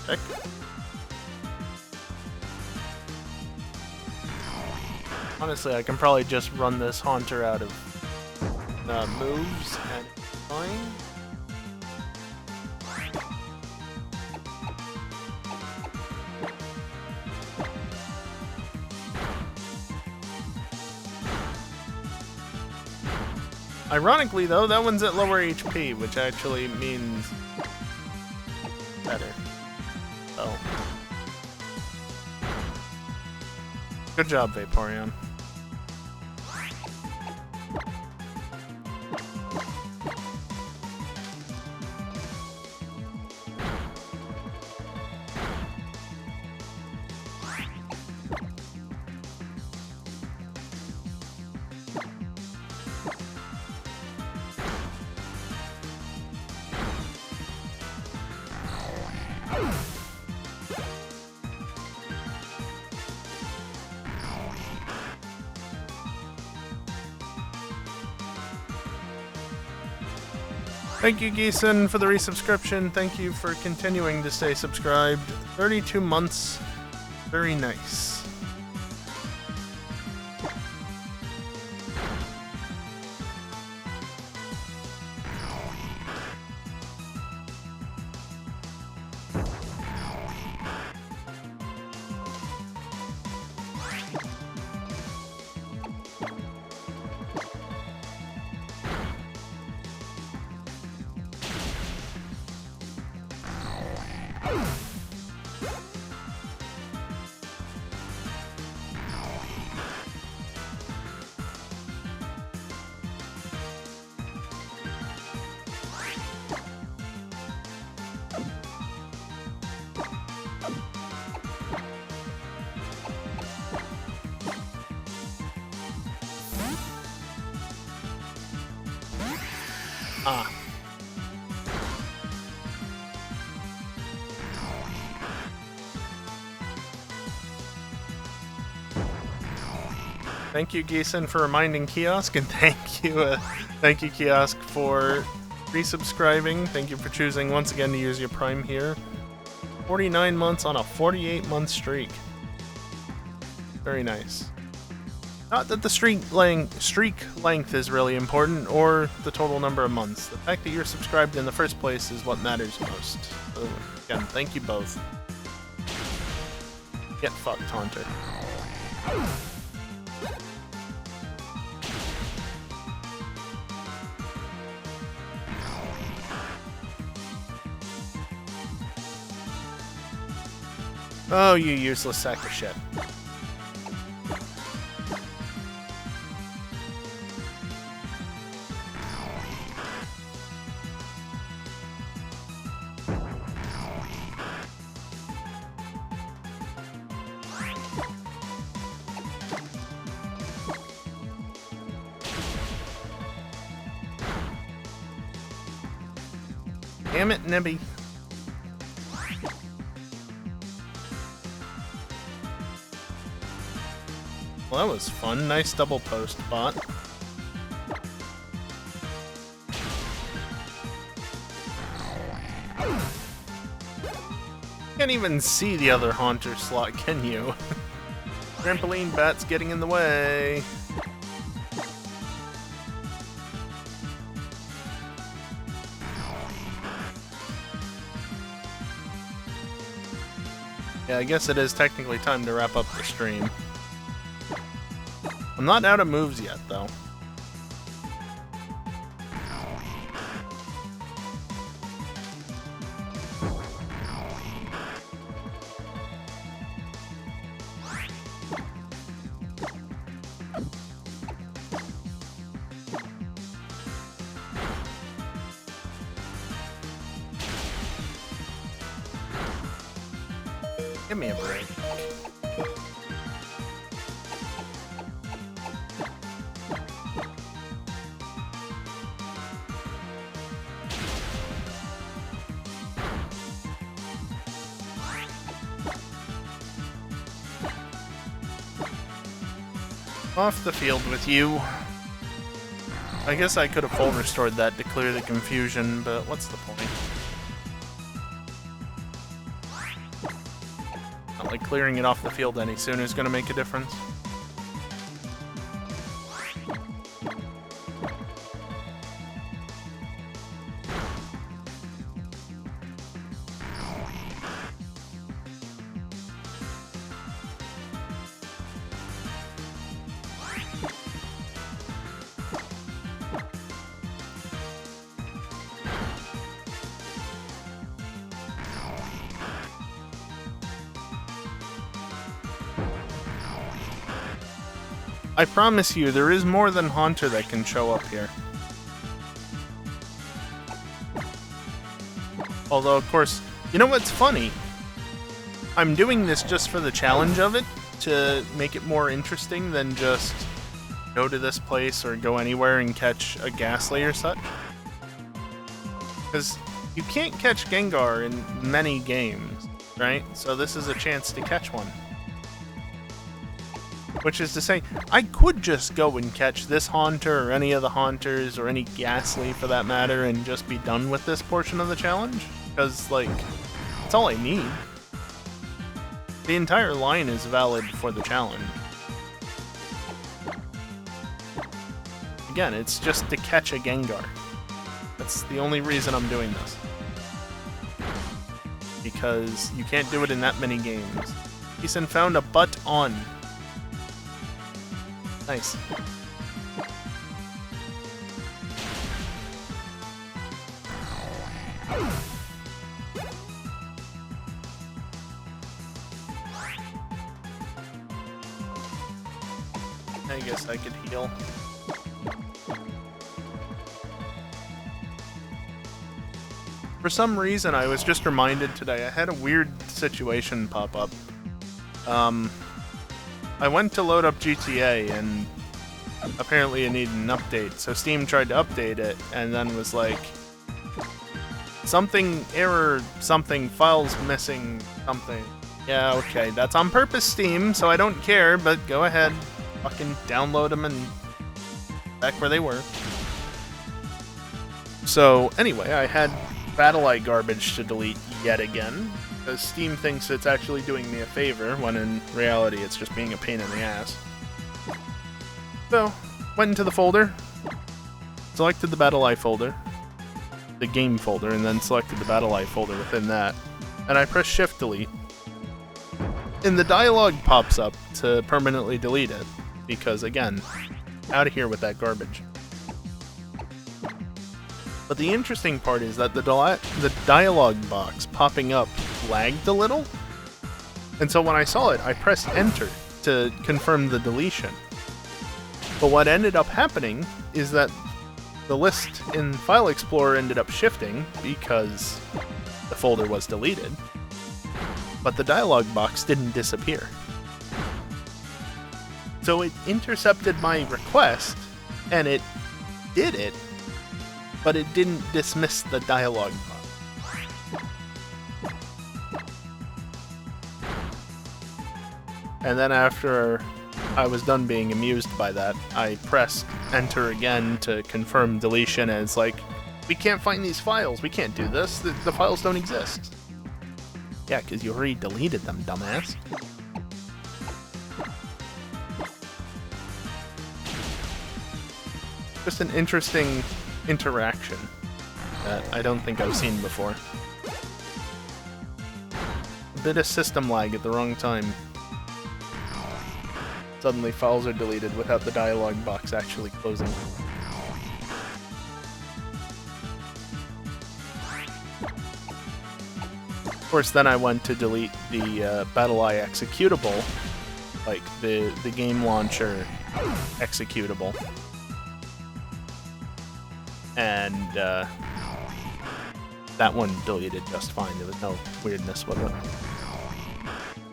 Check. Honestly, I can probably just run this Haunter out of moves and fine. Ironically, though, that one's at lower HP, which actually means better. Oh. Good job, Vaporeon. Thank you, Geeson, for the resubscription. Thank you for continuing to stay subscribed. 32 months. Very nice. Ah. Thank you, Geeson, for reminding Kiosk, and thank you, Kiosk, for resubscribing. Thank you for choosing once again to use your Prime here. 49 months on a 48-month streak. Very nice. Not that the streak length is really important, or the total number of months. The fact that you're subscribed in the first place is what matters most. So, again, thank you both. Get fucked, Haunter. Oh, you useless sack of shit. Damn it, Nibby. Well, that was fun. Nice double post bot. Can't even see the other Haunter slot, can you? Trampoline bat's getting in the way. Yeah, I guess it is technically time to wrap up the stream. I'm not out of moves yet, though. Give me a break. Off the field with you. I guess I could have full restored that to clear the confusion, but what's the point? Not like clearing it off the field any sooner is going to make a difference. I promise you, there is more than Haunter that can show up here. Although, of course, you know what's funny? I'm doing this just for the challenge of it, to make it more interesting than just go to this place or go anywhere and catch a Ghastly or such. Because you can't catch Gengar in many games, right? So this is a chance to catch one. Which is to say, I could just go and catch this Haunter or any of the Haunters or any Ghastly for that matter and just be done with this portion of the challenge. Because, like, that's all I need. The entire line is valid for the challenge. Again, it's just to catch a Gengar. That's the only reason I'm doing this. Because you can't do it in that many games. Ethan found a butt on. Nice. I guess I could heal. For some reason, I was just reminded today, I had a weird situation pop up. I went to load up GTA, and apparently it needed an update, so Steam tried to update it, and then was like, something, error, something, files missing, something. Yeah, okay, that's on purpose, Steam, so I don't care, but go ahead. Fucking download them and back where they were. So, anyway, I had BattleEye garbage to delete yet again, because Steam thinks it's actually doing me a favor, when in reality it's just being a pain in the ass. So, went into the folder, selected the BattleEye folder, the game folder, and then selected the BattleEye folder within that, and I press Shift Delete. And the dialog pops up to permanently delete it, because again, out of here with that garbage. But the interesting part is that the dialog box popping up lagged a little, and so when I saw it, I pressed Enter to confirm the deletion. But what ended up happening is that the list in File Explorer ended up shifting because the folder was deleted, but the dialog box didn't disappear. So it intercepted my request, and it did it, but it didn't dismiss the dialog box. And then after I was done being amused by that, I pressed enter again to confirm deletion, and it's like, we can't find these files, we can't do this, the files don't exist. Yeah, because you already deleted them, dumbass. Just an interesting interaction that I don't think I've seen before. A bit of system lag at the wrong time. Suddenly files are deleted without the dialog box actually closing. Of course, then I went to delete the BattleEye executable, like the game launcher executable. And that one deleted just fine. There was no weirdness with it.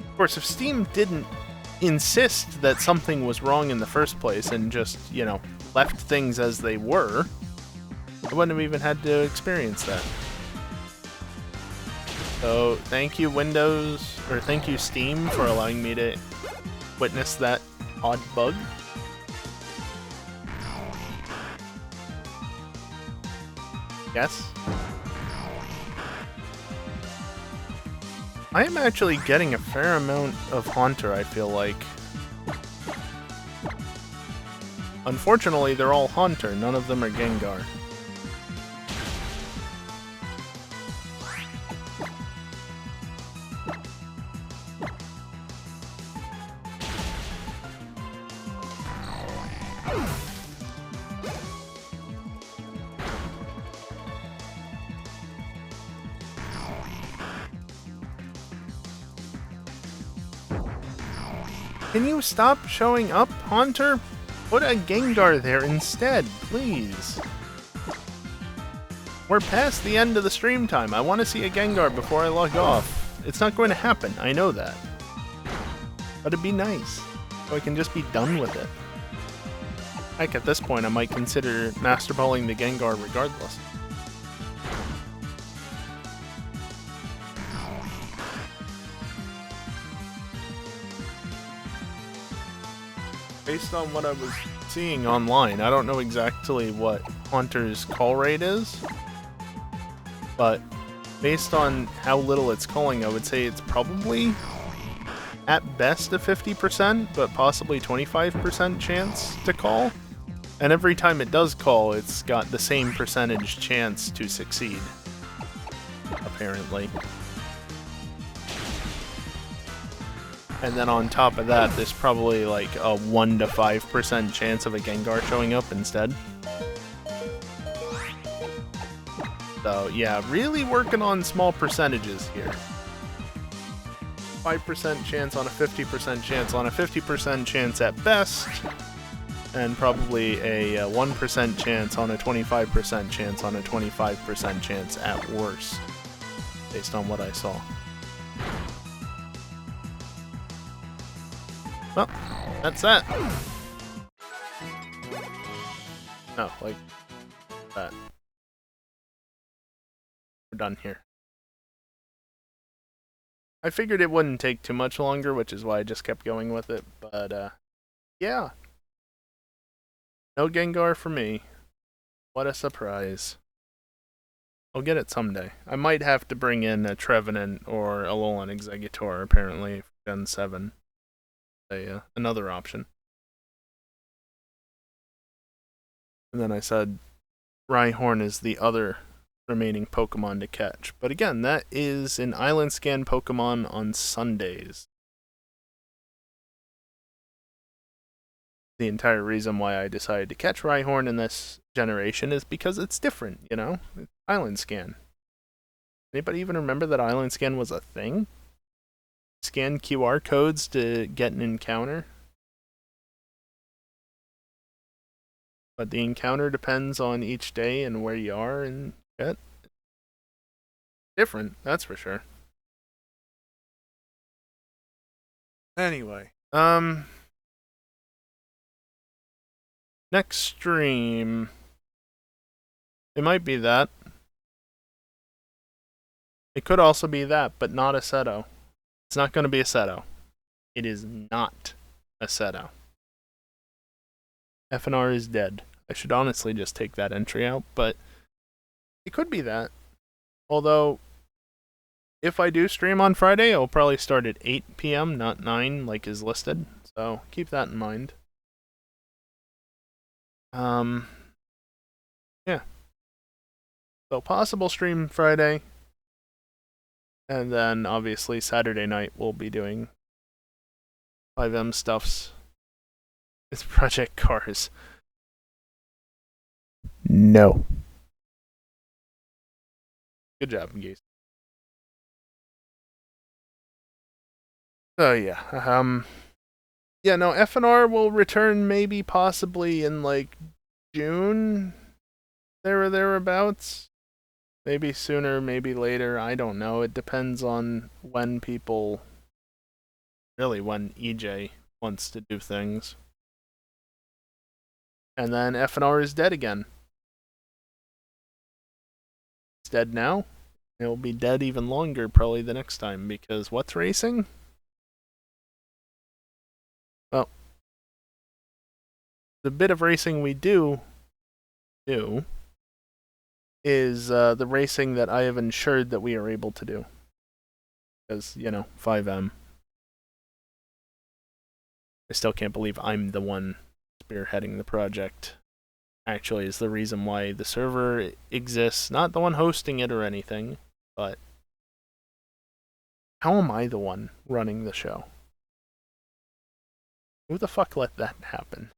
Of course, if Steam didn't insist that something was wrong in the first place and just, you know, left things as they were, I wouldn't have even had to experience that. So, thank you Windows, or thank you Steam for allowing me to witness that odd bug. Yes? I am actually getting a fair amount of Haunter, I feel like. Unfortunately, they're all Haunter, none of them are Gengar. Can you stop showing up, Haunter? Put a Gengar there instead, please. We're past the end of the stream time. I want to see a Gengar before I log off. It's not going to happen, I know that. But it'd be nice, so I can just be done with it. Heck, at this point I might consider Master Balling the Gengar regardless. Based on what I was seeing online, I don't know exactly what Haunter's call rate is, but based on how little it's calling, I would say it's probably at best a 50%, but possibly 25% chance to call. And every time it does call, it's got the same percentage chance to succeed, apparently. And then on top of that, there's probably like a 1 to 5% chance of a Gengar showing up instead. So yeah, really working on small percentages here. 5% chance on a 50% chance on a 50% chance at best, and probably a 1% chance on a 25% chance on a 25% chance at worst, based on what I saw. Well, that's that. No, like that. We're done here. I figured it wouldn't take too much longer, which is why I just kept going with it, but yeah. No Gengar for me. What a surprise. I'll get it someday. I might have to bring in a Trevenant or a Alolan Exeggutor, apparently, for Gen 7. Another option. And then I said Rhyhorn is the other remaining Pokemon to catch. But again, that is an Island Scan Pokemon on Sundays. The entire reason why I decided to catch Rhyhorn in this generation is because it's different, you know? It's Island Scan. Anybody even remember that Island Scan was a thing? Scan QR codes to get an encounter. But the encounter depends on each day and where you are and shit. Different, that's for sure. Anyway, next stream, it might be that. It could also be that, but not a Seto. It's not going to be a Seto. It is not a Seto. FNR is dead. I should honestly just take that entry out, but it could be that. Although, if I do stream on Friday, I'll probably start at 8 p.m., not 9 like is listed. So keep that in mind. Yeah. So possible stream Friday. And then obviously Saturday night we'll be doing 5M stuffs. It's Project Cars. No. Good job, Geese. So yeah, yeah, no, FNR will return maybe possibly in like June, there or thereabouts. Maybe sooner, maybe later. I don't know. It depends on when people, really, when EJ wants to do things. And then FNR is dead again. It's dead now. It'll be dead even longer probably the next time because what's racing? Well, the bit of racing we do is the racing that I have ensured that we are able to do. Because, 5M. I still can't believe I'm the one spearheading the project. Actually, is the reason why the server exists. Not the one hosting it or anything, but how am I the one running the show? Who the fuck let that happen?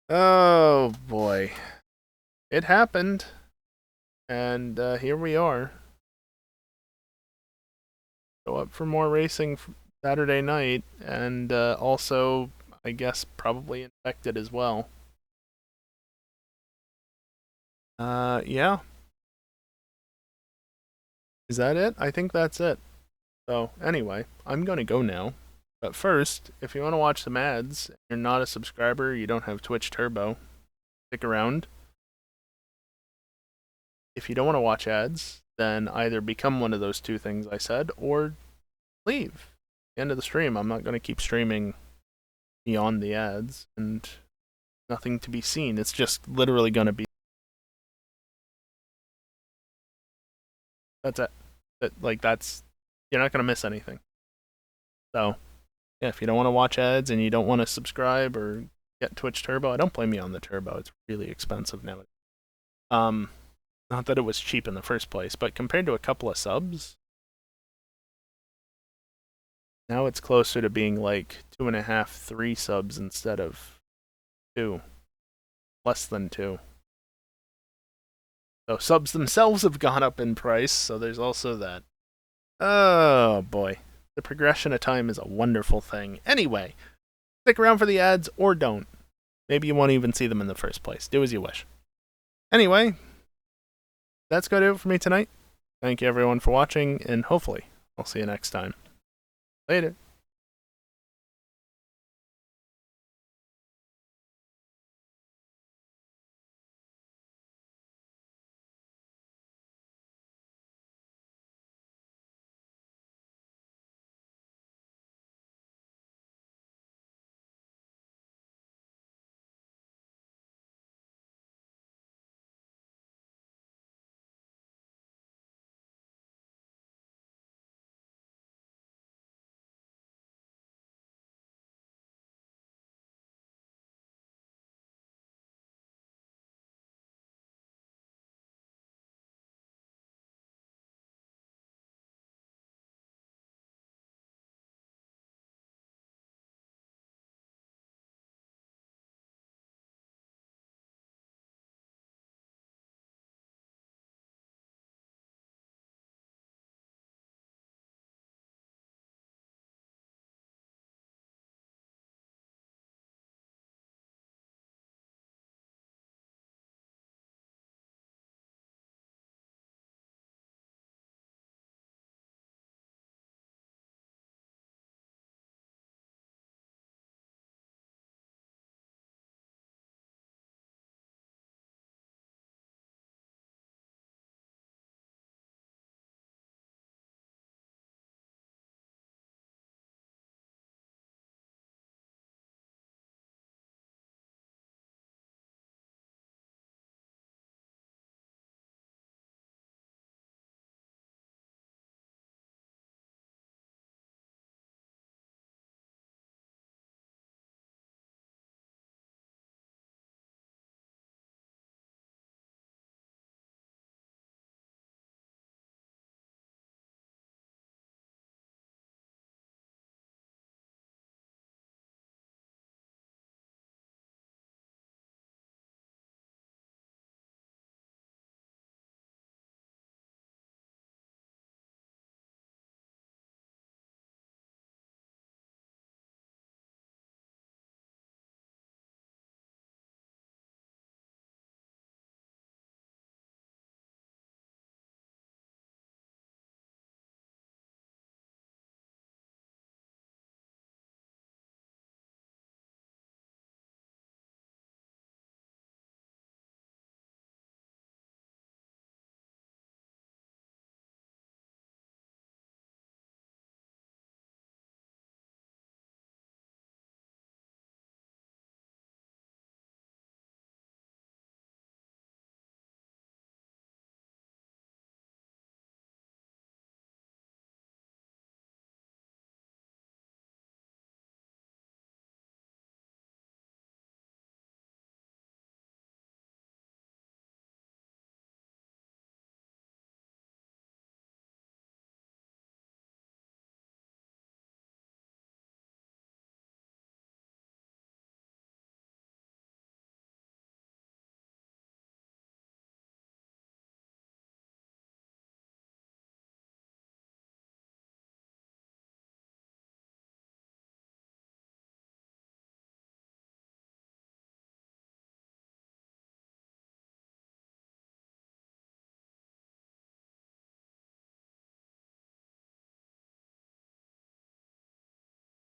Oh boy. It happened. And here we are. Go up for more racing Saturday night, and also, I guess, probably infected as well. Yeah. Is that it? I think that's it. So, anyway, I'm gonna go now. But first, if you want to watch some ads, you're not a subscriber, you don't have Twitch Turbo, stick around. If you don't want to watch ads, then either become one of those two things I said, or leave. At the end of the stream, I'm not going to keep streaming beyond the ads, and nothing to be seen. It's just literally going to be... That's it. That's... You're not going to miss anything. So, yeah, if you don't want to watch ads and you don't want to subscribe or get Twitch Turbo, I don't blame you on the Turbo. It's really expensive now. Not that it was cheap in the first place, but compared to a couple of subs, now it's closer to being like 2.5, 3 subs instead of 2. Less than 2. So subs themselves have gone up in price, so there's also that. Oh boy. The progression of time is a wonderful thing. Anyway, stick around for the ads or don't. Maybe you won't even see them in the first place. Do as you wish. Anyway, that's going to do it for me tonight. Thank you everyone for watching, and hopefully I'll see you next time. Later.